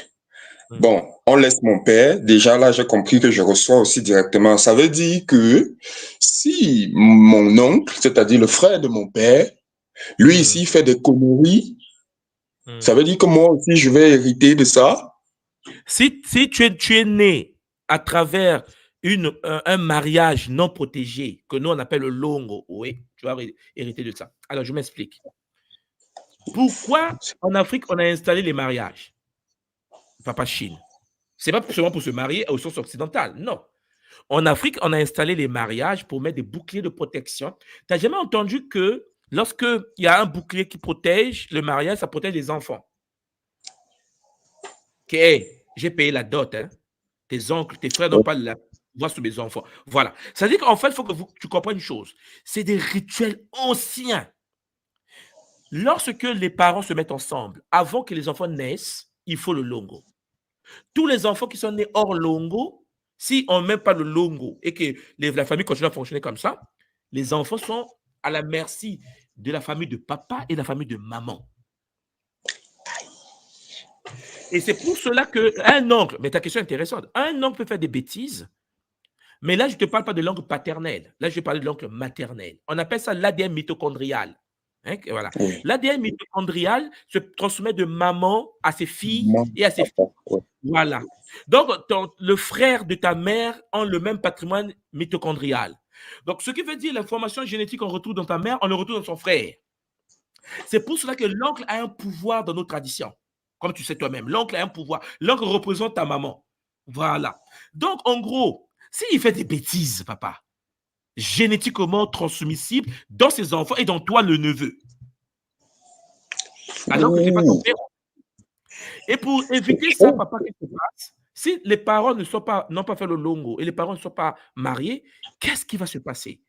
Bon, on laisse mon père. Déjà là, j'ai compris que je reçois aussi directement. Ça veut dire que si mon oncle, c'est-à-dire le frère de mon père, lui ici fait des conneries, ça veut dire que moi aussi, je vais hériter de ça. Si tu es né à travers un mariage non protégé, que nous on appelle le longo, oui, tu vas hériter de ça. Alors, je m'explique. Pourquoi en Afrique on a installé les mariages? Papa Chine. Ce n'est pas seulement pour se marier au sens occidental, non. En Afrique, on a installé les mariages pour mettre des boucliers de protection. Tu n'as jamais entendu que lorsqu'il y a un bouclier qui protège le mariage, ça protège les enfants? Ok, j'ai payé la dot. Hein. Tes oncles, tes frères n'ont pas la voix sur mes enfants. Voilà. Ça veut dire qu'en fait, il faut que tu comprennes une chose. C'est des rituels anciens. lorsque les parents se mettent ensemble, avant que les enfants naissent, il faut le longo. Tous les enfants qui sont nés hors longo, si on ne met pas le longo et que la famille continue à fonctionner comme ça, les enfants sont à la merci de la famille de papa et de la famille de maman. Et c'est pour cela qu'un oncle, mais ta question est intéressante, un oncle peut faire des bêtises, mais là, je ne te parle pas de l'oncle paternel. Là, je vais parler de l'oncle maternel. On appelle ça l'ADN mitochondrial. Hein, voilà. Oui. L'ADN mitochondrial se transmet de maman à ses filles et à ses filles. Ouais. Voilà. Donc, le frère de ta mère a le même patrimoine mitochondrial. Donc, ce qui veut dire l'information génétique qu'on retrouve dans ta mère, on le retrouve dans son frère. C'est pour cela que l'oncle a un pouvoir dans nos traditions. Comme tu sais toi-même, l'oncle a un pouvoir. L'oncle représente ta maman. Voilà. Donc, en gros, s'il fait des bêtises, papa, génétiquement transmissibles dans ses enfants et dans toi, le neveu, alors que ce n'est pas ton père. Et pour éviter ça, papa, qu'est-ce qui se passe? Si les parents n'ont pas fait le longo et les parents ne sont pas mariés, qu'est-ce qui va se passer?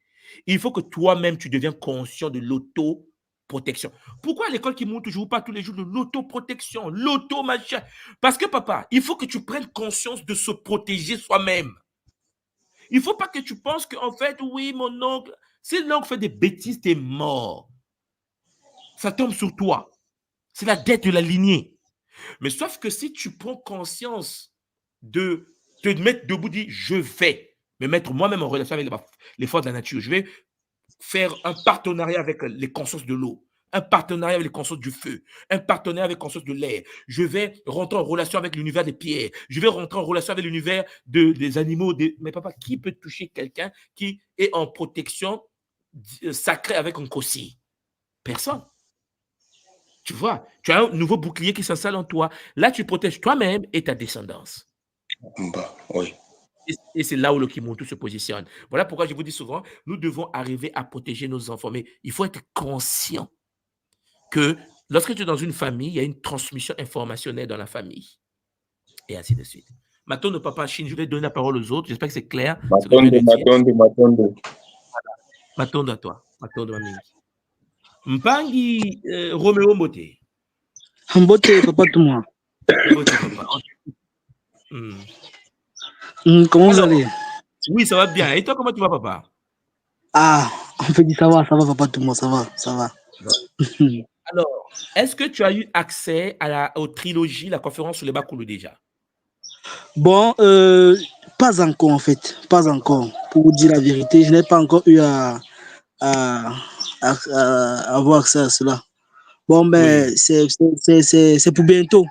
Il faut que toi-même, tu deviens conscient de l'autoprotection. Pourquoi à l'école qui montre toujours pas tous les jours de l'autoprotection, l'auto-machin? Parce que, papa, il faut que tu prennes conscience de se protéger soi-même. Il ne faut pas que tu penses qu'en fait, oui, mon oncle, si l'oncle fait des bêtises, t'es mort. Ça tombe sur toi. C'est la dette de la lignée. Mais sauf que si tu prends conscience de te mettre debout, dire je vais me mettre moi-même en relation avec les forces de la nature, je vais faire un partenariat avec les consciences de l'eau, un partenariat avec les consciences du feu, un partenariat avec les consciences de l'air. Je vais rentrer en relation avec l'univers des pierres. Je vais rentrer en relation avec l'univers des animaux. Mais papa, qui peut toucher quelqu'un qui est en protection sacrée avec un cossi? Personne. Tu vois, tu as un nouveau bouclier qui s'installe en toi. Là, tu protèges toi-même et ta descendance. Oui. Et c'est là où le Kimuntu se positionne. Voilà pourquoi je vous dis souvent, nous devons arriver à protéger nos enfants. Mais il faut être conscient que lorsque tu es dans une famille, il y a une transmission informationnelle dans la famille. Et ainsi de suite. Maintenant, de papa Chine, je vais donner la parole aux autres. J'espère que c'est clair. Matondo à toi. Matondo à Mingi. Mpangi Roméo Mbote. Mbote, papa, tout moi. Mbote, papa. Comment vous allez? Oui, ça va bien. Et toi, comment tu vas, papa? Ah, on peut dire ça va, papa, tout moi, ça va. Alors, est-ce que tu as eu accès aux trilogies, la conférence sur les Bakoulou déjà? Bon, pas encore en fait, pas encore. Pour vous dire la vérité, je n'ai pas encore eu à avoir accès à cela. Bon, mais oui. C'est pour bientôt.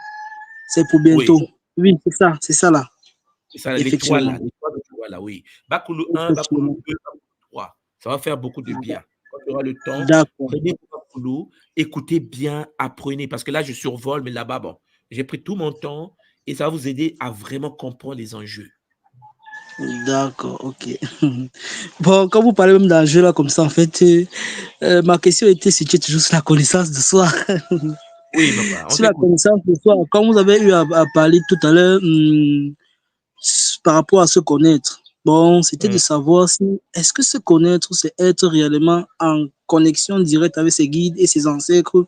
C'est pour bientôt. Oui, c'est ça là. C'est ça, les trois là, oui. Bakoulou 1, Bakoulou 2, Bakoulou 3. Ça va faire beaucoup de bien. Quand tu auras le temps, prenez Bakoulou, écoutez bien, apprenez. Parce que là, je survole, mais là-bas, bon, j'ai pris tout mon temps et ça va vous aider à vraiment comprendre les enjeux. D'accord, ok. Bon, quand vous parlez même d'enjeux là comme ça, en fait, ma question était située toujours sur la connaissance de soi. Oui, papa. Sur la connaissance de soi, quand vous avez eu à parler tout à l'heure par rapport à se connaître, bon, c'était de savoir si, est-ce que se connaître, c'est être réellement en connexion directe avec ses guides et ses ancêtres,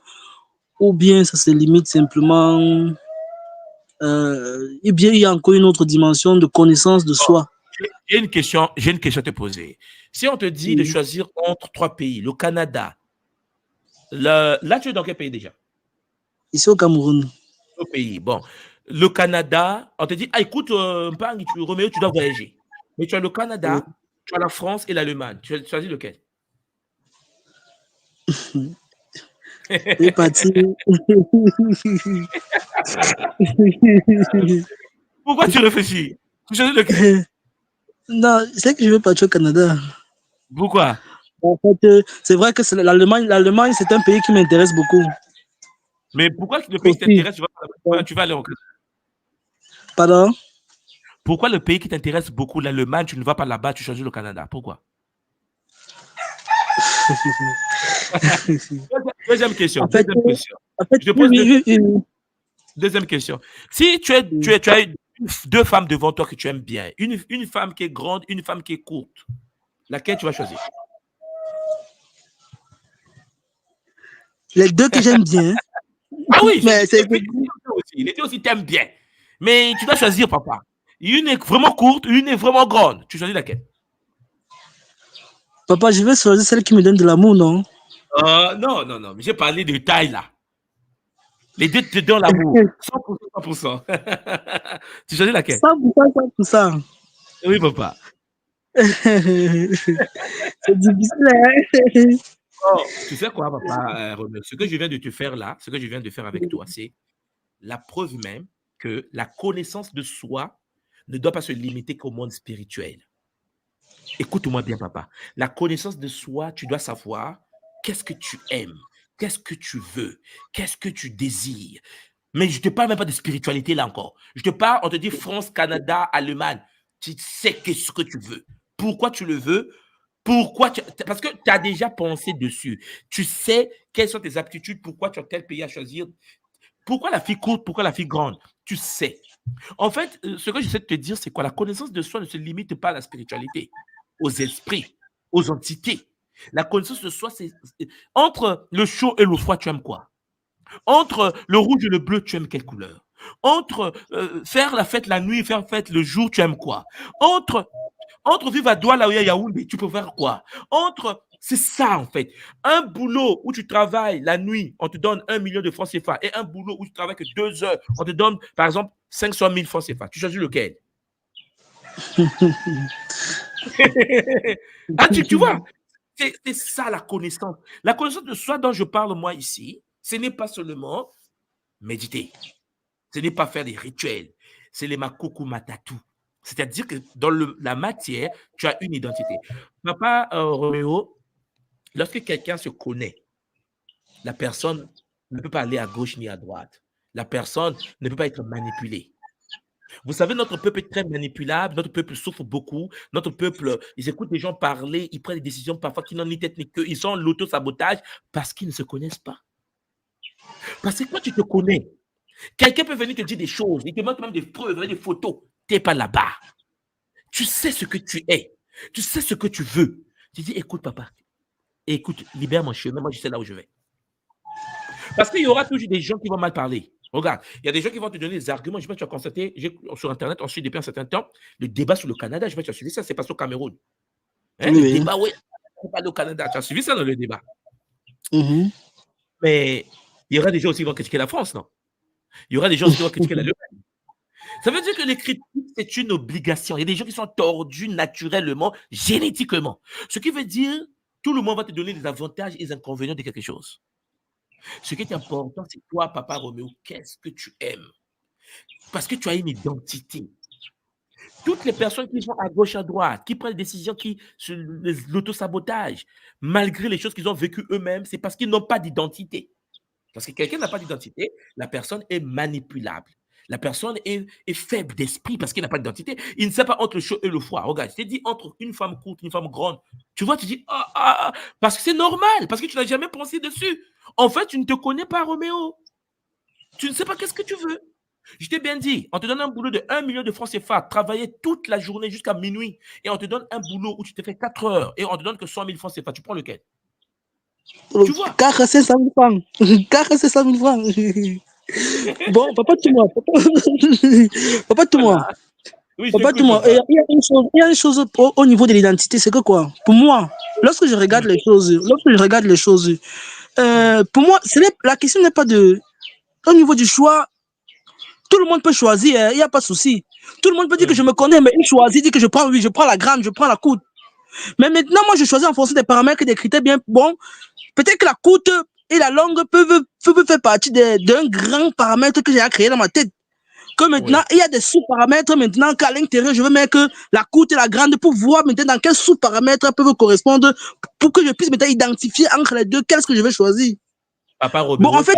ou bien ça se limite simplement, et bien il y a encore une autre dimension de connaissance de soi. J'ai une question à te poser. Si on te dit de choisir entre 3 pays, le Canada, là tu es dans quel pays déjà? Ici au Cameroun. Au pays, bon. Le Canada, on te dit, écoute, Roméo, tu dois voyager. Mais tu as le Canada, tu as la France et l'Allemagne. Tu as choisi lequel? C'est parti. Pourquoi tu réfléchis? Tu choisis lequel? Non, c'est que je veux partir au Canada. Pourquoi? En fait, c'est vrai que l'Allemagne, c'est un pays qui m'intéresse beaucoup. Mais pourquoi le pays qui t'intéresse, tu vas aller au Canada? Pardon? Pourquoi le pays qui t'intéresse beaucoup, l'Allemagne, tu ne vas pas là-bas, tu choisis le Canada? Pourquoi? Deuxième question. Je te pose deuxième question. Si tu as 2 femmes devant toi que tu aimes bien, une femme qui est grande, une femme qui est courte, laquelle tu vas choisir? Les deux que j'aime bien. Ah oui, Mais c'est... les deux aussi t'aiment bien. Mais tu dois choisir, papa. Une est vraiment courte, une est vraiment grande. Tu choisis laquelle? Papa, je vais choisir celle qui me donne de l'amour, non? Non, non, non. J'ai parlé de taille, là. Les deux te donnent l'amour. 100%, 100%. Tu choisis laquelle? 100%, 100%. Oui, papa. C'est difficile, hein? Oh, tu sais quoi, papa, Roméo? Ce que je viens de te faire là, ce que je viens de faire avec toi, c'est la preuve même que la connaissance de soi ne doit pas se limiter qu'au monde spirituel. Écoute-moi bien, papa. La connaissance de soi, tu dois savoir qu'est-ce que tu aimes, qu'est-ce que tu veux, qu'est-ce que tu désires. Mais je ne te parle même pas de spiritualité là encore. Je te parle, on te dit France, Canada, Allemagne. Tu sais ce que tu veux. Pourquoi tu le veux? Parce que tu as déjà pensé dessus. Tu sais quelles sont tes aptitudes, pourquoi tu as tel pays à choisir. Pourquoi la fille courte, pourquoi la fille grande? Tu sais. En fait, ce que j'essaie de te dire, c'est quoi? La connaissance de soi ne se limite pas à la spiritualité, aux esprits, aux entités. La connaissance de soi, c'est entre le chaud et le froid, tu aimes quoi? Entre le rouge et le bleu, tu aimes quelle couleur? Entre faire la fête la nuit, faire la fête le jour, tu aimes quoi? Entre vivre à Douala ou à Yaoundé, tu peux faire quoi? C'est ça en fait. Un boulot où tu travailles la nuit, on te donne 1 million de francs CFA. Et un boulot où tu travailles que 2 heures, on te donne par exemple 500 000 francs CFA. Tu choisis lequel? Ah, tu vois, c'est ça la connaissance. La connaissance de soi dont je parle moi ici, ce n'est pas seulement méditer. Ce n'est pas faire des rituels. C'est les makuku matatu. C'est-à-dire que dans la matière, tu as une identité. Papa Roméo, lorsque quelqu'un se connaît, la personne ne peut pas aller à gauche ni à droite. La personne ne peut pas être manipulée. Vous savez, notre peuple est très manipulable, notre peuple souffre beaucoup, notre peuple, ils écoutent des gens parler, ils prennent des décisions parfois qui n'ont ni tête ni queue, ils sont en l'auto-sabotage parce qu'ils ne se connaissent pas. Parce que quand tu te connais, quelqu'un peut venir te dire des choses, il te montre même des preuves, des photos. Tu n'es pas là-bas. Tu sais ce que tu es. Tu sais ce que tu veux. Tu dis, écoute, papa, écoute, libère mon chemin, moi je sais là où je vais. Parce qu'il y aura toujours des gens qui vont mal parler. Regarde, il y a des gens qui vont te donner des arguments. Je sais pas si tu as constaté, sur Internet, ensuite, depuis un certain temps, le débat sur le Canada, je sais pas si tu as suivi ça, c'est passé au Cameroun. Hein, oui, le débat, oui, on parle au Canada. Tu as suivi ça dans le débat. Mais il y aura des gens aussi qui vont critiquer la France, non? Il y aura des gens aussi qui vont critiquer l'Allemagne. Ça veut dire que les critiques, c'est une obligation. Il y a des gens qui sont tordus naturellement, génétiquement. Ce qui veut dire, tout le monde va te donner des avantages et des inconvénients de quelque chose. Ce qui est important, c'est toi, papa Roméo, qu'est-ce que tu aimes? Parce que tu as une identité. Toutes les personnes qui sont à gauche, à droite, qui prennent des décisions, l'auto-sabotage, malgré les choses qu'ils ont vécues eux-mêmes, c'est parce qu'ils n'ont pas d'identité. Parce que quelqu'un n'a pas d'identité, la personne est manipulable. La personne est faible d'esprit parce qu'il n'a pas d'identité. Il ne sait pas entre le chaud et le froid. Regarde, je t'ai dit entre une femme courte et une femme grande. Tu vois, tu dis, parce que c'est normal, parce que tu n'as jamais pensé dessus. En fait, tu ne te connais pas, Roméo. Tu ne sais pas qu'est-ce que tu veux. Je t'ai bien dit, on te donne un boulot de 1 million de francs CFA, travailler toute la journée jusqu'à minuit, et on te donne un boulot où tu te fais 4 heures, et on te donne que 100 000 francs CFA. Tu prends lequel? Tu vois? Car c'est 100 000 francs. Car c'est 100 000 francs. Bon, papa, tout moi. Papa, tout moi. Oui, papa, tout moi. Il y a une chose au niveau de l'identité, c'est que quoi? Pour moi, lorsque je regarde les choses, pour moi, la question n'est pas de... Au niveau du choix, tout le monde peut choisir, il n'y a pas de souci. Tout le monde peut dire que je me connais, mais il choisit, dit que je prends la grande, je prends la courte. Mais maintenant, moi, je choisis en fonction des paramètres et des critères bien bons. Peut-être que la courte et la longue peuvent faire partie d'un grand paramètre que j'ai créé dans ma tête. Que maintenant, il y a des sous-paramètres maintenant qu'à l'intérieur, je veux mettre la courte et la grande pour voir maintenant dans quels sous-paramètres peuvent correspondre pour que je puisse maintenant identifier entre les deux qu'est-ce que je vais choisir. Papa Roméo, bon, en fait,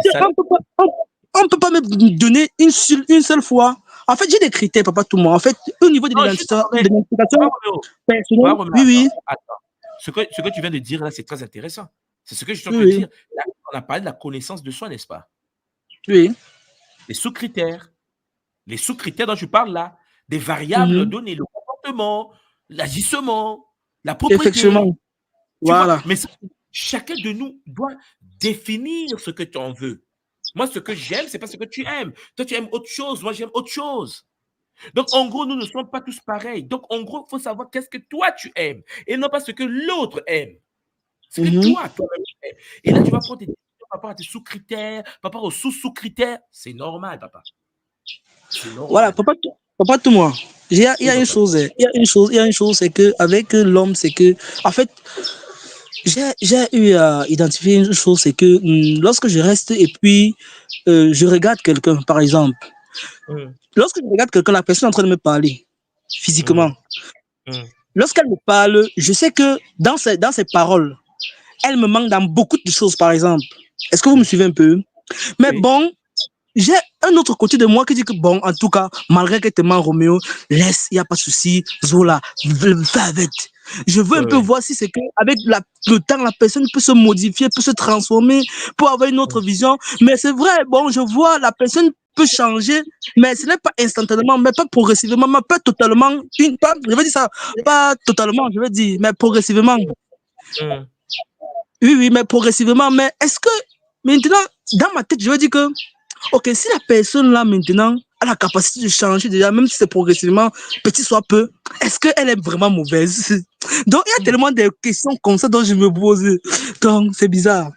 on ne peut pas me donner une seule fois. En fait, j'ai des critères, papa, tout le monde. En fait, au niveau de l'identification personnelle, oui. Attends. Ce que tu viens de dire là, c'est très intéressant. C'est ce que je suis en train de dire. Là, on a parlé de la connaissance de soi, n'est-ce pas? Oui. Les sous-critères dont je parle là, des variables données, le comportement, l'agissement, la propriété. Effectivement. Voilà. Mais chacun de nous doit définir ce que tu en veux. Moi, ce que j'aime, c'est pas ce que tu aimes. Toi, tu aimes autre chose. Moi, j'aime autre chose. Donc, en gros, nous ne sommes pas tous pareils. Donc, en gros, il faut savoir qu'est-ce que toi, tu aimes et non pas ce que l'autre aime. Ce que toi tu aimes. Et là, tu vas prendre tes décisions par rapport à tes sous-critères, par rapport aux sous-sous-critères. C'est normal, papa. C'est normal. Voilà, papa, tout moi. Il y a une chose, c'est que avec l'homme, c'est que, en fait, j'ai eu à identifier une chose, c'est que lorsque je reste et puis je regarde quelqu'un, par exemple, lorsque je regarde quelqu'un, la personne est en train de me parler physiquement, lorsqu'elle me parle, je sais que dans ses paroles, elle me manque dans beaucoup de choses, par exemple. Est-ce que vous me suivez un peu? Mais bon, j'ai un autre côté de moi qui dit que bon, en tout cas, malgré que tu m'en Roméo, laisse, il n'y a pas de souci, Zola, fais avec. Je veux un peu voir si c'est qu'avec le temps, la personne peut se modifier, peut se transformer, peut avoir une autre vision. Mais c'est vrai, bon, je vois, la personne peut changer, mais ce n'est pas instantanément, mais pas progressivement, mais pas totalement. Je veux dire ça, pas totalement, je veux dire, mais progressivement. Oui, mais progressivement. Mais est-ce que maintenant, dans ma tête, je veux dire que, ok, si la personne là maintenant a la capacité de changer déjà, même si c'est progressivement, petit soit peu, est-ce qu'elle est vraiment mauvaise? Donc, il y a tellement de questions comme ça dont je me pose. Donc, c'est bizarre.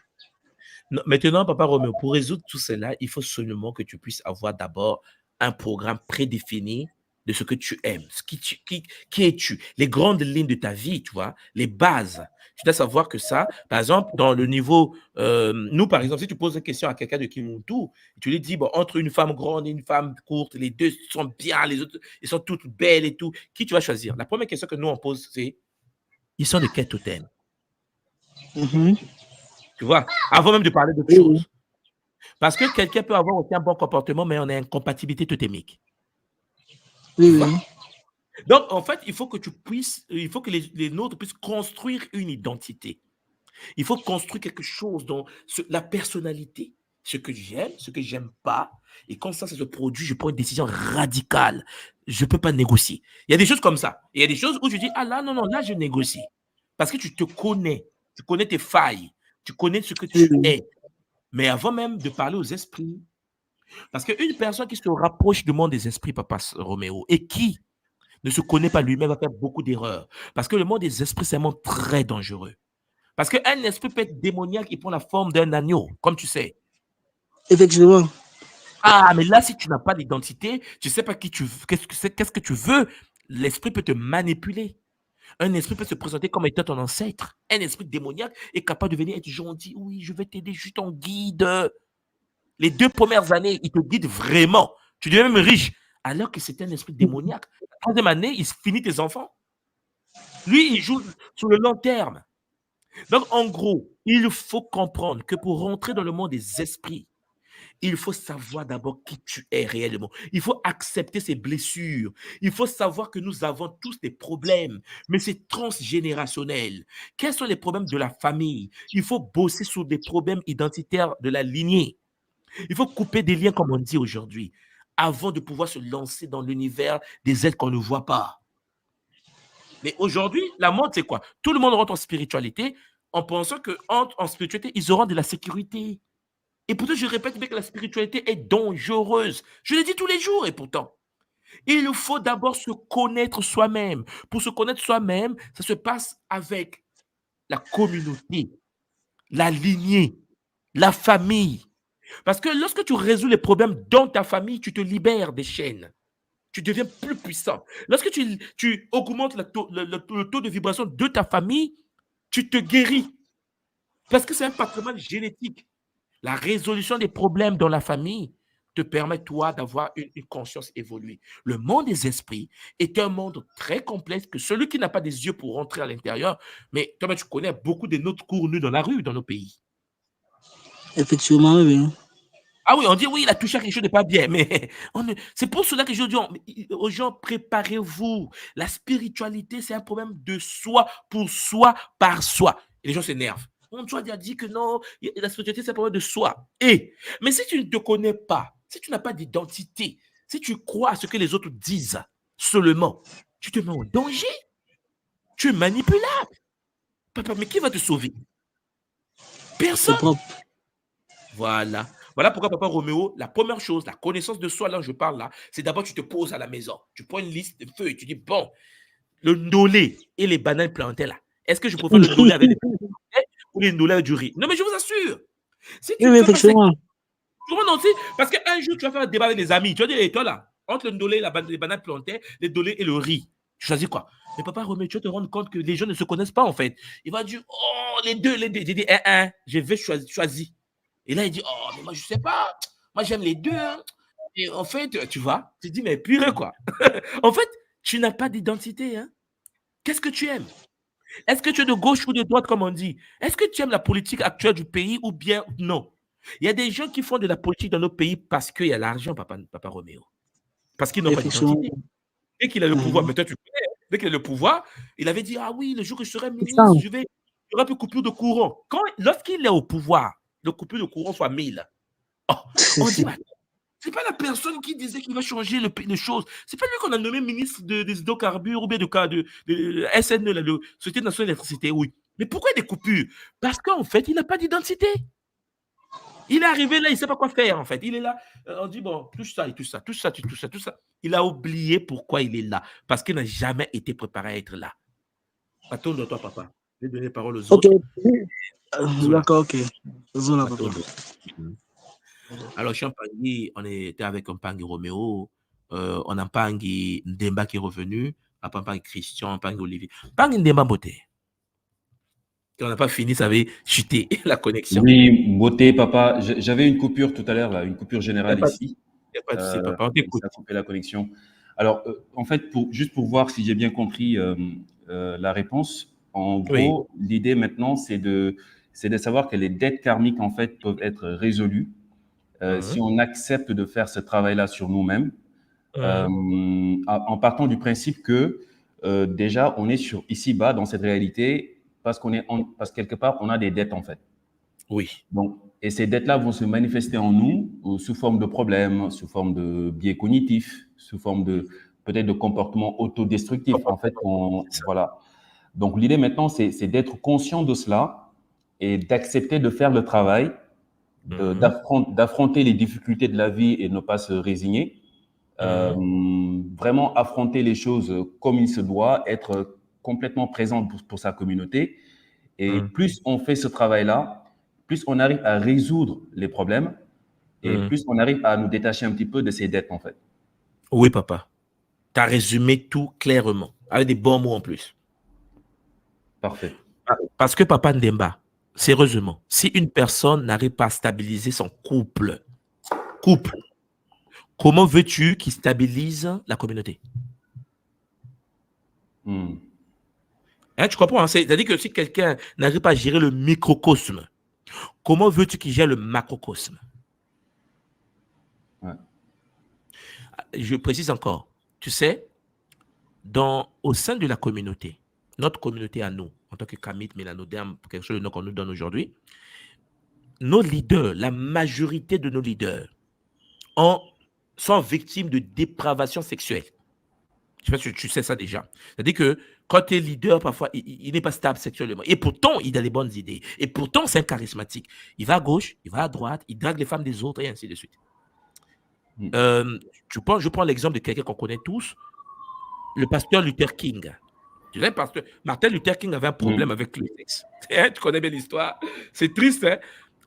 Non, maintenant, papa Roméo, pour résoudre tout cela, il faut seulement que tu puisses avoir d'abord un programme prédéfini de ce que tu aimes, qui es-tu, les grandes lignes de ta vie, tu vois, les bases. Tu dois savoir que ça, par exemple, dans le niveau, nous, par exemple, si tu poses une question à quelqu'un de Kimuntu, tu lui dis, bon, entre une femme grande et une femme courte, les deux sont bien, les autres, ils sont toutes belles et tout, qui tu vas choisir? La première question que nous, on pose, c'est, ils sont de quel totem? Tu vois, avant même de parler d'autre chose. Parce que quelqu'un peut avoir aussi un bon comportement, mais on a une incompatibilité totémique. Donc, en fait, il faut que les nôtres puissent construire une identité. Il faut construire quelque chose dans la personnalité, ce que j'aime, ce que j'aime pas. Et quand ça se produit, je prends une décision radicale. Je ne peux pas négocier. Il y a des choses comme ça. Il y a des choses où je dis, ah là, non, là, je négocie. Parce que tu te connais. Tu connais tes failles. Tu connais ce que tu es. Mais avant même de parler aux esprits, parce qu'une personne qui se rapproche du monde des esprits, papa Roméo, et qui ne se connaît pas lui-même va faire beaucoup d'erreurs. Parce que le monde des esprits, c'est un monde très dangereux. Parce qu'un esprit peut être démoniaque, il prend la forme d'un agneau, comme tu sais. Effectivement. Ah, mais là, si tu n'as pas d'identité, tu ne sais pas qui tu veux, qu'est-ce que tu veux, l'esprit peut te manipuler. Un esprit peut se présenter comme étant ton ancêtre. Un esprit démoniaque est capable de venir être gentil. Oui, je vais t'aider, je suis ton guide. Les 2 premières années, il te guide vraiment. Tu deviens même riche. Alors que c'est un esprit démoniaque. La 3e année, il finit tes enfants. Lui, il joue sur le long terme. Donc, en gros, il faut comprendre que pour rentrer dans le monde des esprits, il faut savoir d'abord qui tu es réellement. Il faut accepter ses blessures. Il faut savoir que nous avons tous des problèmes, mais c'est transgénérationnel. Quels sont les problèmes de la famille? Il faut bosser sur des problèmes identitaires de la lignée. Il faut couper des liens, comme on dit aujourd'hui, avant de pouvoir se lancer dans l'univers des êtres qu'on ne voit pas. Mais aujourd'hui, la mode, c'est quoi? Tout le monde rentre en spiritualité en pensant qu'en spiritualité, ils auront de la sécurité. Et pourtant, je répète bien que la spiritualité est dangereuse. Je le dis tous les jours et pourtant. Il faut d'abord se connaître soi-même. Pour se connaître soi-même, ça se passe avec la communauté, la lignée, la famille. Parce que lorsque tu résous les problèmes dans ta famille, tu te libères des chaînes. Tu deviens plus puissant. Lorsque tu augmentes le taux de vibration de ta famille, tu te guéris. Parce que c'est un patrimoine génétique. La résolution des problèmes dans la famille te permet, toi, d'avoir une conscience évoluée. Le monde des esprits est un monde très complexe que celui qui n'a pas des yeux pour rentrer à l'intérieur, mais toi, tu connais beaucoup de notre cours nus dans la rue, dans nos pays. Effectivement, oui. Ah oui, on dit oui, il a touché à quelque chose de pas bien, mais c'est pour cela que je dis aux gens, préparez-vous. La spiritualité, c'est un problème de soi, pour soi, par soi. Et les gens s'énervent. On doit dire que non, la spiritualité, c'est un problème de soi. Mais si tu ne te connais pas, si tu n'as pas d'identité, si tu crois à ce que les autres disent seulement, tu te mets en danger. Tu es manipulable. Papa, mais qui va te sauver? Personne. Voilà. Voilà pourquoi, Papa Roméo, la première chose, la connaissance de soi, là, je parle là, c'est d'abord, tu te poses à la maison. Tu prends une liste de feuilles, tu dis, bon, le ndolé et les bananes plantées là, est-ce que je préfère le ndolé avec les bananes plantées ou les ndolé avec du riz? Non, mais je vous assure. Si tu Oui, fais pas ça, effectivement. tout le monde aussi, parce qu'un jour, tu vas faire un débat avec les amis. Tu vas dire, hey, toi là, entre le ndolé, les bananes plantées, les ndolé et le riz, tu choisis quoi? Mais Papa Roméo, tu vas te rendre compte que les gens ne se connaissent pas en fait. Il va dire, oh, les deux. J'ai dit, je vais choisir. Et là, il dit, oh, mais moi, je sais pas. Moi, j'aime les deux. Hein. Et en fait, tu vois, tu dis, mais purée, quoi. En fait, tu n'as pas d'identité. Hein. Qu'est-ce que tu aimes? Est-ce que tu es de gauche ou de droite, comme on dit? Est-ce que tu aimes la politique actuelle du pays ou bien non? Il y a des gens qui font de la politique dans nos pays parce qu'il y a l'argent, Papa Roméo. Parce qu'ils n'ont pas Effectivement. d'identité. Dès qu'il a le pouvoir, mais toi, tu connais, hein, dès qu'il a le pouvoir, il avait dit, ah oui, le jour que je serai ministre, Ça. il y aura plus de coupure de courant. Lorsqu'il est au pouvoir, le coupure de courant soit 1000. Oh, on dit, c'est pas la personne qui disait qu'il va changer les choses. C'est pas lui qu'on a nommé ministre des hydrocarbures ou bien de SN, la Société nationale d'électricité, oui. Mais pourquoi des coupures? Parce qu'en fait, il n'a pas d'identité. Il est arrivé là, il ne sait pas quoi faire en fait. Il est là, on dit bon, touche ça, il touche ça, touche ça, tu touches ça, tout ça. Il a oublié pourquoi il est là. Parce qu'il n'a jamais été préparé à être là. Attends de toi, papa. Je vais donner la parole aux Ok. autres. D'accord, ok. Zola, papa. Alors, Champagny, on était avec un Pangui Roméo, on a Pangui Ndemba qui est revenu, un Pangui Christian, un Pangui Olivier. Pangui Ndemba Beauté. On n'a pas fini, ça avait chuté la connexion. Oui, beauté, papa. J'avais une coupure tout à l'heure, là, une coupure générale ici. Il n'y a pas de souci, papa. On t'écoute. Ça a coupé la connexion. Alors, en fait, juste pour voir si j'ai bien compris la réponse, en gros, l'idée maintenant, c'est de savoir que les dettes karmiques, en fait, peuvent être résolues si on accepte de faire ce travail-là sur nous-mêmes, en partant du principe que déjà, on est ici-bas, dans cette réalité, parce que quelque part, on a des dettes, en fait. Oui. Donc, et ces dettes-là vont se manifester en nous sous forme de problèmes, sous forme de biais cognitifs, sous forme peut-être de comportements autodestructifs. En fait, voilà. Donc, l'idée maintenant, c'est d'être conscient de cela et d'accepter de faire le travail, d'affronter les difficultés de la vie et ne pas se résigner. Vraiment affronter les choses comme il se doit, être complètement présent pour sa communauté. Et plus on fait ce travail-là, plus on arrive à résoudre les problèmes et plus on arrive à nous détacher un petit peu de ces dettes, en fait. Oui, papa. Tu as résumé tout clairement, avec des bons mots en plus. Parfait. Parce que Papa Ndemba, sérieusement, si une personne n'arrive pas à stabiliser son couple, comment veux-tu qu'il stabilise la communauté? Hein, tu comprends? Hein? C'est-à-dire que si quelqu'un n'arrive pas à gérer le microcosme, comment veux-tu qu'il gère le macrocosme? Ouais. Je précise encore, tu sais, au sein de la communauté, notre communauté à nous, en tant que Kamit, Mélanoderme, quelque chose de nom qu'on nous donne aujourd'hui, nos leaders, la majorité de nos leaders sont victimes de dépravation sexuelle. Je ne sais pas si tu sais ça déjà. C'est-à-dire que quand tu es leader, parfois, il n'est pas stable sexuellement. Et pourtant, il a les bonnes idées. Et pourtant, c'est un charismatique. Il va à gauche, il va à droite, il drague les femmes des autres, et ainsi de suite. Je prends l'exemple de quelqu'un qu'on connaît tous, le pasteur Luther King. Tu sais, Martin Luther King avait un problème avec le sexe. Tu connais bien l'histoire. C'est triste, hein?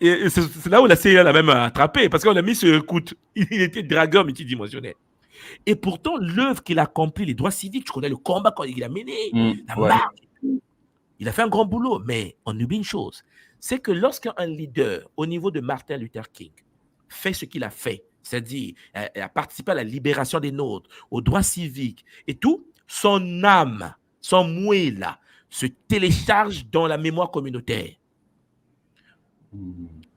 Et c'est là où la CIA l'a même attrapé, parce qu'on l'a mis sur écoute. Il était dragueur multidimensionnel. Et pourtant, l'œuvre qu'il a accomplie, les droits civiques, tu connais le combat qu'il a mené, la marche, il a fait un grand boulot. Mais on oublie une chose, c'est que lorsqu'un leader, au niveau de Martin Luther King, fait ce qu'il a fait, c'est-à-dire a participé à la libération des nôtres, aux droits civiques et tout, son âme, son mouéla, se télécharge dans la mémoire communautaire.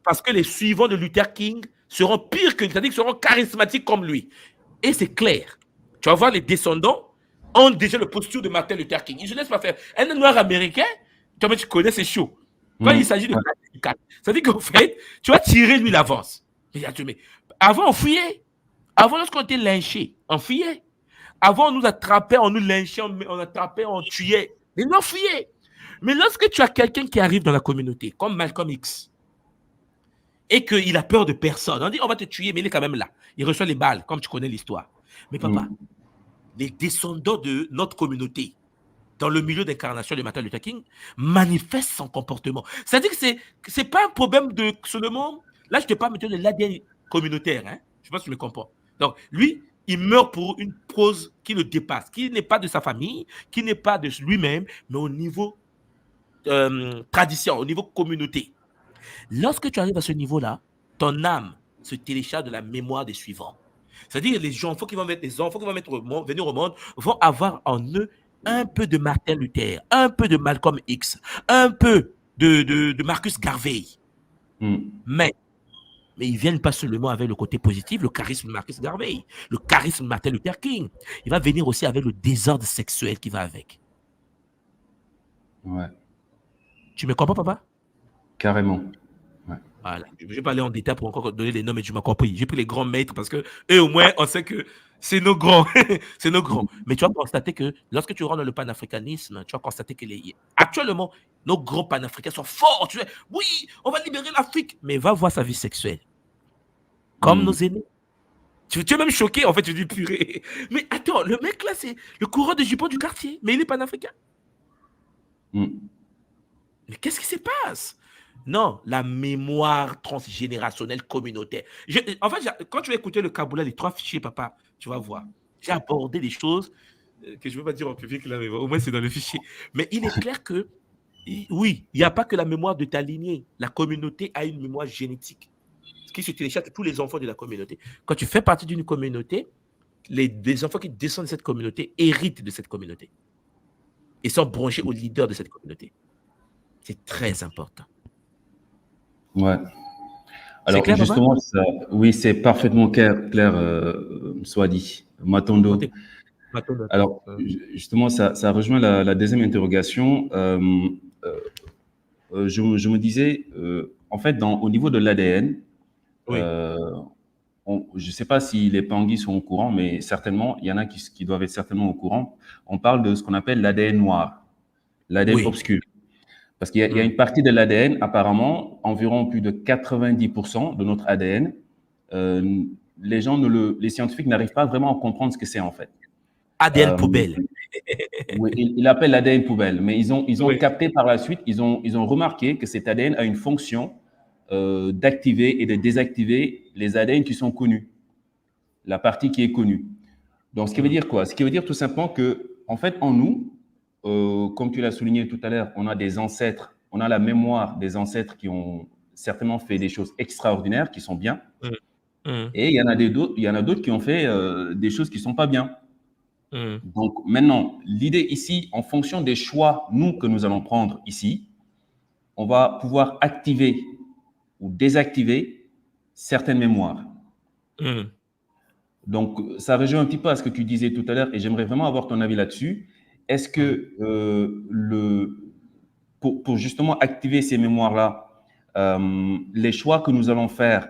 Parce que les suivants de Luther King seront pires que lui, c'est-à-dire qu'ils seront charismatiques comme lui. Et c'est clair. Tu vas voir, les descendants ont déjà le posture de Martin Luther King. Ils ne se laissent pas faire. Un noir américain, tu connais, c'est chaud. Quand il s'agit de c'est-à-dire qu'en fait, tu vas tirer lui l'avance. Avant, on fuyait. Avant, lorsqu'on était lynchés, on fuyait. Avant, on nous attrapait, on nous lynchait, on attrapait, on tuait. Les noirs fuyaient. Mais lorsque tu as quelqu'un qui arrive dans la communauté, comme Malcolm X, et qu'il a peur de personne. On dit, on va te tuer, mais il est quand même là. Il reçoit les balles, comme tu connais l'histoire. Mais papa, les descendants de notre communauté, dans le milieu d'incarnation de Martin Luther King, manifestent son comportement. C'est-à-dire que ce n'est pas un problème de seulement... Là, je ne te parle de l'ADN communautaire. Hein? Je pense que tu me comprends. Donc, lui, il meurt pour une cause qui le dépasse, qui n'est pas de sa famille, qui n'est pas de lui-même, mais au niveau tradition, au niveau communauté. Lorsque tu arrives à ce niveau-là, ton âme se télécharge de la mémoire des suivants. C'est-à-dire les enfants qui vont venir au monde vont avoir en eux un peu de Martin Luther, un peu de Malcolm X, un peu de Marcus Garvey. Mais ils ne viennent pas seulement avec le côté positif, le charisme de Marcus Garvey, le charisme de Martin Luther King. Il va venir aussi avec le désordre sexuel qui va avec. Ouais. Tu me comprends, papa? Carrément. Ouais. Voilà. Je ne vais pas aller en détail pour encore donner les noms, mais tu m'as compris. J'ai pris les grands maîtres parce que eux, au moins, on sait que c'est nos grands. C'est nos grands. Mais tu vas constater que lorsque tu rentres dans le panafricanisme, tu vas constater que actuellement, nos grands panafricains sont forts. Tu sais, oui, on va libérer l'Afrique. Mais va voir sa vie sexuelle. Comme nos aînés. Tu es même choqué, en fait, tu dis purée. Mais attends, le mec là, c'est le coureur de jupons du quartier, mais il est panafricain. Mais qu'est-ce qui se passe? Non, la mémoire transgénérationnelle communautaire. En fait, quand tu vas écouter le Kaboula, les 3 fichiers, papa, tu vas voir. J'ai abordé des choses que je ne veux pas dire en public, là, mais au moins c'est dans le fichier. Mais il est clair que, oui, il n'y a pas que la mémoire de ta lignée. La communauté a une mémoire génétique, ce qui se télécharge tous les enfants de la communauté. Quand tu fais partie d'une communauté, les enfants qui descendent de cette communauté héritent de cette communauté et sont branchés au leader de cette communauté. C'est très important. Ouais. Alors, clair, justement, ça, oui, c'est parfaitement clair, soit dit. Matondo. Alors, justement, ça rejoint la deuxième interrogation. Je me disais, en fait, au niveau de l'ADN, oui. Je ne sais pas si les Pangui sont au courant, mais certainement, il y en a qui doivent être certainement au courant. On parle de ce qu'on appelle l'ADN noir, l'ADN obscur. Parce qu'il y a une partie de l'ADN, apparemment, environ plus de 90% de notre ADN, les scientifiques n'arrivent pas vraiment à comprendre ce que c'est en fait. ADN poubelle. Oui, ils l'appellent l'ADN poubelle, mais ils ont capté par la suite, ils ont remarqué que cet ADN a une fonction d'activer et de désactiver les ADN qui sont connus, la partie qui est connue. Donc, ce qui veut dire quoi? Ce qui veut dire tout simplement que, en fait, en nous, comme tu l'as souligné tout à l'heure, on a des ancêtres, on a la mémoire des ancêtres qui ont certainement fait des choses extraordinaires, qui sont bien. Et il y en a d'autres qui ont fait des choses qui ne sont pas bien. Donc maintenant, l'idée ici, en fonction des choix, que nous allons prendre ici, on va pouvoir activer ou désactiver certaines mémoires. Donc, ça rejoint un petit peu à ce que tu disais tout à l'heure et j'aimerais vraiment avoir ton avis là-dessus. Est-ce que pour justement activer ces mémoires-là, les choix que nous allons faire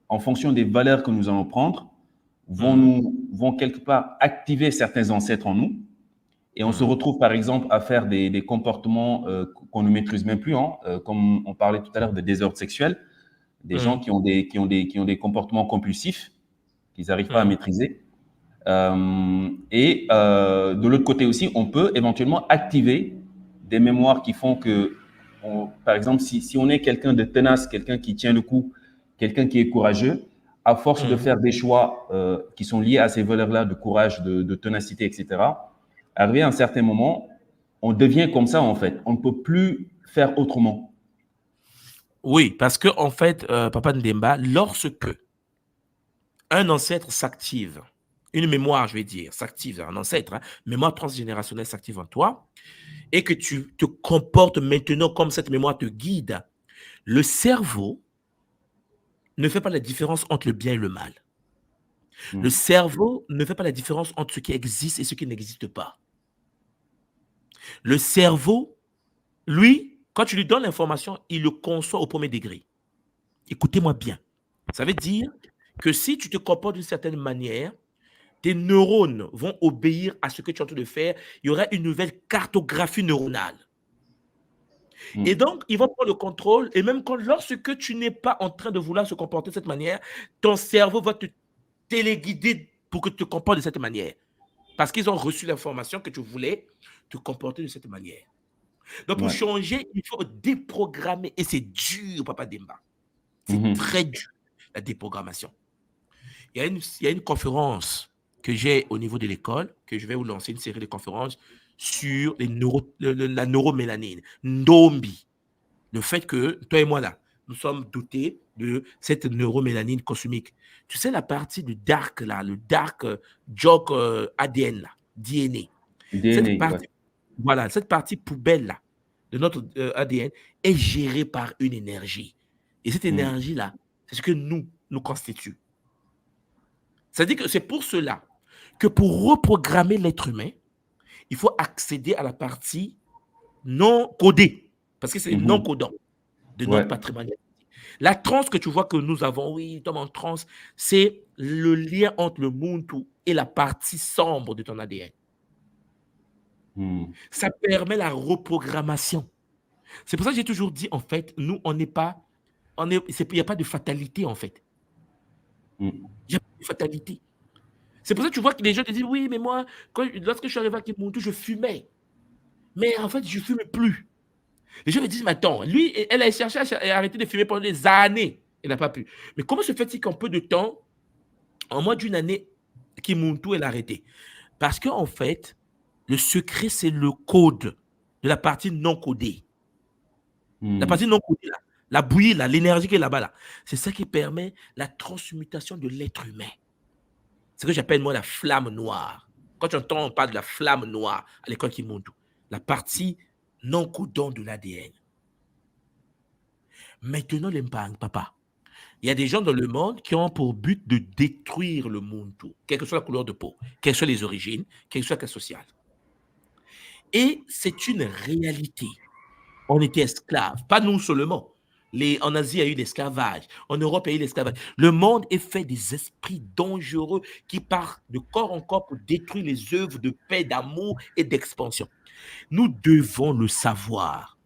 en fonction des valeurs que nous allons prendre vont quelque part activer certains ancêtres en nous et on se retrouve par exemple à faire des comportements qu'on ne maîtrise même plus, comme on parlait tout à l'heure de désordre sexuel, des gens qui ont des comportements compulsifs qu'ils n'arrivent pas à maîtriser. Et de l'autre côté aussi, on peut éventuellement activer des mémoires qui font que, par exemple, si on est quelqu'un de tenace, quelqu'un qui tient le coup, quelqu'un qui est courageux, à force de faire des choix qui sont liés à ces valeurs-là de courage, de ténacité, etc., arrivé à un certain moment, on devient comme ça, en fait. On ne peut plus faire autrement. Oui, parce que, en fait, Papa Ndemba, lorsque un ancêtre s'active, une mémoire, je vais dire, s'active, un ancêtre, mémoire transgénérationnelle s'active en toi, et que tu te comportes maintenant comme cette mémoire te guide, le cerveau ne fait pas la différence entre le bien et le mal. Le cerveau ne fait pas la différence entre ce qui existe et ce qui n'existe pas. Le cerveau, lui, quand tu lui donnes l'information, il le conçoit au premier degré. Écoutez-moi bien. Ça veut dire que si tu te comportes d'une certaine manière, tes neurones vont obéir à ce que tu es en train de faire. Il y aura une nouvelle cartographie neuronale. Et donc, ils vont prendre le contrôle. Et même lorsque tu n'es pas en train de vouloir se comporter de cette manière, ton cerveau va te téléguider pour que tu te comportes de cette manière. Parce qu'ils ont reçu l'information que tu voulais te comporter de cette manière. Donc, pour changer, il faut déprogrammer. Et c'est dur, Papa Demba. C'est très dur, la déprogrammation. Il y a une conférence que j'ai au niveau de l'école, que je vais vous lancer une série de conférences sur la neuromélanine, NDOMBI. Le fait que, toi et moi là, nous sommes dotés de cette neuromélanine cosmique. Tu sais, la partie du dark là, le dark joke ADN là, DNA. Cette partie, voilà, cette partie poubelle là, de notre ADN est gérée par une énergie. Et cette énergie là, c'est ce que nous constitue. C'est-à-dire que c'est pour cela que pour reprogrammer l'être humain, il faut accéder à la partie non codée, parce que c'est non codant de notre patrimoine. La transe que tu vois que nous avons, oui, nous sommes en transe, c'est le lien entre le Muntu et la partie sombre de ton ADN. Ça permet la reprogrammation. C'est pour ça que j'ai toujours dit, en fait, nous, il n'y a pas de fatalité, en fait. Il n'y a pas de fatalité. C'est pour ça que tu vois que les gens te disent, oui, mais moi, lorsque je suis arrivé à Kimuntu, je fumais. Mais en fait, je ne fume plus. Les gens me disent, mais attends, lui, elle a cherché à arrêter de fumer pendant des années. Elle n'a pas pu. Mais comment se fait-il qu'en peu de temps, en moins d'une année, Kimuntu, elle a arrêté? Parce qu'en fait, le secret, c'est le code de la partie non codée. La partie non codée, là, la bouillie, là, l'énergie qui est là-bas, là, c'est ça qui permet la transmutation de l'être humain. C'est ce que j'appelle, moi, la flamme noire. Quand tu entends, on parle de la flamme noire à l'école Kimuntu, la partie non codant de l'ADN. Maintenant, l'impact, papa. Il y a des gens dans le monde qui ont pour but de détruire le Muntu, quelle que soit la couleur de peau, quelles soient les origines, quelle que soit la classe sociale. Et c'est une réalité. On était esclaves, pas nous seulement. En Asie, il y a eu l'esclavage. En Europe, il y a eu l'esclavage. Le monde est fait des esprits dangereux qui partent de corps en corps pour détruire les œuvres de paix, d'amour et d'expansion. Nous devons le savoir.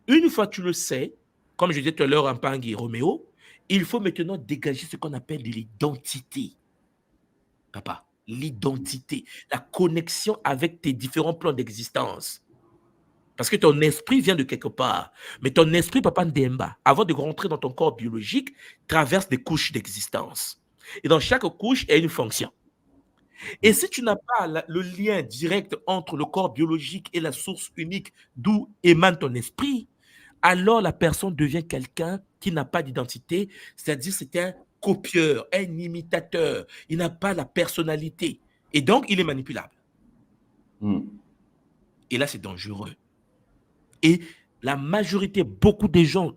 Une fois que tu le sais, comme je disais tout à l'heure en Pangui Roméo, il faut maintenant dégager ce qu'on appelle de l'identité. Papa, l'identité, la connexion avec tes différents plans d'existence. Parce que ton esprit vient de quelque part. Mais ton esprit, Papa Ndemba, avant de rentrer dans ton corps biologique, traverse des couches d'existence. Et dans chaque couche, il y a une fonction. Et si tu n'as pas le lien direct entre le corps biologique et la source unique d'où émane ton esprit, alors la personne devient quelqu'un qui n'a pas d'identité, c'est-à-dire c'est un copieur, un imitateur. Il n'a pas la personnalité. Et donc, il est manipulable. Et là, c'est dangereux. Et la majorité, beaucoup de gens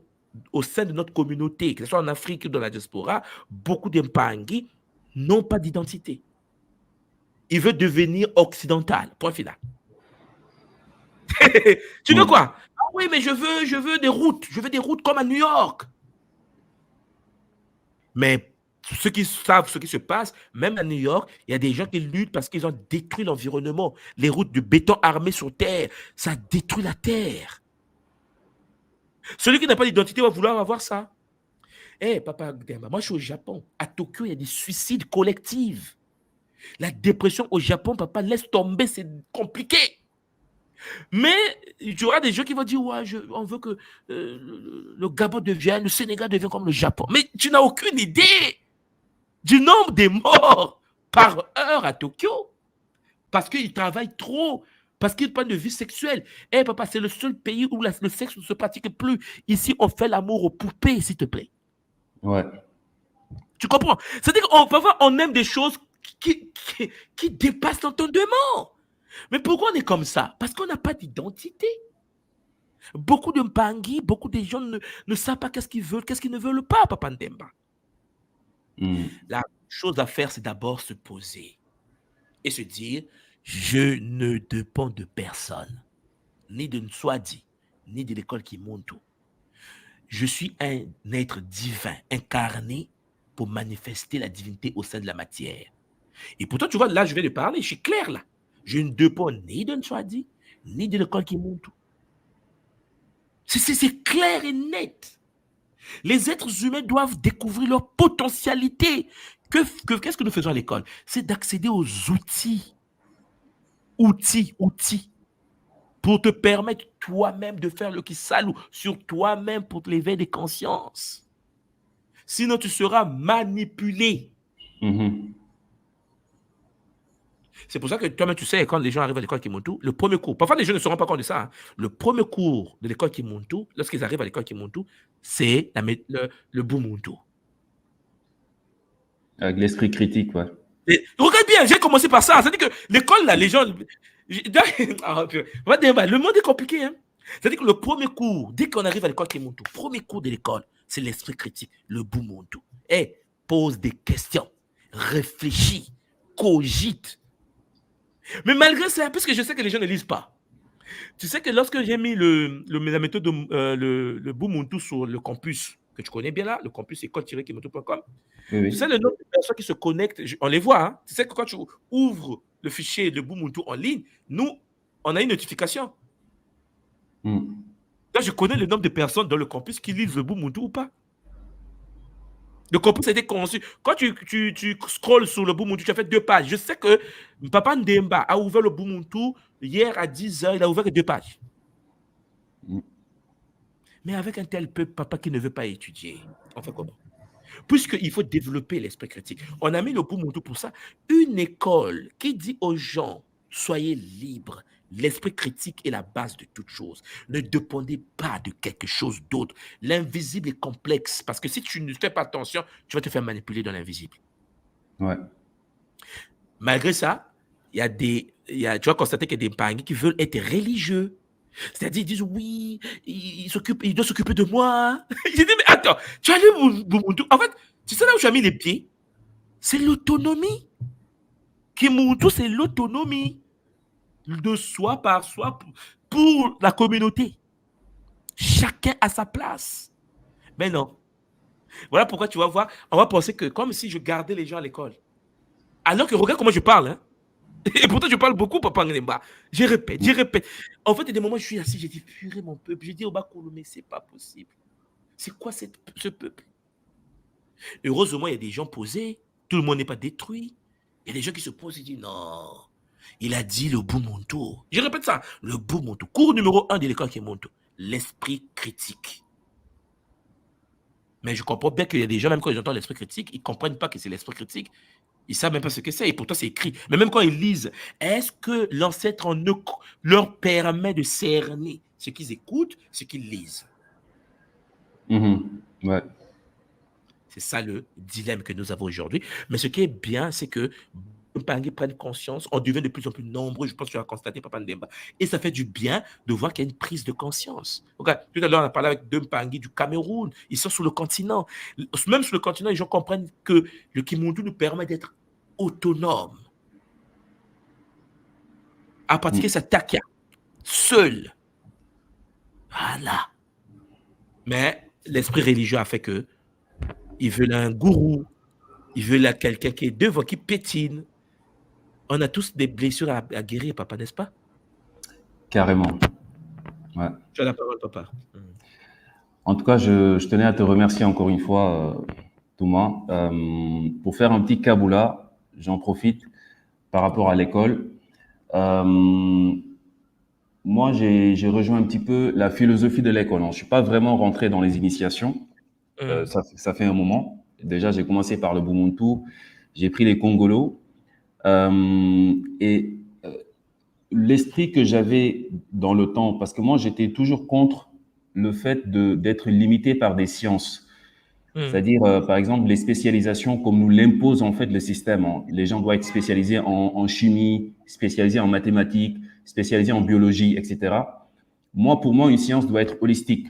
au sein de notre communauté, que ce soit en Afrique ou dans la diaspora, beaucoup d'Mpangui n'ont pas d'identité. Ils veulent devenir occidental. Point final. Tu veux quoi? Ah oui, mais je veux des routes. Je veux des routes comme à New York. Mais ceux qui savent ce qui se passe, même à New York, il y a des gens qui luttent parce qu'ils ont détruit l'environnement. Les routes de béton armé sur terre, ça détruit la terre. Celui qui n'a pas d'identité va vouloir avoir ça. Eh, Papa Demba, moi je suis au Japon. À Tokyo, il y a des suicides collectifs. La dépression au Japon, papa, laisse tomber, c'est compliqué. Mais il y aura des gens qui vont dire, ouais, on veut que le Gabon devienne, le Sénégal devienne comme le Japon. Mais tu n'as aucune idée du nombre de morts par heure à Tokyo. Parce qu'ils travaillent trop. Parce qu'ils parlent de vie sexuelle. Eh, papa, c'est le seul pays où le sexe ne se pratique plus. Ici, on fait l'amour aux poupées, s'il te plaît. Ouais. Tu comprends? C'est-à-dire qu'on aime des choses qui dépassent l'entendement. Mais pourquoi on est comme ça? Parce qu'on n'a pas d'identité. Beaucoup de Mpangui, beaucoup de gens ne savent pas qu'est-ce qu'ils veulent, qu'est-ce qu'ils ne veulent pas, Papa Ndemba. La chose à faire, c'est d'abord se poser et se dire, je ne dépends de personne, ni de Nswadi, ni de l'école Kimuntu. Je suis un être divin, incarné pour manifester la divinité au sein de la matière. Et pourtant, tu vois, là, je vais te parler, je suis clair là. Je ne dépends ni de Nswadi, ni de l'école Kimuntu. C'est clair et net. Les êtres humains doivent découvrir leur potentialité. Qu'est-ce que nous faisons à l'école? C'est d'accéder aux outils. Outils. Pour te permettre toi-même de faire le kisalou sur toi-même pour l'éveil des consciences. Sinon, tu seras manipulé. C'est pour ça que toi-même, tu sais, quand les gens arrivent à l'école Kimuntu, le premier cours, parfois les gens ne se rendent pas compte de ça, hein, le premier cours de l'école Kimuntu, lorsqu'ils arrivent à l'école Kimuntu, c'est le Bumuntu. Avec l'esprit critique, ouais. Regarde bien, j'ai commencé par ça. C'est-à-dire que l'école, là, les gens... Le monde est compliqué. Hein? C'est-à-dire que le premier cours, dès qu'on arrive à l'école Kimuntu, premier cours de l'école, c'est l'esprit critique, le Bumuntu. Pose des questions, réfléchis, cogite. Mais malgré ça, parce que je sais que les gens ne lisent pas. Tu sais que lorsque j'ai mis la méthode de le Bumuntu sur le campus, que tu connais bien là, le campus école-kimuntu.com, Oui. tu sais le nombre de personnes qui se connectent, on les voit. Hein? Tu sais que quand tu ouvres le fichier de Bumuntu en ligne, nous, on a une notification. Là, je connais le nombre de personnes dans le campus qui lisent le Bumuntu ou pas. Le campus a été conçu. Quand tu scrolles sur le Bumuntu, tu as fait 2 pages. Je sais que Papa Ndemba a ouvert le Bumuntu hier à 10h, il a ouvert que 2 pages. Mais avec un tel peuple, papa qui ne veut pas étudier, on fait comment? Puisqu'il faut développer l'esprit critique. On a mis le Bumuntu pour ça. Une école qui dit aux gens, soyez libres. L'esprit critique est la base de toute chose. Ne dépendez pas de quelque chose d'autre. L'invisible est complexe parce que si tu ne fais pas attention, tu vas te faire manipuler dans l'invisible. Ouais. Malgré ça, tu vas constater qu'il y a des Mpangi qui veulent être religieux. C'est-à-dire, ils disent, oui, il doit s'occuper de moi. J'ai dit, mais attends, tu as lu Bumuntu. En fait, tu sais là où tu as mis les pieds? C'est l'autonomie. Kimuntu, c'est l'autonomie. De soi par soi pour la communauté. Chacun a sa place. Mais non. Voilà pourquoi tu vas voir, on va penser que comme si je gardais les gens à l'école. Alors que regarde comment je parle. Hein? Et pourtant, je parle beaucoup, Papa Ndemba. Je répète. En fait, il y a des moments où je suis assis, j'ai dit, purée mon peuple. J'ai dit, Obakolo, mais c'est pas possible. C'est quoi ce peuple? Heureusement, il y a des gens posés. Tout le monde n'est pas détruit. Il y a des gens qui se posent et disent, non. Il a dit le Bumuntu. Je répète ça, le Bumuntu. Cours numéro 1 de l'école Kimuntu. L'esprit critique. Mais je comprends bien qu'il y a des gens, même quand ils entendent l'esprit critique, ils ne comprennent pas que c'est l'esprit critique. Ils ne savent même pas ce que c'est et pourtant c'est écrit. Mais même quand ils lisent, est-ce que l'ancêtre en eux leur permet de cerner ce qu'ils écoutent, ce qu'ils lisent? Ouais. C'est ça le dilemme que nous avons aujourd'hui. Mais ce qui est bien, c'est que les Mpangi prennent conscience, on devient de plus en plus nombreux, je pense que tu as constaté, Papa Ndemba. Et ça fait du bien de voir qu'il y a une prise de conscience. Regarde, tout à l'heure, on a parlé avec 2 Mpangi du Cameroun, ils sont sur le continent. Même sur le continent, les gens comprennent que le Kimuntu nous permet d'être autonomes. À pratiquer sa takia, seul. Voilà. Mais l'esprit religieux a fait que ils veulent un gourou, ils veulent quelqu'un qui est devant, qui pétine. On a tous des blessures à guérir, papa, n'est-ce pas? Carrément. Ouais. Tu as la parole, papa. En tout cas, je tenais à te remercier encore une fois, Thomas. Pour faire un petit kaboula, j'en profite par rapport à l'école. Moi, j'ai rejoint un petit peu la philosophie de l'école. Je ne suis pas vraiment rentré dans les initiations. Ça fait un moment. Déjà, j'ai commencé par le Bumuntu. J'ai pris les Congolos. L'esprit que j'avais dans le temps, parce que moi, j'étais toujours contre le fait d'être limité par des sciences. C'est-à-dire, par exemple, les spécialisations comme nous l'impose en fait le système. Les gens doivent être spécialisés en chimie, spécialisés en mathématiques, spécialisés en biologie, etc. Moi, pour moi, une science doit être holistique.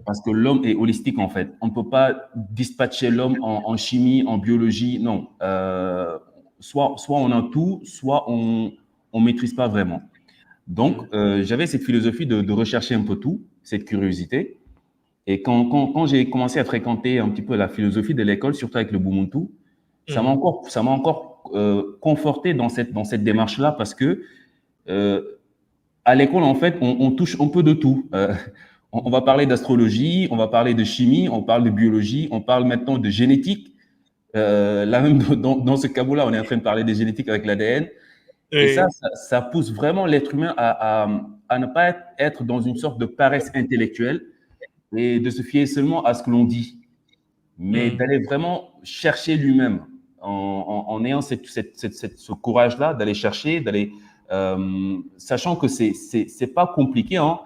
Parce que l'homme est holistique, en fait. On ne peut pas dispatcher l'homme en chimie, en biologie. Non. Soit on a tout, soit on ne maîtrise pas vraiment. Donc, j'avais cette philosophie de rechercher un peu tout, cette curiosité. Et quand j'ai commencé à fréquenter un petit peu la philosophie de l'école, surtout avec le Bumuntu, ça m'a encore conforté dans cette démarche-là parce que à l'école, en fait, on touche un peu de tout. on va parler d'astrologie, on va parler de chimie, on parle de biologie, on parle maintenant de génétique. Là même dans ce cas-là, on est en train de parler de génétique avec l'ADN. Et ça pousse vraiment l'être humain à ne pas être dans une sorte de paresse intellectuelle et de se fier seulement à ce que l'on dit, mais d'aller vraiment chercher lui-même en ayant ce courage-là, d'aller chercher, sachant que c'est pas compliqué. Hein.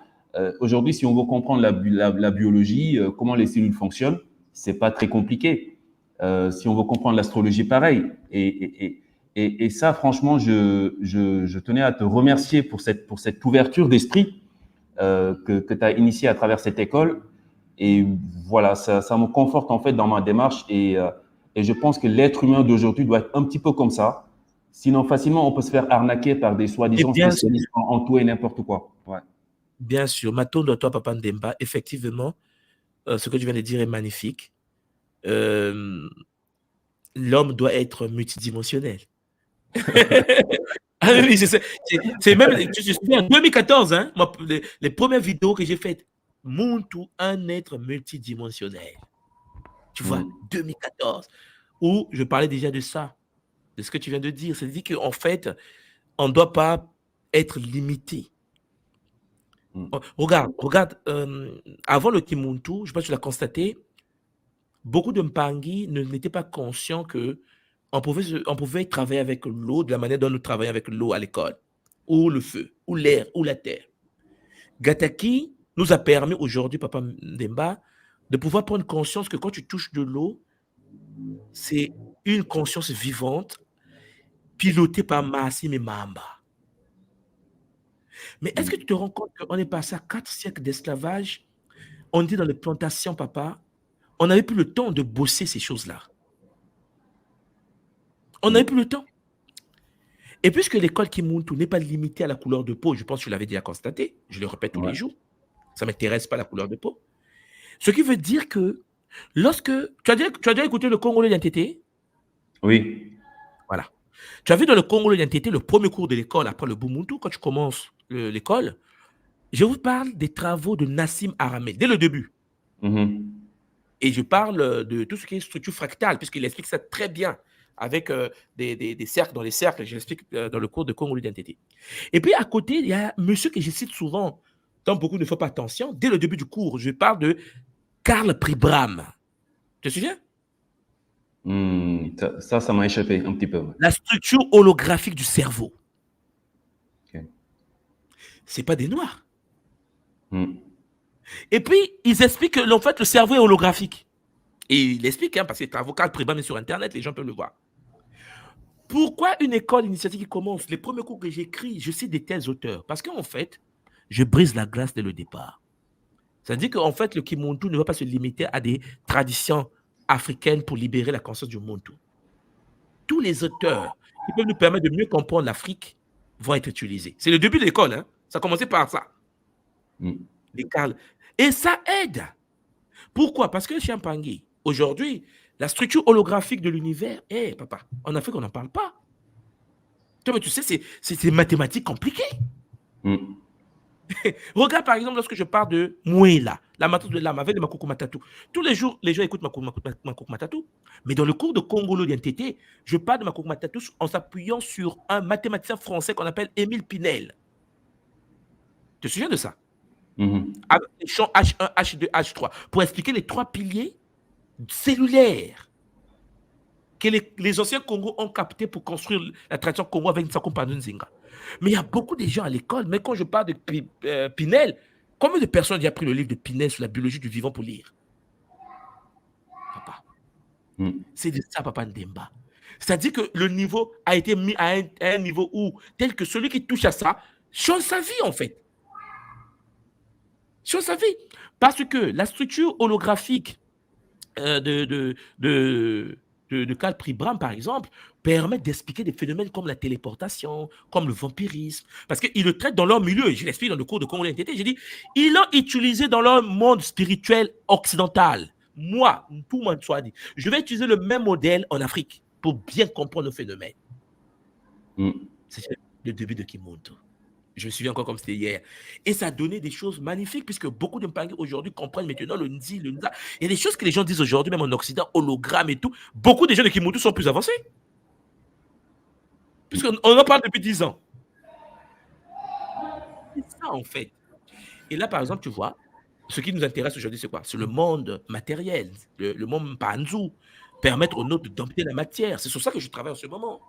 Aujourd'hui, si on veut comprendre la biologie, comment les cellules fonctionnent, c'est pas très compliqué. Si on veut comprendre l'astrologie, pareil. Et ça, franchement, je tenais à te remercier pour cette ouverture d'esprit que tu as initiée à travers cette école. Et voilà, ça me conforte en fait dans ma démarche. Et je pense que l'être humain d'aujourd'hui doit être un petit peu comme ça. Sinon, facilement, on peut se faire arnaquer par des soi-disant spécialistes en tout et n'importe quoi. Ouais. Bien sûr. Maton de toi, Papa Ndemba, effectivement, ce que tu viens de dire est magnifique. L'homme doit être multidimensionnel. Ah oui, c'est même, je me souviens, en 2014, hein, les premières vidéos que j'ai faites, montre un être multidimensionnel. Tu vois, 2014, où je parlais déjà de ça, de ce que tu viens de dire. C'est-à-dire qu'en fait, on ne doit pas être limité. Regarde, avant le Kimuntu, je ne sais pas si tu l'as constaté, beaucoup de Mpangi n'étaient pas conscients que on pouvait travailler avec l'eau de la manière dont nous travaillons avec l'eau à l'école, ou le feu, ou l'air, ou la terre. Gataki nous a permis aujourd'hui, Papa Ndemba, de pouvoir prendre conscience que quand tu touches de l'eau, c'est une conscience vivante pilotée par Massime et Mamba. Mais est-ce que tu te rends compte qu'on est passé à 4 siècles d'esclavage? On dit dans les plantations, papa, on n'avait plus le temps de bosser ces choses-là. On n'avait plus le temps. Et puisque l'école Kimuntu n'est pas limitée à la couleur de peau, je pense que tu l'avais déjà constaté, je le répète tous les jours, ça ne m'intéresse pas la couleur de peau. Ce qui veut dire que lorsque... Tu as déjà écouté le Congolais d'identité? Oui. Voilà. Tu as vu dans le Congolais d'identité, le premier cours de l'école, après le Bumuntu, quand tu commences l'école, je vous parle des travaux de Nassim Aramé, dès le début. Et je parle de tout ce qui est structure fractale, puisqu'il explique ça très bien, avec des cercles dans les cercles, je l'explique dans le cours de Congolais d'identité. Et puis à côté, il y a un monsieur que je cite souvent, dont beaucoup ne font pas attention, dès le début du cours, je parle de Karl Pribram. Tu te souviens? Ça m'a échappé un petit peu. La structure holographique du cerveau. C'est pas des noirs. Et puis, ils expliquent que en fait, le cerveau est holographique. Et il explique, hein, parce que Karl Pribram est sur Internet, les gens peuvent le voir. Pourquoi une école initiatique qui commence? Les premiers cours que j'écris, je cite des tels auteurs. Parce qu'en fait, je brise la glace dès le départ. C'est-à-dire qu'en fait, le Kimuntu ne va pas se limiter à des traditions africaines pour libérer la conscience du Muntu. Tous les auteurs qui peuvent nous permettre de mieux comprendre l'Afrique vont être utilisés. C'est le début de l'école, hein? Ça a commencé par ça. Et ça aide. Pourquoi? Parce que chez Mpangi, aujourd'hui, la structure holographique de l'univers, papa, en Afrique, on n'en parle pas. Tu sais, c'est des mathématiques compliquées. Regarde par exemple lorsque je parle de Mouela, la matrice de l'âme avec le Makoko Matatu. Tous les jours, les gens écoutent Makoko Matatu. Mais dans le cours de Congolo d'identité, je parle de Makoko Matatu en s'appuyant sur un mathématicien français qu'on appelle Émile Pinel. Tu te souviens de ça? Avec les champs H1, H2, H3, pour expliquer les 3 piliers cellulaires que les anciens Congos ont captés pour construire la tradition Congo avec Nsako Panunzinga. Mais il y a beaucoup de gens à l'école, mais quand je parle de Pinel, combien de personnes ont déjà pris le livre de Pinel sur la biologie du vivant pour lire? Papa. C'est de ça, Papa Ndemba. C'est-à-dire que le niveau a été mis à un niveau où, tel que celui qui touche à ça, change sa vie, en fait. Change sa vie. Parce que la structure holographique de Karl Pribram, par exemple, permet d'expliquer des phénomènes comme la téléportation, comme le vampirisme, parce qu'ils le traitent dans leur milieu. Je l'explique dans le cours de Congo d'identité. J'ai dit, ils l'ont utilisé dans leur monde spirituel occidental. Moi, tout le monde soit dit, je vais utiliser le même modèle en Afrique pour bien comprendre le phénomène. C'est le début de Kimuntu. Je me souviens encore comme c'était hier. Et ça a donné des choses magnifiques, puisque beaucoup de Mpangui aujourd'hui comprennent maintenant le Ndi, le Nza. Il y a des choses que les gens disent aujourd'hui, même en Occident, hologramme et tout. Beaucoup de gens de Kimuntu sont plus avancés. Puisqu'on en parle depuis 10 ans. C'est ça, en fait. Et là, par exemple, tu vois, ce qui nous intéresse aujourd'hui, c'est quoi? C'est le monde matériel, le monde Panzu, permettre aux nôtres de dompter la matière. C'est sur ça que je travaille en ce moment.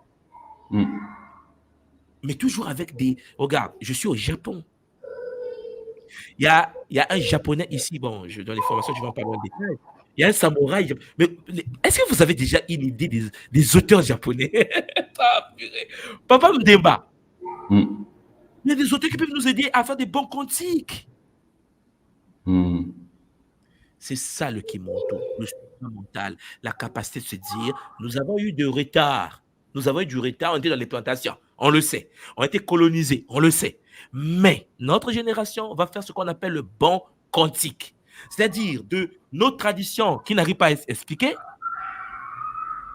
Mais toujours avec des... Regarde, je suis au Japon. Il y a un Japonais ici, bon, dans les formations, je vais en parler en détail. Il y a un samouraï. Mais est-ce que vous avez déjà une idée des auteurs japonais? Papa Mdemba. Il y a des auteurs qui peuvent nous aider à faire des bons quantiques. C'est ça le Kimuntu, le soutien mental, la capacité de se dire, nous avons eu du retard. Nous avons eu du retard, on était dans les plantations, on le sait. On a été colonisés, on le sait. Mais notre génération va faire ce qu'on appelle le bon quantique. C'est-à-dire de nos traditions qui n'arrivent pas à expliquer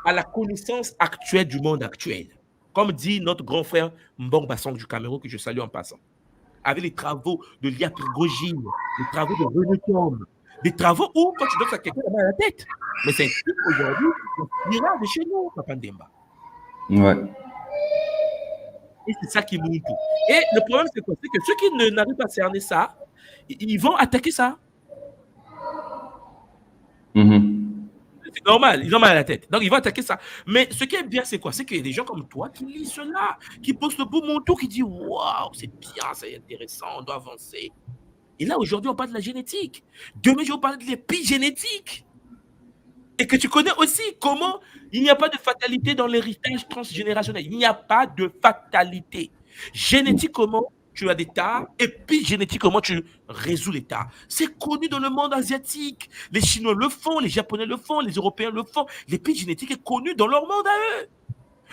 à la connaissance actuelle du monde actuel. Comme dit notre grand frère Mbong Bassong du Cameroun, que je salue en passant. Avec les travaux de Lia Prigogine, les travaux de René Tom, des travaux où, quand tu donnes ça à quelqu'un, il a la tête. Mais c'est un truc aujourd'hui, miracle de chez nous, Papa Ndemba. Ouais. Et c'est ça qui monte tout. Et le problème, c'est quoi? C'est que ceux qui n'arrivent pas à cerner ça, ils vont attaquer ça. C'est normal, ils ont mal à la tête. Donc, ils vont attaquer ça. Mais ce qui est bien, c'est quoi? C'est qu'il y a des gens comme toi qui lisent cela, qui posent le beau manteau, qui disent « Waouh, c'est bien, c'est intéressant, on doit avancer. » Et là, aujourd'hui, on parle de la génétique. Demain, je vais parler de l'épigénétique. Et que tu connais aussi comment il n'y a pas de fatalité dans l'héritage transgénérationnel. Il n'y a pas de fatalité. Génétiquement, tu as des tares, épigénétiquement, tu résous les tares. C'est connu dans le monde asiatique. Les Chinois le font, les Japonais le font, les Européens le font. L'épigénétique est connue dans leur monde à eux.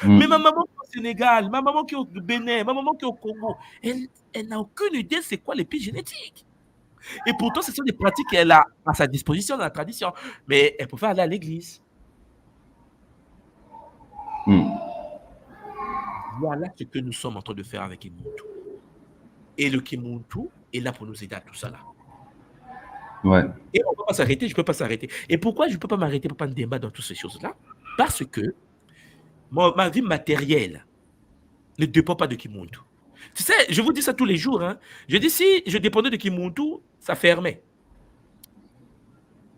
Mais ma maman qui est au Sénégal, ma maman qui est au Bénin, ma maman qui est au Congo, elle n'a aucune idée c'est quoi l'épigénétique. Et pourtant, ce sont des pratiques qu'elle a à sa disposition dans la tradition. Mais elle peut faire aller à l'église. Voilà ce que nous sommes en train de faire avec Kimuntu. Et le Kimuntu est là pour nous aider à tout ça là. Ouais. Et on ne peut pas s'arrêter, je ne peux pas s'arrêter. Et pourquoi je ne peux pas m'arrêter, Papa Ndemba, dans toutes ces choses-là? Parce que ma vie matérielle ne dépend pas de Kimuntu. Tu sais, je vous dis ça tous les jours. Hein. Je dis, si je dépendais de Kimuntu, ça fermait.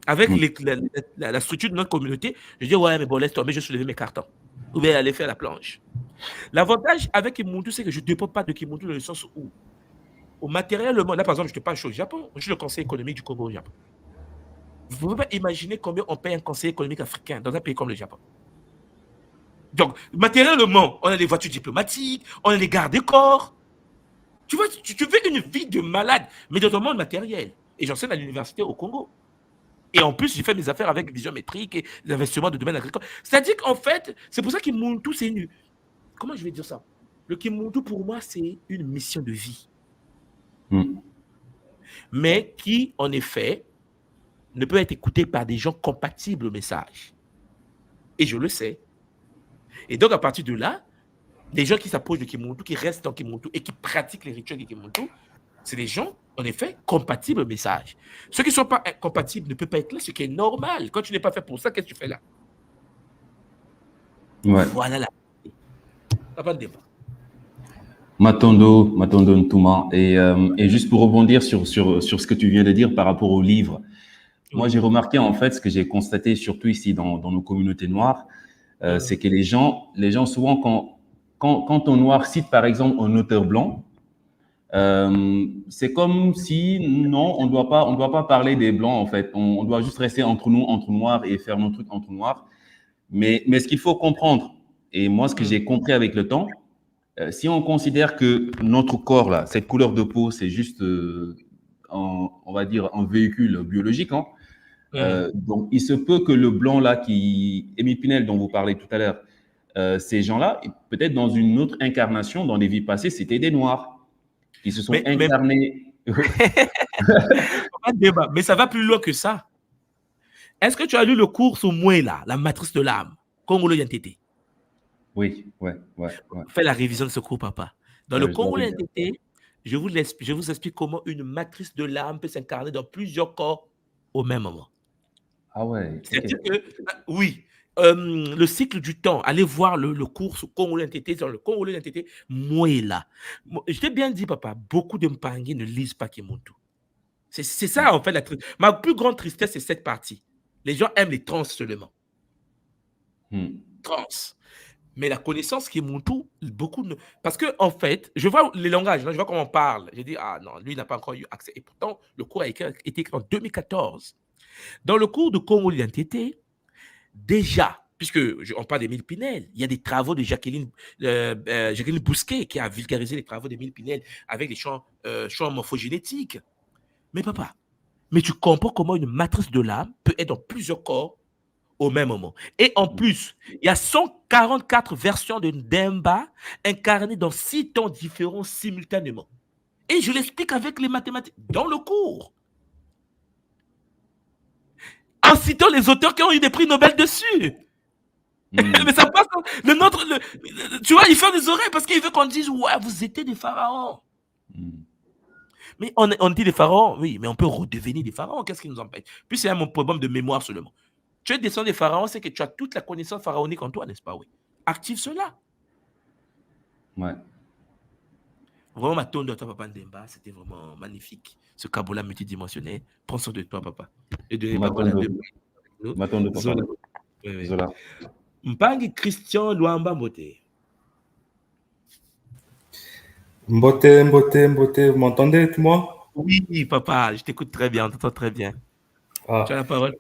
Avec la structure de notre communauté, je dis, ouais, mais bon, laisse tomber, je soulevais mes cartons. Ou bien aller faire la planche. L'avantage avec Kimuntu, c'est que je ne dépends pas de Kimuntu dans le sens où, au matériellement, là, par exemple, je te parle au Japon. Je suis le conseiller économique du Congo au Japon. Vous ne pouvez pas imaginer combien on paye un conseiller économique africain dans un pays comme le Japon. Donc, matériellement, on a des voitures diplomatiques, on a des gardes-corps. Tu vois, tu fais une vie de malade, mais dans ton monde matériel. Et j'enseigne à l'université au Congo. Et en plus, j'ai fait mes affaires avec vision métrique et des investissements de domaine agricole. C'est-à-dire qu'en fait, c'est pour ça que Kimuntu, c'est une... Comment je vais dire ça? Le Kimuntu, pour moi, c'est une mission de vie. Mais qui, en effet, ne peut être écouté par des gens compatibles au message. Et je le sais. Et donc, à partir de là, les gens qui s'approchent de Kimuntu, qui restent dans Kimuntu et qui pratiquent les rituels de Kimuntu, c'est des gens, en effet, compatibles au message. Ceux qui ne sont pas compatibles ne peuvent pas être là, ce qui est normal. Quand tu n'es pas fait pour ça, qu'est-ce que tu fais là? Ouais. Voilà la... Pas de débat. Matondo Ntouma. Et juste pour rebondir sur ce que tu viens de dire par rapport au livre, moi j'ai remarqué en fait ce que j'ai constaté surtout ici dans nos communautés noires, c'est que les gens souvent quand un noir cite par exemple un auteur blanc, c'est comme si non, on doit pas parler des blancs en fait, on doit juste rester entre nous, entre noirs et faire nos trucs entre noirs. Mais ce qu'il faut comprendre, et moi ce que j'ai compris avec le temps, si on considère que notre corps là, cette couleur de peau, c'est juste on va dire un véhicule biologique, hein. Donc il se peut que le blanc là, Émile Pinel dont vous parlez tout à l'heure, ces gens-là, peut-être dans une autre incarnation, dans des vies passées, c'était des noirs qui se sont incarnés. Mais ça va plus loin que ça. Est-ce que tu as lu le cours sur Moué là, la matrice de l'âme, Congolo Yantété? Oui, ouais. Fais la révision de ce cours, papa. Dans le Congolo Yantété, je vous explique comment une matrice de l'âme peut s'incarner dans plusieurs corps au même moment. Ah ouais. C'est-à-dire que, oui, le cycle du temps, allez voir le cours sur Congolais NTT, dans le Congolais NTT, moi est là. Je t'ai bien dit, papa, beaucoup de Mpangi ne lisent pas Kimuntu. C'est ça, en fait, ma plus grande tristesse, c'est cette partie. Les gens aiment les trans seulement. Trans. Mais la connaissance Kimuntu, beaucoup ne... Parce que, en fait, je vois les langages, je vois comment on parle. J'ai dit, ah non, lui n'a pas encore eu accès. Et pourtant, le cours a été écrit en 2014. Dans le cours de Congo d'identité, déjà, puisque on parle d'Émile Pinel, il y a des travaux de Jacqueline Bousquet qui a vulgarisé les travaux d'Émile Pinel avec les champs morphogénétiques. Mais papa, mais tu comprends comment une matrice de l'âme peut être dans plusieurs corps au même moment. Et en plus, il y a 144 versions de Ndemba incarnées dans 6 temps différents simultanément. Et je l'explique avec les mathématiques dans le cours. En citant les auteurs qui ont eu des prix Nobel dessus. Mais ça passe. Tu vois, il fait des oreilles parce qu'il veut qu'on dise, ouais, vous étiez des pharaons. Mais on dit des pharaons, oui, mais on peut redevenir des pharaons. Qu'est-ce qui nous empêche? Puis c'est un problème de mémoire seulement. Tu es descendant des pharaons, c'est que tu as toute la connaissance pharaonique en toi, n'est-ce pas? Oui. Active cela. Ouais. Vraiment, ma tonne de toi, papa Ndemba, c'était vraiment magnifique. Ce Kabola multidimensionnel. Prends soin de toi, papa. Et de ma tonne de papa. Zola. Mpangi Christian Luamba Mbote. Mbote, vous m'entendez, moi? Oui, papa, je t'écoute très bien, on t'entend très bien. Tu as la parole.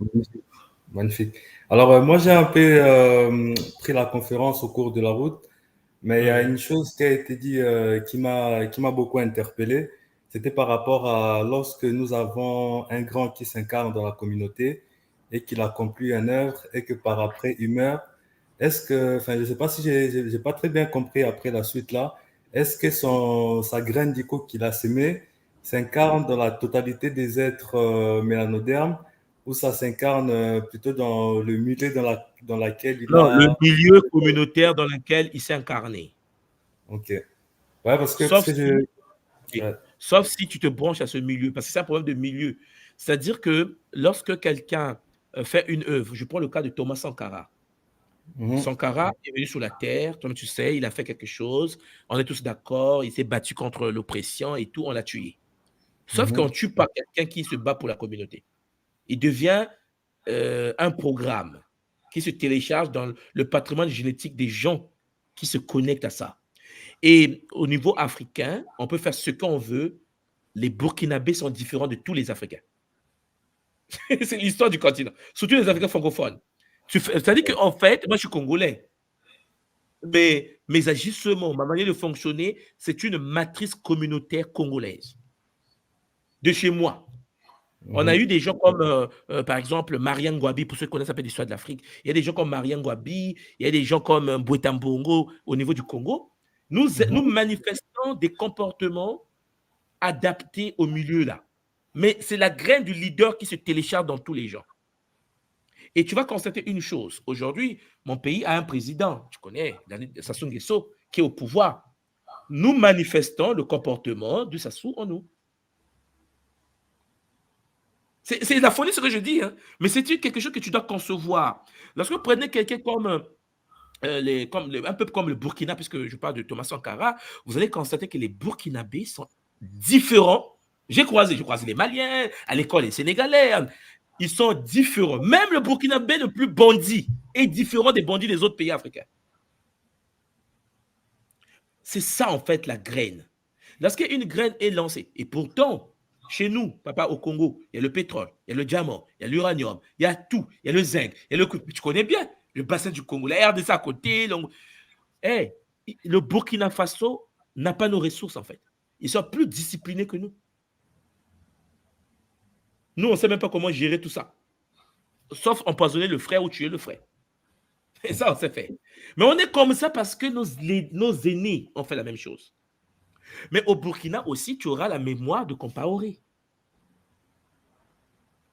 Magnifique. Alors, moi, j'ai un peu pris la conférence au cours de la route, mais il y a une chose qui a été dit qui m'a beaucoup interpellé. C'était par rapport à lorsque nous avons un grand qui s'incarne dans la communauté et qu'il accomplit une œuvre et que par après il meurt. Est-ce que, enfin, je ne sais pas si j'ai pas très bien compris après la suite là. Est-ce que sa graine du coup qu'il a semée s'incarne dans la totalité des êtres mélanodermes ou ça s'incarne plutôt dans le milieu dans lequel il a... le milieu communautaire dans lequel il s'est incarné. Ok. Ouais, parce que, sauf si tu te branches à ce milieu, parce que c'est un problème de milieu. C'est-à-dire que lorsque quelqu'un fait une œuvre, je prends le cas de Thomas Sankara. Sankara est venu sur la terre, comme tu sais, il a fait quelque chose, on est tous d'accord, il s'est battu contre l'oppression et tout, on l'a tué. Sauf qu'on ne tue pas quelqu'un qui se bat pour la communauté. Il devient un programme qui se télécharge dans le patrimoine génétique des gens qui se connectent à ça. Et au niveau africain, on peut faire ce qu'on veut. Les Burkinabés sont différents de tous les Africains. C'est l'histoire du continent, surtout les Africains francophones. C'est-à-dire qu'en fait, moi je suis Congolais, mais mes agissements, ma manière de fonctionner, c'est une matrice communautaire congolaise. De chez moi. On a eu des gens comme, par exemple, Marianne Ngouabi, pour ceux qui connaissent un peu l'histoire de l'Afrique. Il y a des gens comme Marianne Ngouabi, il y a des gens comme Mbouetambongo au niveau du Congo. Nous manifestons des comportements adaptés au milieu là. Mais c'est la graine du leader qui se télécharge dans tous les gens. Et tu vas constater une chose. Aujourd'hui, mon pays a un président, tu connais, Sassou Nguesso, qui est au pouvoir. Nous manifestons le comportement de Sassou en nous. C'est la folie ce que je dis, hein. Mais c'est quelque chose que tu dois concevoir. Lorsque vous prenez quelqu'un comme, un peu comme le Burkina, puisque je parle de Thomas Sankara, vous allez constater que les Burkinabés sont différents. J'ai croisé les Maliens, à l'école les Sénégalais, ils sont différents. Même le Burkinabé le plus bandit est différent des bandits des autres pays africains. C'est ça en fait la graine. Lorsqu'une graine est lancée, et pourtant, chez nous, papa, au Congo, il y a le pétrole, il y a le diamant, il y a l'uranium, il y a tout, il y a le zinc, il y a le... Tu connais bien le bassin du Congo, la RDC à côté. Le Burkina Faso n'a pas nos ressources, en fait. Ils sont plus disciplinés que nous. Nous, on ne sait même pas comment gérer tout ça. Sauf empoisonner le frère ou tuer le frère. Et ça, on sait faire. Mais on est comme ça parce que nos aînés ont fait la même chose. Mais au Burkina aussi, tu auras la mémoire de Compaoré.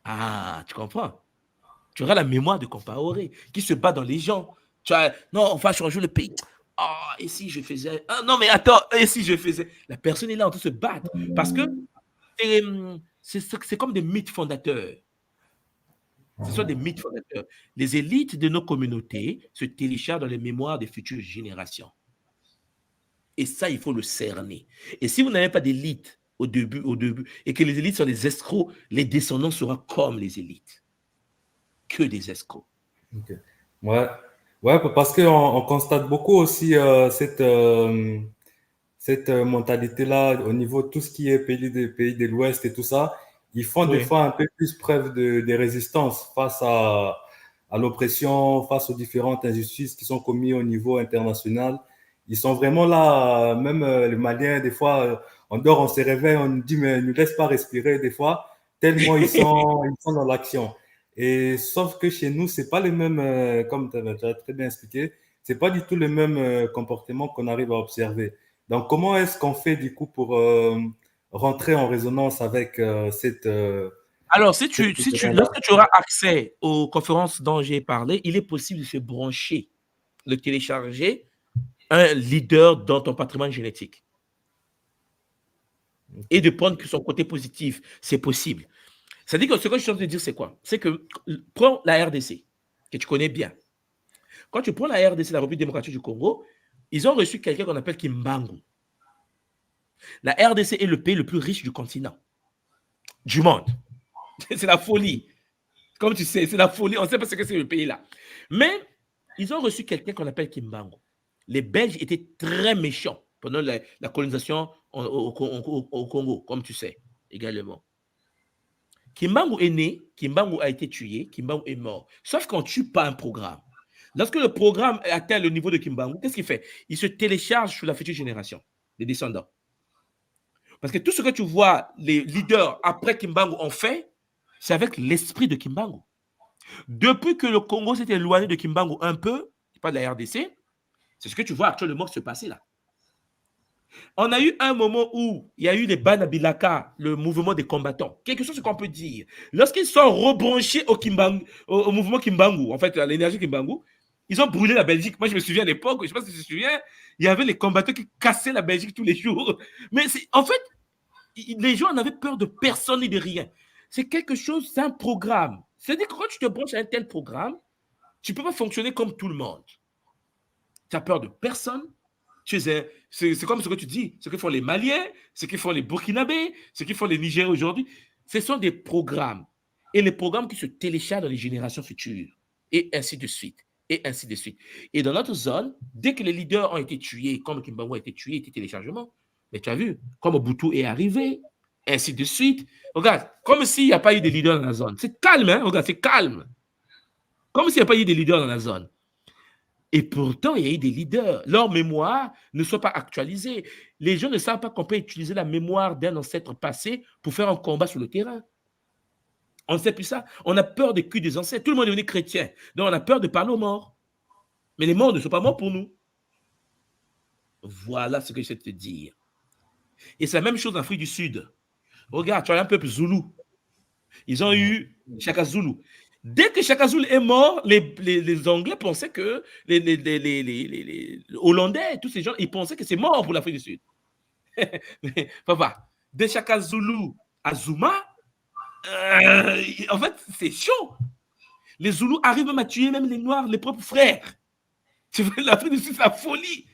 Ah, tu comprends? Tu auras la mémoire de Compaoré qui se bat dans les gens. Non, on va changer le pays. Ah, et si je faisais. Ah, non, mais attends, et si je faisais. La personne est là en train de se battre. Parce que c'est comme des mythes fondateurs. Ce sont des mythes fondateurs. Les élites de nos communautés se téléchargent dans les mémoires des futures générations. Et ça, il faut le cerner. Et si vous n'avez pas d'élite au début, et que les élites sont des escrocs, les descendants seront comme les élites. Que des escrocs. Okay. Ouais, parce qu'on constate beaucoup aussi cette mentalité-là au niveau de tout ce qui est pays de l'Ouest et tout ça. Ils font des fois un peu plus preuve de résistance face à l'oppression, face aux différentes injustices qui sont commises au niveau international. Ils sont vraiment là, même les Maliens, des fois, on dort, on se réveille, on nous dit, mais ne nous laisse pas respirer des fois, tellement ils sont dans l'action. Et sauf que chez nous, c'est pas les mêmes, comme tu as très bien expliqué, c'est pas du tout le même comportement qu'on arrive à observer. Donc, comment est-ce qu'on fait du coup pour rentrer en résonance avec cette... Alors, lorsque tu auras accès aux conférences dont j'ai parlé, il est possible de se brancher, de télécharger un leader dans ton patrimoine génétique et de prendre son côté positif. C'est possible. C'est-à-dire que ce que je suis en train de dire, c'est quoi? C'est que prends la RDC, que tu connais bien. Quand tu prends la RDC, la République démocratique du Congo, ils ont reçu quelqu'un qu'on appelle Kimbangu. La RDC est le pays le plus riche du continent, du monde. C'est la folie. Comme tu sais, c'est la folie. On ne sait pas ce que c'est le pays là. Mais ils ont reçu quelqu'un qu'on appelle Kimbangu. Les Belges étaient très méchants pendant la colonisation au Congo, comme tu sais également. Kimbangu est né, Kimbangu a été tué, Kimbangu est mort. Sauf qu'on ne tue pas un programme. Lorsque le programme atteint le niveau de Kimbangu, qu'est-ce qu'il fait? Il se télécharge sur la future génération, les descendants. Parce que tout ce que tu vois, les leaders après Kimbangu ont fait, c'est avec l'esprit de Kimbangu. Depuis que le Congo s'est éloigné de Kimbangu un peu, pas de la RDC, c'est ce que tu vois actuellement se passer là. On a eu un moment où il y a eu les Banabilaka, le mouvement des combattants. Quelque chose qu'on peut dire. Lorsqu'ils sont rebranchés au mouvement Kimbangu, en fait, à l'énergie Kimbangu, ils ont brûlé la Belgique. Moi, je me souviens à l'époque, je ne sais pas si tu te souviens, il y avait les combattants qui cassaient la Belgique tous les jours. Mais en fait, les gens n'avaient peur de personne ni de rien. C'est quelque chose, c'est un programme. C'est-à-dire que quand tu te branches à un tel programme, tu ne peux pas fonctionner comme tout le monde. Tu as peur de personne. C'est comme ce que tu dis, ce que font les Maliens, ce que font les Burkinabés, ce que font les Nigériens aujourd'hui. Ce sont des programmes. Et les programmes qui se téléchargent dans les générations futures. Et ainsi de suite. Et ainsi de suite. Et dans notre zone, dès que les leaders ont été tués, comme Kimbangu a été tué, était téléchargement, mais tu as vu, comme Mobutu est arrivé, ainsi de suite. Regarde, comme s'il n'y a pas eu de leaders dans la zone. C'est calme, hein? Regarde, c'est calme. Comme s'il n'y a pas eu de leaders dans la zone. Et pourtant, il y a eu des leaders. Leur mémoire ne soit pas actualisée. Les gens ne savent pas qu'on peut utiliser la mémoire d'un ancêtre passé pour faire un combat sur le terrain. On ne sait plus ça. On a peur des culs des ancêtres. Tout le monde est devenu chrétien. Donc, on a peur de parler aux morts. Mais les morts ne sont pas morts pour nous. Voilà ce que je sais te dire. Et c'est la même chose en Afrique du Sud. Regarde, tu as un peuple Zoulou. Ils ont eu Shaka Zulu. Dès que Shaka Zulu est mort, les Anglais pensaient que les Hollandais, tous ces gens, ils pensaient que c'est mort pour l'Afrique du Sud. Mais, papa, de Shaka Zulu à Zuma, en fait, c'est chaud. Les Zoulous arrivent même à tuer même les Noirs, les propres frères. Tu vois, l'Afrique du Sud, c'est la folie.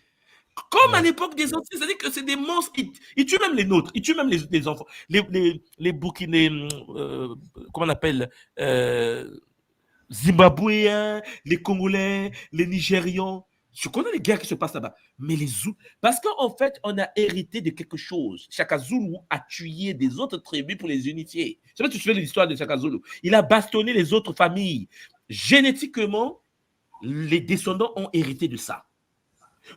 Comme à l'époque des anciens, c'est-à-dire que c'est des monstres. Ils tuent même les nôtres, ils tuent même les enfants. Les Burkinais, comment on appelle, Zimbabwéens, les Congolais, les Nigérians. Je connais les guerres qui se passent là-bas. Mais les Zoulous, parce qu'en fait, on a hérité de quelque chose. Shaka Zulu a tué des autres tribus pour les unifier. Je ne sais pas si tu te souviens de l'histoire de Shaka Zulu. Il a bastonné les autres familles. Génétiquement, les descendants ont hérité de ça.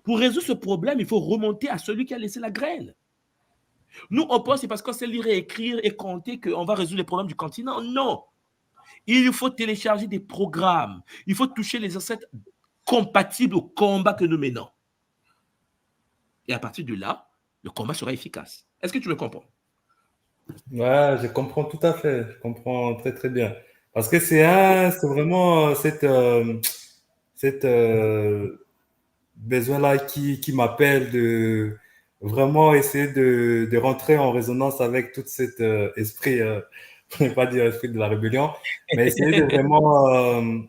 Pour résoudre ce problème, il faut remonter à celui qui a laissé la graine. Nous, on pense que c'est parce qu'on sait lire et écrire et compter qu'on va résoudre les problèmes du continent. Non. Il faut télécharger des programmes. Il faut toucher les ancêtres compatibles au combat que nous menons. Et à partir de là, le combat sera efficace. Est-ce que tu me comprends? Ouais, je comprends tout à fait. Je comprends très, très bien. Parce que c'est vraiment cette besoin-là qui m'appelle de vraiment essayer de rentrer en résonance avec tout cet esprit, je ne vais pas dire esprit de la rébellion, mais essayer de vraiment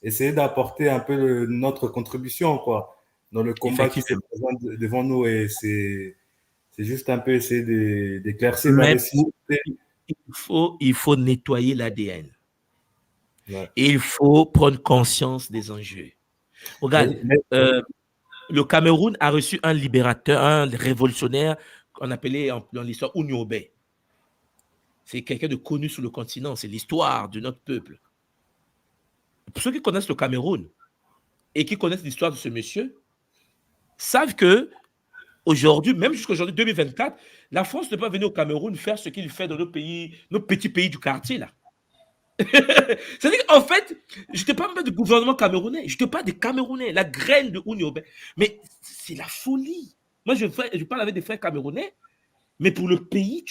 essayer d'apporter un peu notre contribution, quoi, dans le combat qui se présente devant nous. Et c'est juste un peu essayer d'éclaircir ma nécessité. Il faut nettoyer l'ADN. Ouais. Et il faut prendre conscience des enjeux. Regarde, le Cameroun a reçu un libérateur, un révolutionnaire qu'on appelait dans l'histoire Ouniobé. C'est quelqu'un de connu sur le continent, c'est l'histoire de notre peuple. Pour ceux qui connaissent le Cameroun et qui connaissent l'histoire de ce monsieur, savent que aujourd'hui, même jusqu'aujourd'hui, 2024, la France ne peut pas venir au Cameroun faire ce qu'il fait dans nos petits pays du quartier, là. C'est-à-dire qu'en fait, je ne te parle pas du gouvernement camerounais, je te parle des Camerounais, la graine de Ouniobé. Mais c'est la folie. Moi, je parle avec des frères camerounais, mais pour le pays,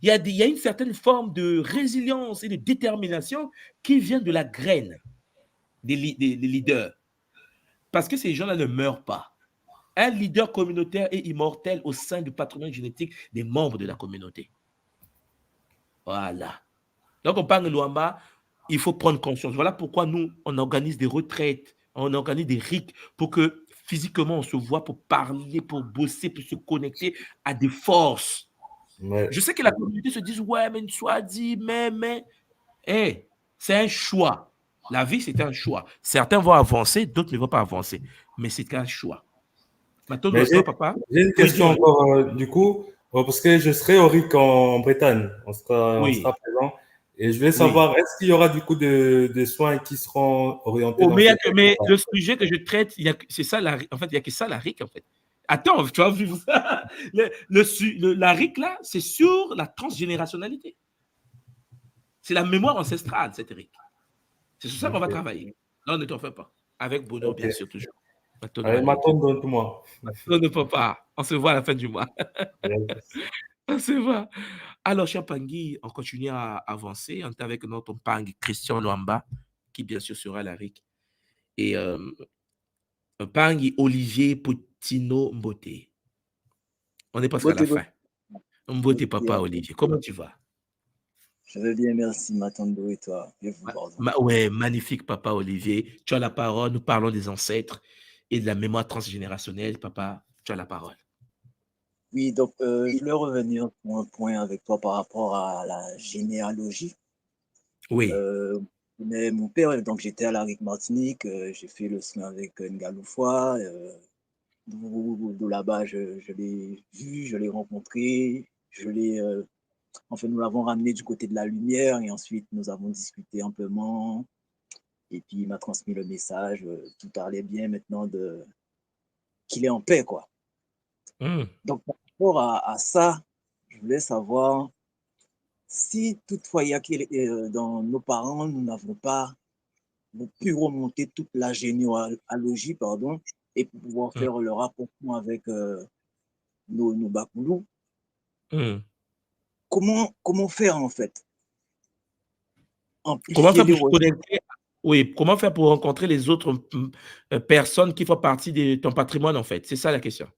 il y a une certaine forme de résilience et de détermination qui vient de la graine des leaders. Parce que ces gens-là ne meurent pas. Un leader communautaire est immortel au sein du patrimoine génétique des membres de la communauté. Voilà. Donc, on parle de Luamba, il faut prendre conscience. Voilà pourquoi nous, on organise des retraites, on organise des RIC pour que physiquement, on se voit pour parler, pour bosser, pour se connecter à des forces. Ouais. Je sais que la communauté se dit, ouais, mais soit dit, mais, hey, c'est un choix. La vie, c'est un choix. Certains vont avancer, d'autres ne vont pas avancer. Mais c'est un choix. Maintenant, papa. J'ai une question encore, du coup, parce que je serai au RIC en Bretagne. On sera présent. Et je voulais savoir, est-ce qu'il y aura du coup des soins qui seront orientés dans mais le sujet que je traite, c'est ça, en fait, il n'y a que ça, la RIC, en fait. Attends, tu vas vivre ça. La RIC, là, c'est sur la transgénérationnalité. C'est la mémoire ancestrale, cette RIC. C'est sur ça qu'on va travailler. Non, ne t'en fais pas. Avec bonheur, bien sûr, toujours. Allez, Maton, donne-moi. On ne peut pas. On se voit à la fin du mois. On se voit. Alors, cher Pangui, on continue à avancer. On est avec notre Pangui Christian Luamba, qui bien sûr sera à la RIC. Et Pangui Olivier Potino Mbote. On est presque à la fin. Mbote, papa Olivier. Comment tu vas? Je vais bien, merci, Matando, et toi? Ouais, magnifique, papa Olivier. Tu as la parole. Nous parlons des ancêtres et de la mémoire transgénérationnelle. Papa, tu as la parole. Oui, donc je voulais revenir sur un point avec toi par rapport à la généalogie. Oui. Mais mon père, donc j'étais à la RIC Martinique, j'ai fait le soin avec Ngaloufoua. De là-bas, je l'ai vu, je l'ai rencontré, enfin, nous l'avons ramené du côté de la lumière et ensuite nous avons discuté amplement. Et puis il m'a transmis le message, tout allait bien maintenant qu'il est en paix, quoi. Donc, par rapport à ça, je voulais savoir si toutefois il y a dans nos parents, nous n'avons pas pu remonter toute la généalogie, et pouvoir faire le rapprochement avec nos Bakoulou. Comment faire en fait? Comment faire pour connecter? Oui, comment faire pour rencontrer les autres personnes qui font partie de ton patrimoine en fait? C'est ça la question.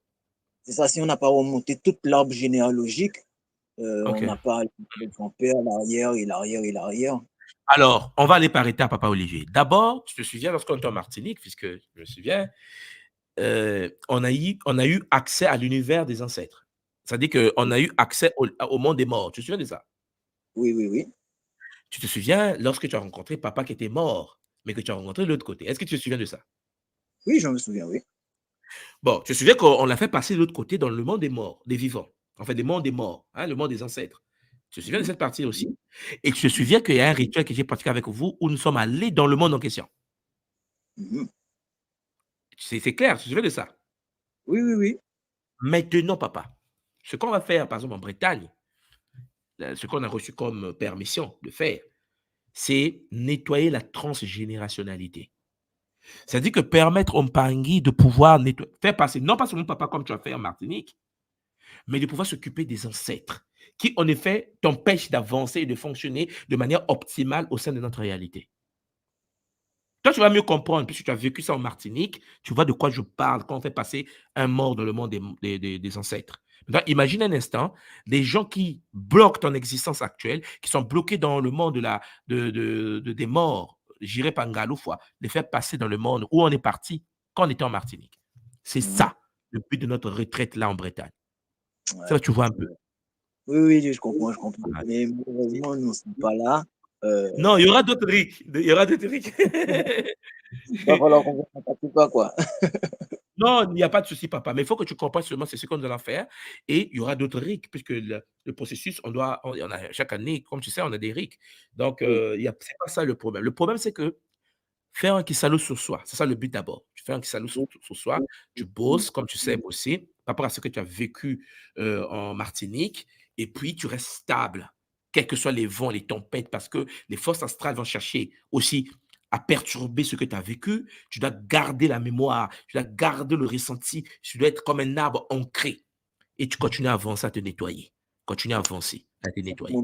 C'est ça, si on n'a pas remonté toute l'arbre généalogique, on n'a pas le grand-père, l'arrière et l'arrière et l'arrière. Alors, on va aller par étapes, papa Olivier. D'abord, je me souviens, lorsqu'on était en Martinique, puisque je me souviens, on a eu accès à l'univers des ancêtres. C'est-à-dire qu'on a eu accès au monde des morts. Tu te souviens de ça? Oui. Tu te souviens lorsque tu as rencontré papa qui était mort, mais que tu as rencontré de l'autre côté. Est-ce que tu te souviens de ça? Oui, je me souviens, oui. Bon, tu te souviens qu'on l'a fait passer de l'autre côté dans le monde des morts, des vivants. En fait, des mondes des morts, hein, le monde des ancêtres. Tu te souviens de cette partie aussi? Et tu te souviens qu'il y a un rituel que j'ai pratiqué avec vous où nous sommes allés dans le monde en question. C'est clair, tu te souviens de ça? Oui. Maintenant, papa, ce qu'on va faire, par exemple, en Bretagne, ce qu'on a reçu comme permission de faire, c'est nettoyer la transgénérationnalité. C'est-à-dire que permettre au Pangui de pouvoir faire passer, non pas seulement papa comme tu as fait en Martinique, mais de pouvoir s'occuper des ancêtres qui, en effet, t'empêchent d'avancer et de fonctionner de manière optimale au sein de notre réalité. Toi, tu vas mieux comprendre, puisque tu as vécu ça en Martinique, tu vois de quoi je parle quand on fait passer un mort dans le monde des ancêtres. Donc, imagine un instant, des gens qui bloquent ton existence actuelle, qui sont bloqués dans le monde des morts, j'irai pas Ngaloufwa, les faire passer dans le monde où on est parti quand on était en Martinique. C'est ça, le but de notre retraite là en Bretagne. Ouais. Ça, tu vois un peu. Oui, je comprends. Mais malheureusement, nous ne sommes pas là. Non, il y aura d'autres RIC. Il y aura d'autres RIC. Il va falloir qu'on ne contacte pas, quoi. Non, il n'y a pas de souci, papa. Mais il faut que tu comprennes seulement c'est ce qu'on doit faire. Et il y aura d'autres RIC, puisque le processus, on a, chaque année, comme tu sais, on a des RIC. Donc, c'est pas ça le problème. Le problème, c'est que faire un Kisalo sur soi. C'est ça le but d'abord. Tu fais un Kisalo sur soi. Tu bosses, comme tu sais bosser, par rapport à ce que tu as vécu en Martinique. Et puis, tu restes stable, quels que soient les vents, les tempêtes, parce que les forces astrales vont chercher aussi à perturber ce que tu as vécu. Tu dois garder la mémoire, tu dois garder le ressenti. Tu dois être comme un arbre ancré. Et tu continues à avancer, à te nettoyer. Continue à avancer, à te nettoyer.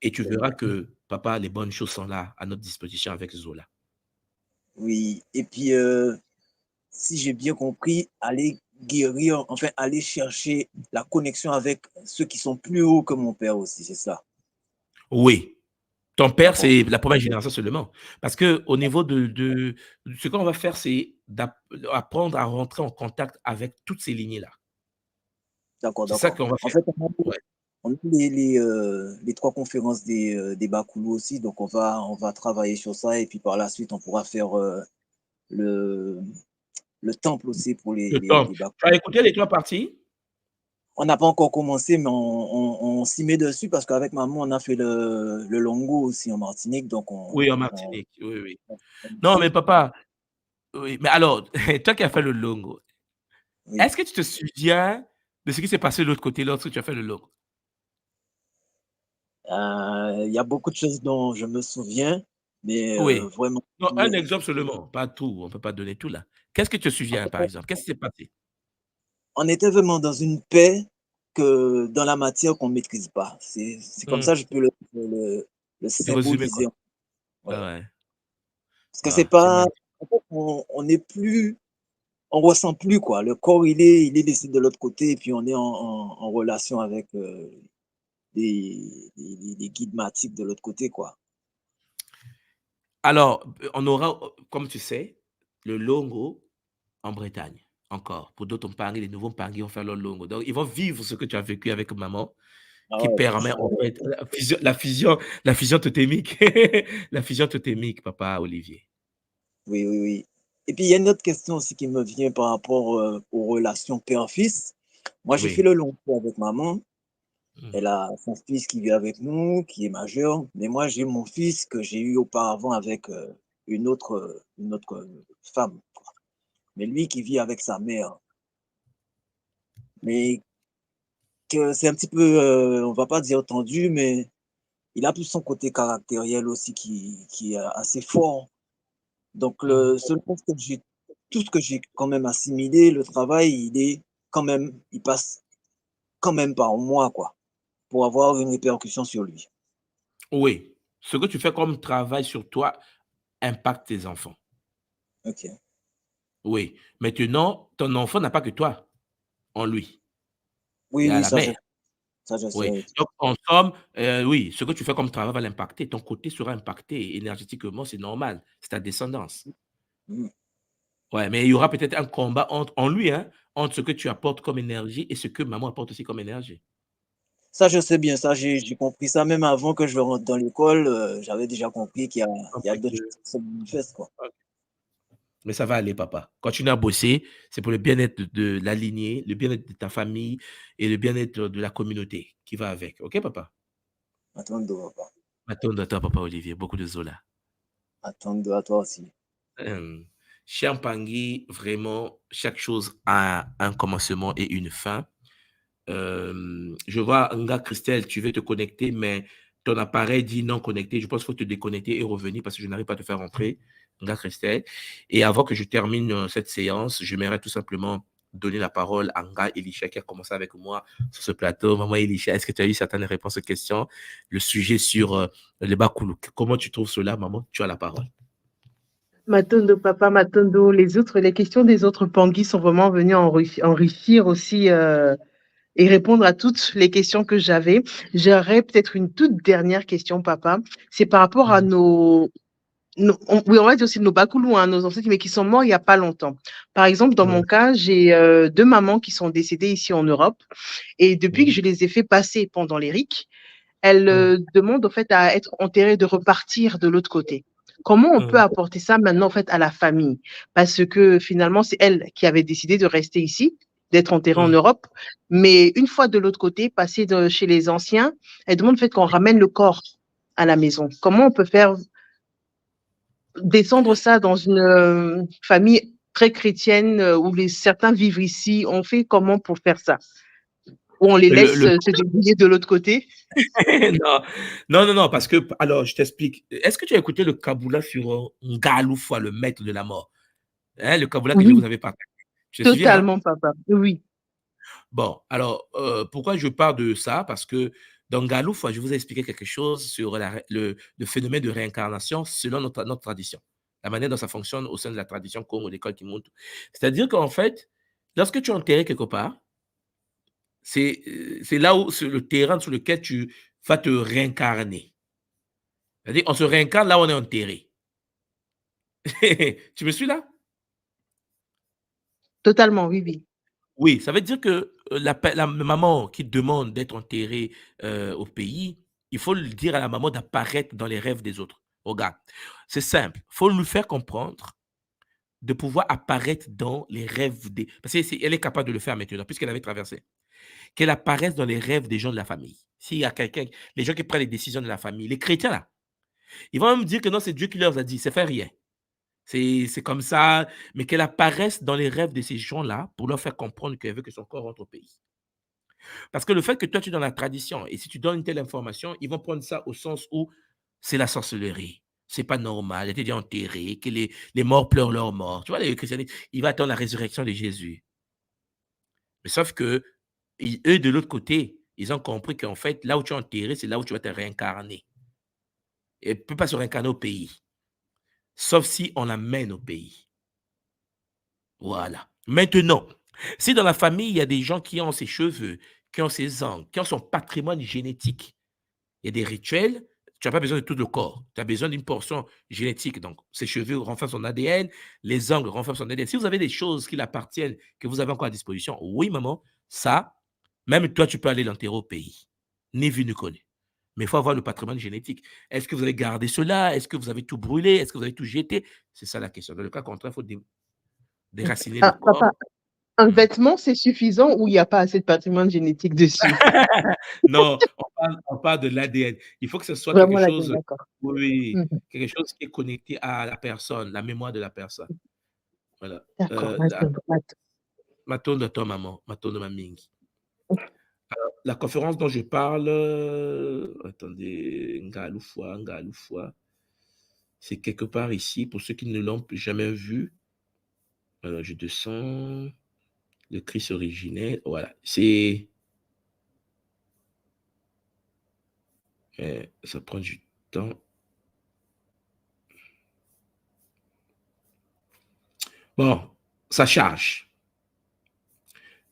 Et tu verras que, papa, les bonnes choses sont là, à notre disposition avec Zola. Oui, et puis, si j'ai bien compris, aller guérir, enfin, aller chercher la connexion avec ceux qui sont plus hauts que mon père aussi, c'est ça. Oui. Ton père, c'est la première génération seulement. Parce qu'au niveau de ce qu'on va faire, c'est d'apprendre à rentrer en contact avec toutes ces lignées-là. D'accord. C'est ça qu'on va En faire. fait, Ouais. on a les 3 conférences des Bakoulou aussi, donc on va travailler sur ça et puis par la suite, on pourra faire le temple aussi pour Le les temple. Bakoulou. Tu as écouté les 3 parties? On n'a pas encore commencé, mais on s'y met dessus parce qu'avec maman, on a fait le Longo aussi en Martinique. Donc Oui, en Martinique. Oui. Non, mais papa, oui. Mais alors, toi qui as fait le Longo, oui. est-ce que tu te souviens de ce qui s'est passé de l'autre côté lorsque tu as fait le Longo? Il y a beaucoup de choses dont je me souviens, mais Oui. vraiment. Non, un exemple seulement, pas tout. On ne peut pas donner tout là. Qu'est-ce que tu te souviens, par exemple? Qu'est-ce qui s'est passé? On était vraiment dans une paix que dans la matière qu'on ne maîtrise pas. C'est comme ça que je peux le Résumé, quoi. symboliser. Ouais. Ah ouais. Parce que c'est pas. En fait, on n'est plus. On ressent plus, quoi. Le corps, il est laissé de l'autre côté et puis on est en relation avec des guides matiques de l'autre côté, quoi. Alors, on aura, comme tu sais, le Longo en Bretagne, encore. Pour d'autres Mpangui, les nouveaux Mpangui vont faire leur Longo. Donc, ils vont vivre ce que tu as vécu avec maman, qui permet en fait la fusion totémique. La fusion totémique, papa Olivier. Oui. Et puis, il y a une autre question aussi qui me vient par rapport aux relations père-fils. Moi, j'ai fait le long cours avec maman. Elle a son fils qui vit avec nous, qui est majeur. Mais moi, j'ai mon fils que j'ai eu auparavant avec une autre femme. Mais lui qui vit avec sa mère. Mais que c'est un petit peu, on va pas dire tendu, mais il a plus son côté caractériel aussi qui est assez fort. Donc, tout ce que j'ai quand même assimilé, le travail, il passe quand même par moi, quoi, pour avoir une répercussion sur lui. Oui. Ce que tu fais comme travail sur toi impacte tes enfants. Ok. Oui. Maintenant, ton enfant n'a pas que toi en lui. Oui, Il y a la mère. Ça, je sais. Oui. Donc, en somme, oui, ce que tu fais comme travail va l'impacter. Ton côté sera impacté énergétiquement, c'est normal. C'est ta descendance. Ouais, mais il y aura peut-être un combat en lui, hein, entre ce que tu apportes comme énergie et ce que maman apporte aussi comme énergie. Ça, je sais bien. Ça, j'ai compris ça même avant que je rentre dans l'école. J'avais déjà compris qu'il y a d'autres choses qui se manifestent, quoi. Mais ça va aller, papa. Continue à bosser. C'est pour le bien-être de la lignée, le bien-être de ta famille et le bien-être de la communauté qui va avec. OK, papa? Attends, papa. Attends de toi, papa Olivier. Beaucoup de Zola. Attends à toi aussi. Cher Mpangui, vraiment, chaque chose a un commencement et une fin. Je vois, Nga Christelle, tu veux te connecter, mais ton appareil dit non connecté. Je pense qu'il faut te déconnecter et revenir parce que je n'arrive pas à te faire rentrer, Nga Christelle. Et avant que je termine cette séance, j'aimerais tout simplement donner la parole à Nga Elisha qui a commencé avec moi sur ce plateau. Maman Elisha, est-ce que tu as eu certaines réponses aux questions? Le sujet sur les Bakoulou. Comment tu trouves cela, maman? Tu as la parole. Matondo, papa, Matondo, les questions des autres Pangui sont vraiment venues enrichir aussi et répondre à toutes les questions que j'avais. J'aurais peut-être une toute dernière question, papa. C'est par rapport à oui, on va dire aussi nos Bakoulou, hein, nos ancêtres, mais qui sont morts il n'y a pas longtemps. Par exemple, dans mon cas, j'ai 2 mamans qui sont décédées ici en Europe. Et depuis que je les ai fait passer pendant les RIC, elles demandent en fait à être enterrées, de repartir de l'autre côté. Comment on peut apporter ça maintenant en fait à la famille? Parce que finalement, c'est elles qui avaient décidé de rester ici, d'être enterrées en Europe. Mais une fois de l'autre côté, passer chez les anciens, elles demandent en fait qu'on ramène le corps à la maison. Comment on peut faire descendre ça dans une famille très chrétienne où certains vivent ici? On fait comment pour faire ça? Ou on les laisse se débrouiller de l'autre côté? Non, parce que, alors, je t'explique. Est-ce que tu as écouté le Kabula sur Ngaloufwa, le maître de la mort? Hein, le Kabula que je vous avais partagé. Tu te souviens, hein? Totalement, papa. Oui. Bon, alors, pourquoi je parle de ça? Parce que dans Ngaloufwa, je vous ai expliqué quelque chose sur le phénomène de réincarnation selon notre tradition. La manière dont ça fonctionne au sein de la tradition Congo, l'école qui monte. C'est-à-dire qu'en fait, lorsque tu es enterré quelque part, c'est là où c'est le terrain sur lequel tu vas te réincarner. C'est-à-dire on se réincarne là où on est enterré. Tu me suis là? Totalement, oui, oui. Oui, ça veut dire que la maman qui demande d'être enterrée au pays, il faut le dire à la maman d'apparaître dans les rêves des autres. Regarde, c'est simple. Il faut lui faire comprendre de pouvoir apparaître dans les rêves des... Parce qu'elle est capable de le faire maintenant, puisqu'elle avait traversé. Qu'elle apparaisse dans les rêves des gens de la famille. S'il y a quelqu'un, les gens qui prennent les décisions de la famille, les chrétiens là, ils vont même dire que non, c'est Dieu qui leur a dit, c'est fait rien. C'est comme ça, mais qu'elle apparaisse dans les rêves de ces gens-là pour leur faire comprendre qu'elle veut que son corps rentre au pays. Parce que le fait que toi, tu es dans la tradition, et si tu donnes une telle information, ils vont prendre ça au sens où c'est la sorcellerie. C'est pas normal, elle était déjà enterrée, que les morts pleurent leurs morts. Tu vois, les chrétiens, ils vont attendre la résurrection de Jésus. Mais sauf que eux, de l'autre côté, ils ont compris qu'en fait, là où tu es enterré, c'est là où tu vas te réincarner. Et elle ne peut pas se réincarner au pays. Sauf si on l'amène au pays. Voilà. Maintenant, si dans la famille, il y a des gens qui ont ses cheveux, qui ont ses ongles, qui ont son patrimoine génétique, il y a des rituels, tu n'as pas besoin de tout le corps. Tu as besoin d'une portion génétique. Donc, ses cheveux renforcent son ADN, les ongles renforcent son ADN. Si vous avez des choses qui l'appartiennent, que vous avez encore à disposition, oui, maman, ça, même toi, tu peux aller l'enterrer au pays. Ni vu ni connu. Mais il faut avoir le patrimoine génétique. Est-ce que vous avez gardé cela? Est-ce que vous avez tout brûlé? Est-ce que vous avez tout jeté? C'est ça la question. Dans le cas contraire, il faut déraciner le corps. Papa, un vêtement, c'est suffisant ou il n'y a pas assez de patrimoine génétique dessus? Non, on parle de l'ADN. Il faut que ce soit Vraiment quelque l'ADN, chose, d'accord. oui, quelque chose qui est connecté à la personne, la mémoire de la personne. Voilà. D'accord, Maton de ton maman, maton de ma mingi. La conférence dont je parle, attendez, Ngaloufwa, c'est quelque part ici, pour ceux qui ne l'ont jamais vu. Alors, je descends, le Christ originel, voilà, c'est... ça prend du temps. Bon, ça charge.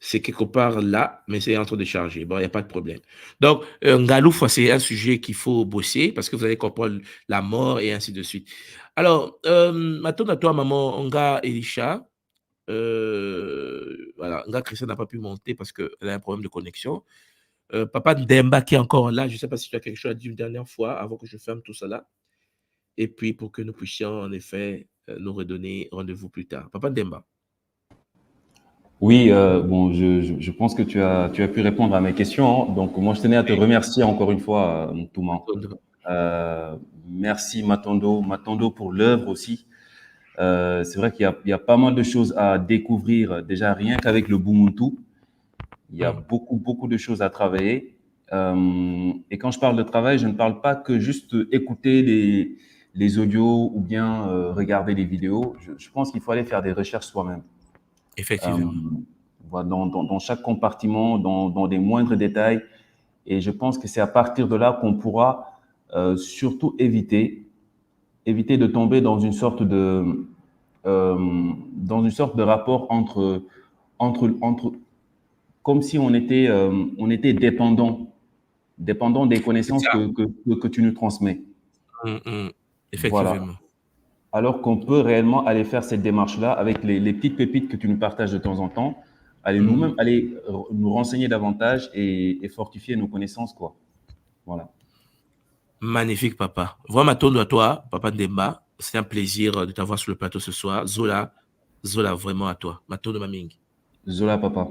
C'est quelque part là, mais c'est en train de charger. Bon, il n'y a pas de problème. Donc, Ngaloufwa, c'est un sujet qu'il faut bosser parce que vous allez comprendre la mort et ainsi de suite. Alors, maintenant, à toi, maman, Nga Elisha, voilà, Nga Christian n'a pas pu monter parce qu'elle a un problème de connexion. Papa Ndemba qui est encore là, je ne sais pas si tu as quelque chose à dire une dernière fois avant que je ferme tout ça là. Et puis, pour que nous puissions, en effet, nous redonner rendez-vous plus tard. Papa Ndemba. Oui, bon, je pense que tu as pu répondre à mes questions, hein. Donc, moi, je tenais à te remercier encore une fois, Touma. Merci Matondo pour l'œuvre aussi. C'est vrai qu'il y a pas mal de choses à découvrir, déjà rien qu'avec le Bumuntu. Il y a beaucoup de choses à travailler. Et quand je parle de travail, je ne parle pas que juste écouter les audios ou bien regarder les vidéos. Je pense qu'il faut aller faire des recherches soi-même. Effectivement. Dans chaque compartiment, dans des moindres détails. Et je pense que c'est à partir de là qu'on pourra surtout éviter éviter de tomber dans une sorte de rapport entre comme si on était dépendant des connaissances que tu nous transmets. Effectivement. Voilà. Alors qu'on peut réellement aller faire cette démarche-là avec les petites pépites que tu nous partages de temps en temps, nous-mêmes aller nous renseigner davantage et fortifier nos connaissances, quoi. Voilà. Magnifique, papa. Vraiment, tourne à toi, papa Ndemba. C'est un plaisir de t'avoir sur le plateau ce soir. Zola, vraiment à toi. Mato de Maming. Zola, papa.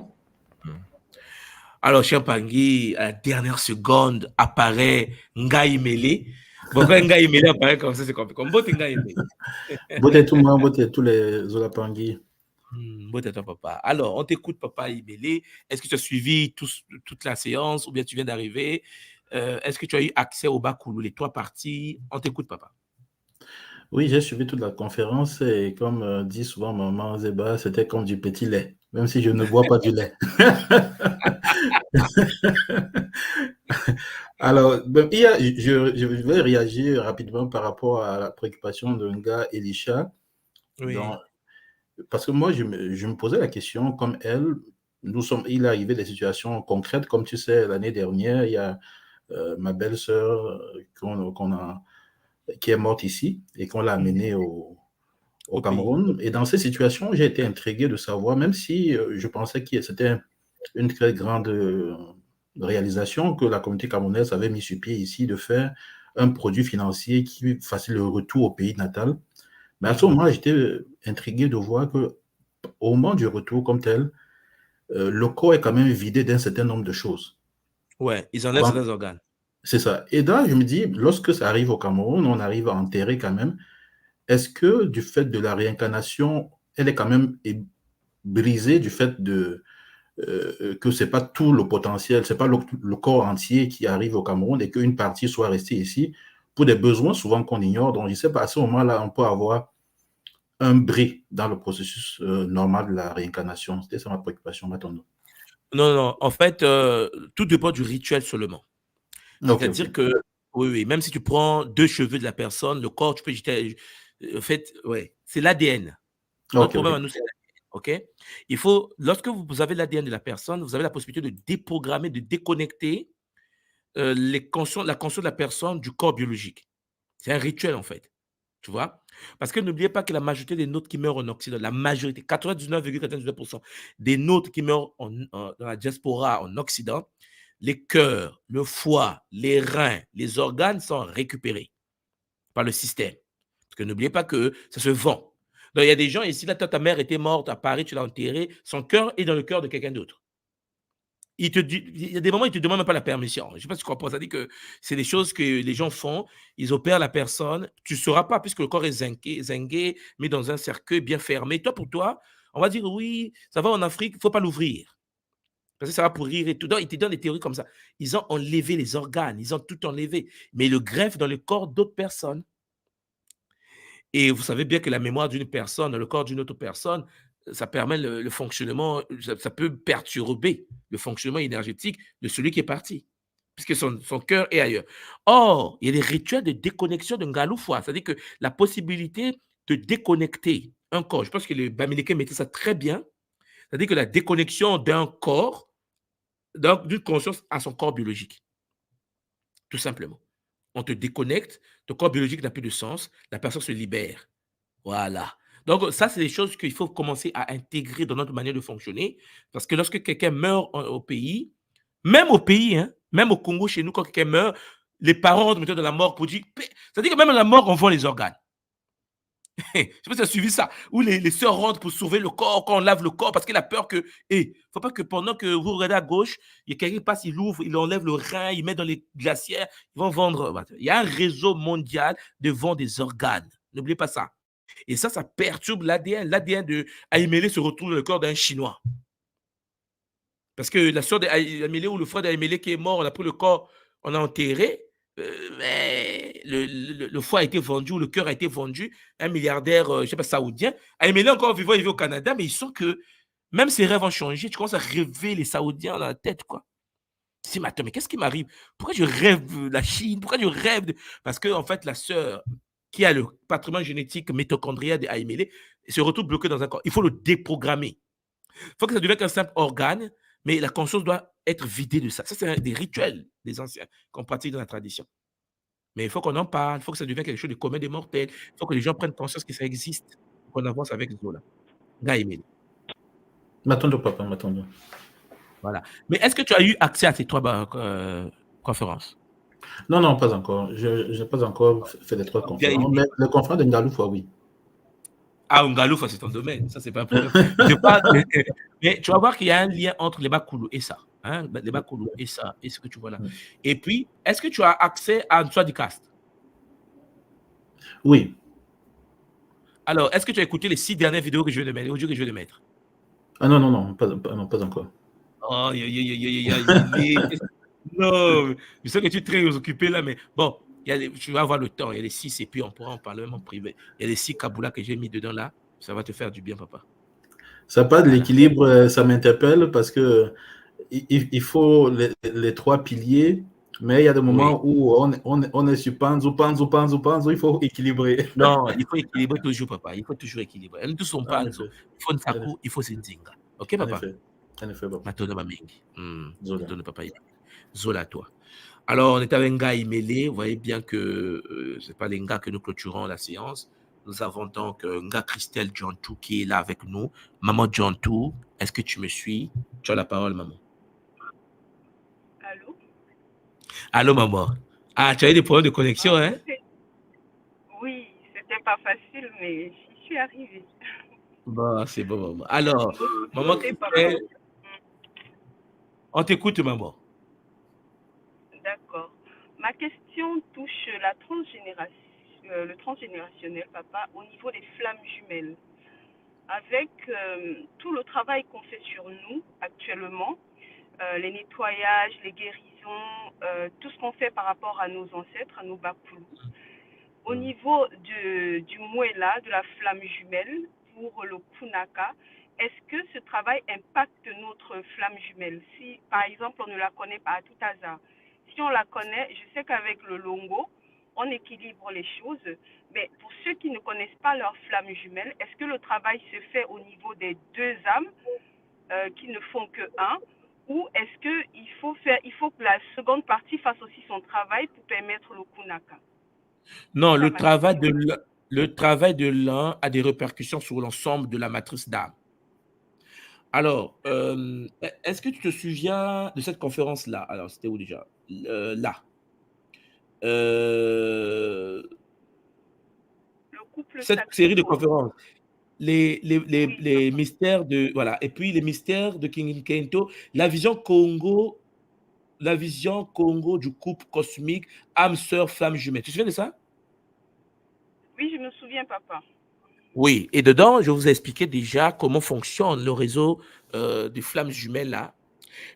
Alors, cher Pangui, à la dernière seconde, apparaît Ngai Mele. Pourquoi Ngai Mele apparaît comme ça, c'est compliqué. Comme Bote Ngai Mele. Bote tout le monde, bote tous les Zola Pangui. Bote toi, papa. Alors, on t'écoute, papa Imele. Est-ce que tu as suivi toute la séance ou bien tu viens d'arriver? Est-ce que tu as eu accès au Bakoulou, les 3 parties? On t'écoute, papa. Oui, j'ai suivi toute la conférence et comme dit souvent maman Zeba, c'était comme du petit lait, même si je ne bois pas du lait. Alors, je vais réagir rapidement par rapport à la préoccupation de Nga Elisha. Oui. Donc, parce que moi, je me posais la question, comme elle, il est arrivé des situations concrètes, comme tu sais, l'année dernière, il y a ma belle-sœur qui est morte ici et qu'on l'a amenée au Cameroun. Et dans ces situations, j'ai été intrigué de savoir, même si je pensais que c'était une très grande réalisation que la communauté camerounaise avait mis sur pied ici, de faire un produit financier qui fasse le retour au pays natal. Mais à ce moment, j'étais intrigué de voir qu'au moment du retour comme tel, le corps est quand même vidé d'un certain nombre de choses. Ouais, ils enlèvent certains organes. C'est ça. Et là, je me dis, lorsque ça arrive au Cameroun, on arrive à enterrer quand même. Est-ce que du fait de la réincarnation, elle est quand même brisée du fait que ce n'est pas tout le potentiel, ce n'est pas le corps entier qui arrive au Cameroun et qu'une partie soit restée ici pour des besoins souvent qu'on ignore. Donc, je ne sais pas, à ce moment-là, on peut avoir un bris dans le processus normal de la réincarnation. C'était ça ma préoccupation, maintenant. Non. En fait, tout dépend du rituel seulement. C'est-à-dire que, oui, même si tu prends 2 cheveux de la personne, le corps, tu peux jeter. En fait, ouais, c'est l'ADN. Notre problème à nous, c'est l'ADN. OK? Il faut, lorsque vous avez l'ADN de la personne, vous avez la possibilité de déprogrammer, de déconnecter la conscience de la personne du corps biologique. C'est un rituel, en fait. Tu vois? Parce que n'oubliez pas que la majorité des nôtres qui meurent en Occident, la majorité, 99,99% des nôtres qui meurent dans la diaspora en Occident, les cœurs, le foie, les reins, les organes sont récupérés par le système. Parce que n'oubliez pas que ça se vend. Donc, il y a des gens ici, là, ta mère était morte à Paris, tu l'as enterrée, son cœur est dans le cœur de quelqu'un d'autre. Il y a des moments où ils ne te demandent même pas la permission. Je ne sais pas si tu comprends. Ça dit que c'est des choses que les gens font. Ils opèrent la personne. Tu ne sauras pas, puisque le corps est zingué, mis dans un cercueil bien fermé. Toi, pour toi, on va dire oui, ça va en Afrique, il ne faut pas l'ouvrir. Parce que ça va pourrir et tout. Donc, ils te donnent des théories comme ça. Ils ont enlevé les organes, ils ont tout enlevé. Mais ils le greffent dans le corps d'autres personnes. Et vous savez bien que la mémoire d'une personne, dans le corps d'une autre personne, ça permet le fonctionnement, ça peut perturber le fonctionnement énergétique de celui qui est parti, puisque son cœur est ailleurs. Or, il y a des rituels de déconnexion de Ngaloufwa, c'est-à-dire que la possibilité de déconnecter un corps, je pense que les Bamileke mettaient ça très bien, c'est-à-dire que la déconnexion d'un corps, d'une conscience à son corps biologique, tout simplement. On te déconnecte, ton corps biologique n'a plus de sens, la personne se libère. Voilà. Donc, ça, c'est des choses qu'il faut commencer à intégrer dans notre manière de fonctionner. Parce que lorsque quelqu'un meurt au pays, même hein, même au Congo, chez nous, quand quelqu'un meurt, les parents rentrent de la mort pour dire. C'est-à-dire que même à la mort, on vend les organes. Je ne sais pas si tu as suivi ça. Où les sœurs rentrent pour sauver le corps, quand on lave le corps, parce qu'il a peur que. Il ne faut pas que pendant que vous regardez à gauche, il y a quelqu'un qui passe, il ouvre, il enlève le rein, il met dans les glacières, ils vont vendre. Il y a un réseau mondial de vente des organes. N'oubliez pas ça. Et ça perturbe l'ADN. L'ADN de Aïmélé se retrouve dans le corps d'un Chinois. Parce que la sœur d'Aïmélé ou le frère d'Aïmélé qui est mort, on a pris le corps, on a enterré, mais le foie a été vendu ou le cœur a été vendu, un milliardaire, je ne sais pas, saoudien. Aïmélé encore vivant, il vit au Canada, mais ils sont que, même ses rêves ont changé, tu commences à rêver les Saoudiens dans la tête, quoi. Tu dis, mais attends, mais qu'est-ce qui m'arrive? Pourquoi je rêve la Chine? Pourquoi je rêve Parce que, en fait, la sœur qui a le patrimoine génétique mitochondrial de AML se retrouve bloqué dans un corps. Il faut le déprogrammer. Il faut que ça devienne qu'un simple organe, mais la conscience doit être vidée de ça. Ça, c'est des rituels des anciens qu'on pratique dans la tradition. Mais il faut qu'on en parle, il faut que ça devienne quelque chose de commun des mortels. Il faut que les gens prennent conscience que ça existe. Qu'on avance avec Zola. AML. M'attends, papa, m'attends. Voilà. Mais est-ce que tu as eu accès à ces 3 conférences? Non, pas encore. Je n'ai pas encore fait les 3 conférences. Mais les conférences de Ngaloufa, oui. Ah, Ngaloufa, c'est ton domaine. Ça, c'est pas un problème. Mais tu vas voir qu'il y a un lien entre les Bakoulou et ça. Hein? Les Bakoulou et ça, et ce que tu vois là. Et puis, est-ce que tu as accès à Nsoi Dicast? Oui. Alors, est-ce que tu as écouté les 6 dernières vidéos que je viens de mettre, audio que je viens de mettre? Ah non, pas encore. Oh, non, je sais que tu es très occupé là, mais bon, tu vas avoir le temps. Il y a les 6 et puis on pourra en parler même en privé. Il y a les 6 Kabula que j'ai mis dedans là. Ça va te faire du bien, papa. Ça part de l'équilibre, ça m'interpelle parce que il faut les 3 piliers, mais il y a des moments où on est sur Panzo, il faut équilibrer. Non, il faut équilibrer toujours, papa. Il faut toujours équilibrer. Nous tous sommes Panzo. Il faut Nsaku, il faut Zinzinga. Ok, papa? En effet, papa. Matona Mamingi. Matona papa. Zola, toi. Alors, on est avec Nga Imele. Vous voyez bien que ce n'est pas les Nga que nous clôturons la séance. Nous avons donc Nga Christelle Djantou qui est là avec nous. Maman Djantou, est-ce que tu me suis? Tu as la parole, maman. Allô? Allô, maman. Ah, tu as eu des problèmes de connexion, hein? Oui, c'était pas facile, mais j'y suis arrivée. Bon, c'est bon, maman. Alors, maman Christelle, on t'écoute, maman. D'accord. Ma question touche la le transgénérationnel, papa, au niveau des flammes jumelles. Avec tout le travail qu'on fait sur nous actuellement, les nettoyages, les guérisons, tout ce qu'on fait par rapport à nos ancêtres, à nos Bakoulou, au niveau du Mouela, de la flamme jumelle, pour le Kunaka, est-ce que ce travail impacte notre flamme jumelle? Si, par exemple, on ne la connaît pas à tout hasard, si on la connaît, je sais qu'avec le Longo, on équilibre les choses, mais pour ceux qui ne connaissent pas leur flamme jumelle, est-ce que le travail se fait au niveau des 2 âmes qui ne font que 1, ou est-ce qu'il faut que la seconde partie fasse aussi son travail pour permettre le Kunaka? Non, le travail de l'un a des répercussions sur l'ensemble de la matrice d'âme. Alors, est-ce que tu te souviens de cette conférence-là? Alors, c'était où déjà? Là. Cette série de conférences. Les mystères de... Voilà. Et puis, les mystères de King Kento, la vision Congo du couple cosmique, âme, sœur, flamme jumelle. Tu te souviens de ça? Oui, je me souviens, papa. Oui, et dedans, je vous ai expliqué déjà comment fonctionne le réseau des flammes jumelles là.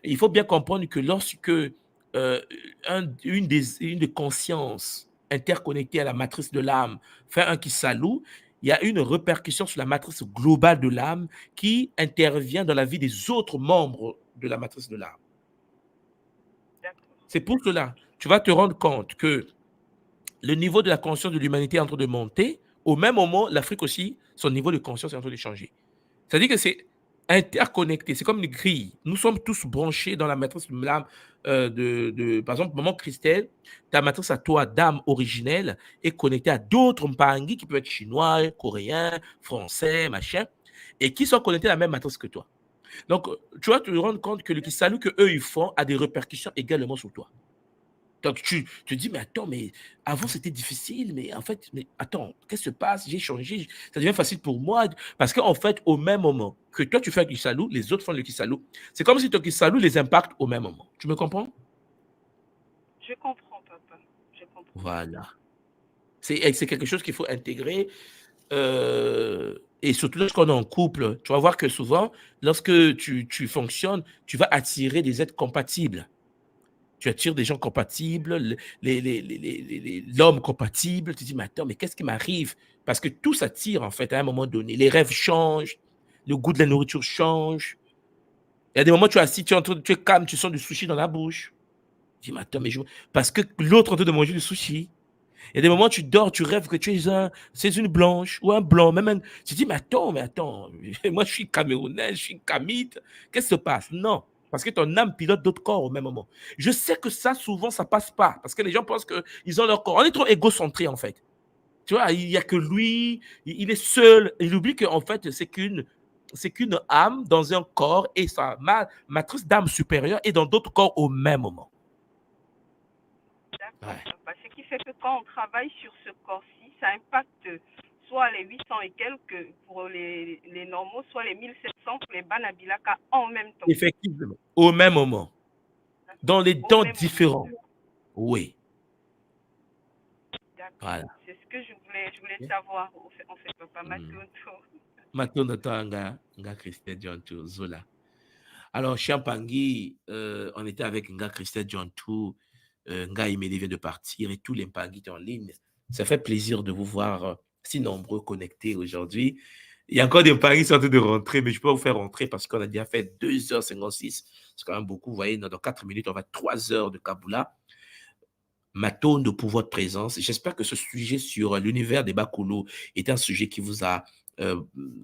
Et il faut bien comprendre que lorsque une des consciences interconnectées à la matrice de l'âme fait un Kisalou, il y a une répercussion sur la matrice globale de l'âme qui intervient dans la vie des autres membres de la matrice de l'âme. C'est pour cela, tu vas te rendre compte que le niveau de la conscience de l'humanité est en train de monter. Au même moment, l'Afrique aussi, son niveau de conscience est en train de changer. C'est-à-dire que c'est interconnecté, c'est comme une grille. Nous sommes tous branchés dans la matrice de l'âme par exemple, maman Christelle, ta matrice à toi d'âme originelle est connectée à d'autres Mpangi qui peuvent être chinois, coréens, français, machin, et qui sont connectés à la même matrice que toi. Donc, tu vas te rendre compte que le Kisalou que eux ils font a des répercussions également sur toi. Donc, tu te dis, mais attends, mais avant, c'était difficile, mais en fait, mais attends, qu'est-ce qui se passe? J'ai changé, ça devient facile pour moi. Parce qu'en fait, au même moment que toi, tu fais un Kisalou, les autres font le Kisalou. C'est comme si ton Kisalou les impacte au même moment. Tu me comprends? Je comprends, papa. Je comprends. Voilà. C'est quelque chose qu'il faut intégrer. Et surtout lorsqu'on est en couple, tu vas voir que souvent, lorsque tu fonctionnes, tu vas attirer des êtres compatibles. Tu attires des gens compatibles, l'homme compatible. Tu te dis, mais attends, mais qu'est-ce qui m'arrive? Parce que tout s'attire, en fait, à un moment donné. Les rêves changent, le goût de la nourriture change. Il y a des moments où tu es assis, tu es calme, tu sens du sushi dans la bouche. Tu dis, mais attends, mais parce que l'autre est en train de manger du sushi. Il y a des moments où tu dors, tu rêves que tu es c'est une blanche ou un blanc. Tu te dis, mais attends, moi je suis camerounais, je suis kamite. Qu'est-ce qui se passe? Non, parce que ton âme pilote d'autres corps au même moment. Je sais que ça, souvent, ça passe pas, parce que les gens pensent qu'ils ont leur corps. On est trop égocentré, en fait. Tu vois, il n'y a que lui, il est seul. Il oublie qu'en fait, c'est qu'une âme dans un corps et sa matrice d'âme supérieure est dans d'autres corps au même moment. D'accord. Ouais. Ce qui fait que quand on travaille sur ce corps-ci, ça impacte soit les 800 et quelques pour les normaux, soit les 1700 pour les Banabilaka en même temps. Effectivement, au même moment. Dans les temps différents. Oui. D'accord. Voilà. C'est ce que je voulais savoir. On fait pas Matondo nga Christelle Djantou Zola. Alors, Champangui, on était avec nga Christelle Djantou, nga Imeli vient de partir et tous les Mpangui en ligne. Ça fait plaisir de vous voir si nombreux connectés aujourd'hui. Il y a encore des Mpangui qui sont en train de rentrer, mais je peux vous faire rentrer parce qu'on a déjà fait 2h56. C'est quand même beaucoup. Vous voyez, dans 4 minutes, on va 3 heures de Kaboula. Matondo pour votre présence. J'espère que ce sujet sur l'univers des Bakolo est un sujet qui vous a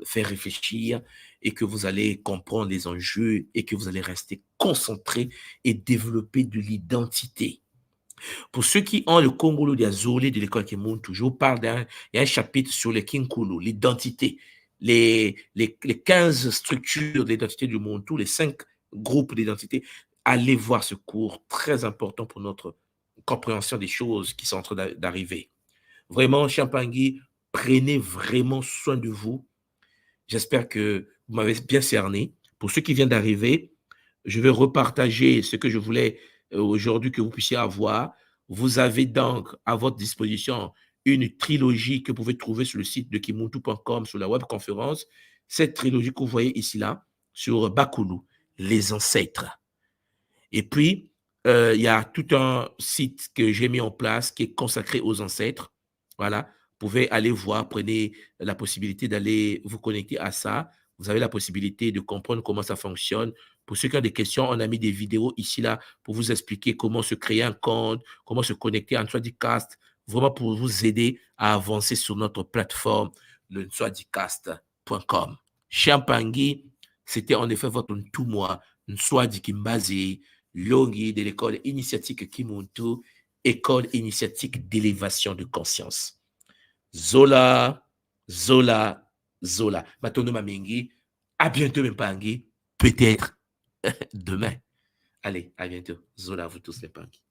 fait réfléchir et que vous allez comprendre les enjeux et que vous allez rester concentré et développer de l'identité. Pour ceux qui ont le Congolo d'Azolé de l'école Kemoun, toujours parle il y a un chapitre sur le Kinkolo, l'identité, les 15 structures d'identité du monde, tous les 5 groupes d'identité. Allez voir ce cours très important pour notre compréhension des choses qui sont en train d'arriver. Vraiment, Champangui, prenez vraiment soin de vous. J'espère que vous m'avez bien cerné. Pour ceux qui viennent d'arriver, je vais repartager ce que je voulais aujourd'hui que vous puissiez avoir. Vous avez donc à votre disposition une trilogie que vous pouvez trouver sur le site de kimuntu.com, sur la webconférence. Cette trilogie que vous voyez ici, là, sur Bakulu, les ancêtres. Et puis, il y a tout un site que j'ai mis en place qui est consacré aux ancêtres. Voilà, vous pouvez aller voir, prenez la possibilité d'aller vous connecter à ça. Vous avez la possibilité de comprendre comment ça fonctionne. Pour ceux qui ont des questions, on a mis des vidéos ici, là, pour vous expliquer comment se créer un compte, comment se connecter à Nswadicast, vraiment pour vous aider à avancer sur notre plateforme, le nswadicast.com. Champangui, c'était en effet votre tout mois, Nswadikimbazi, Longi de l'école initiatique Kimuntu, école initiatique d'élévation de conscience. Zola, Zola, Zola. Matondo Mamengi, à bientôt Mpangi, peut-être demain. Allez, à bientôt. Zola, vous tous les Mpangi.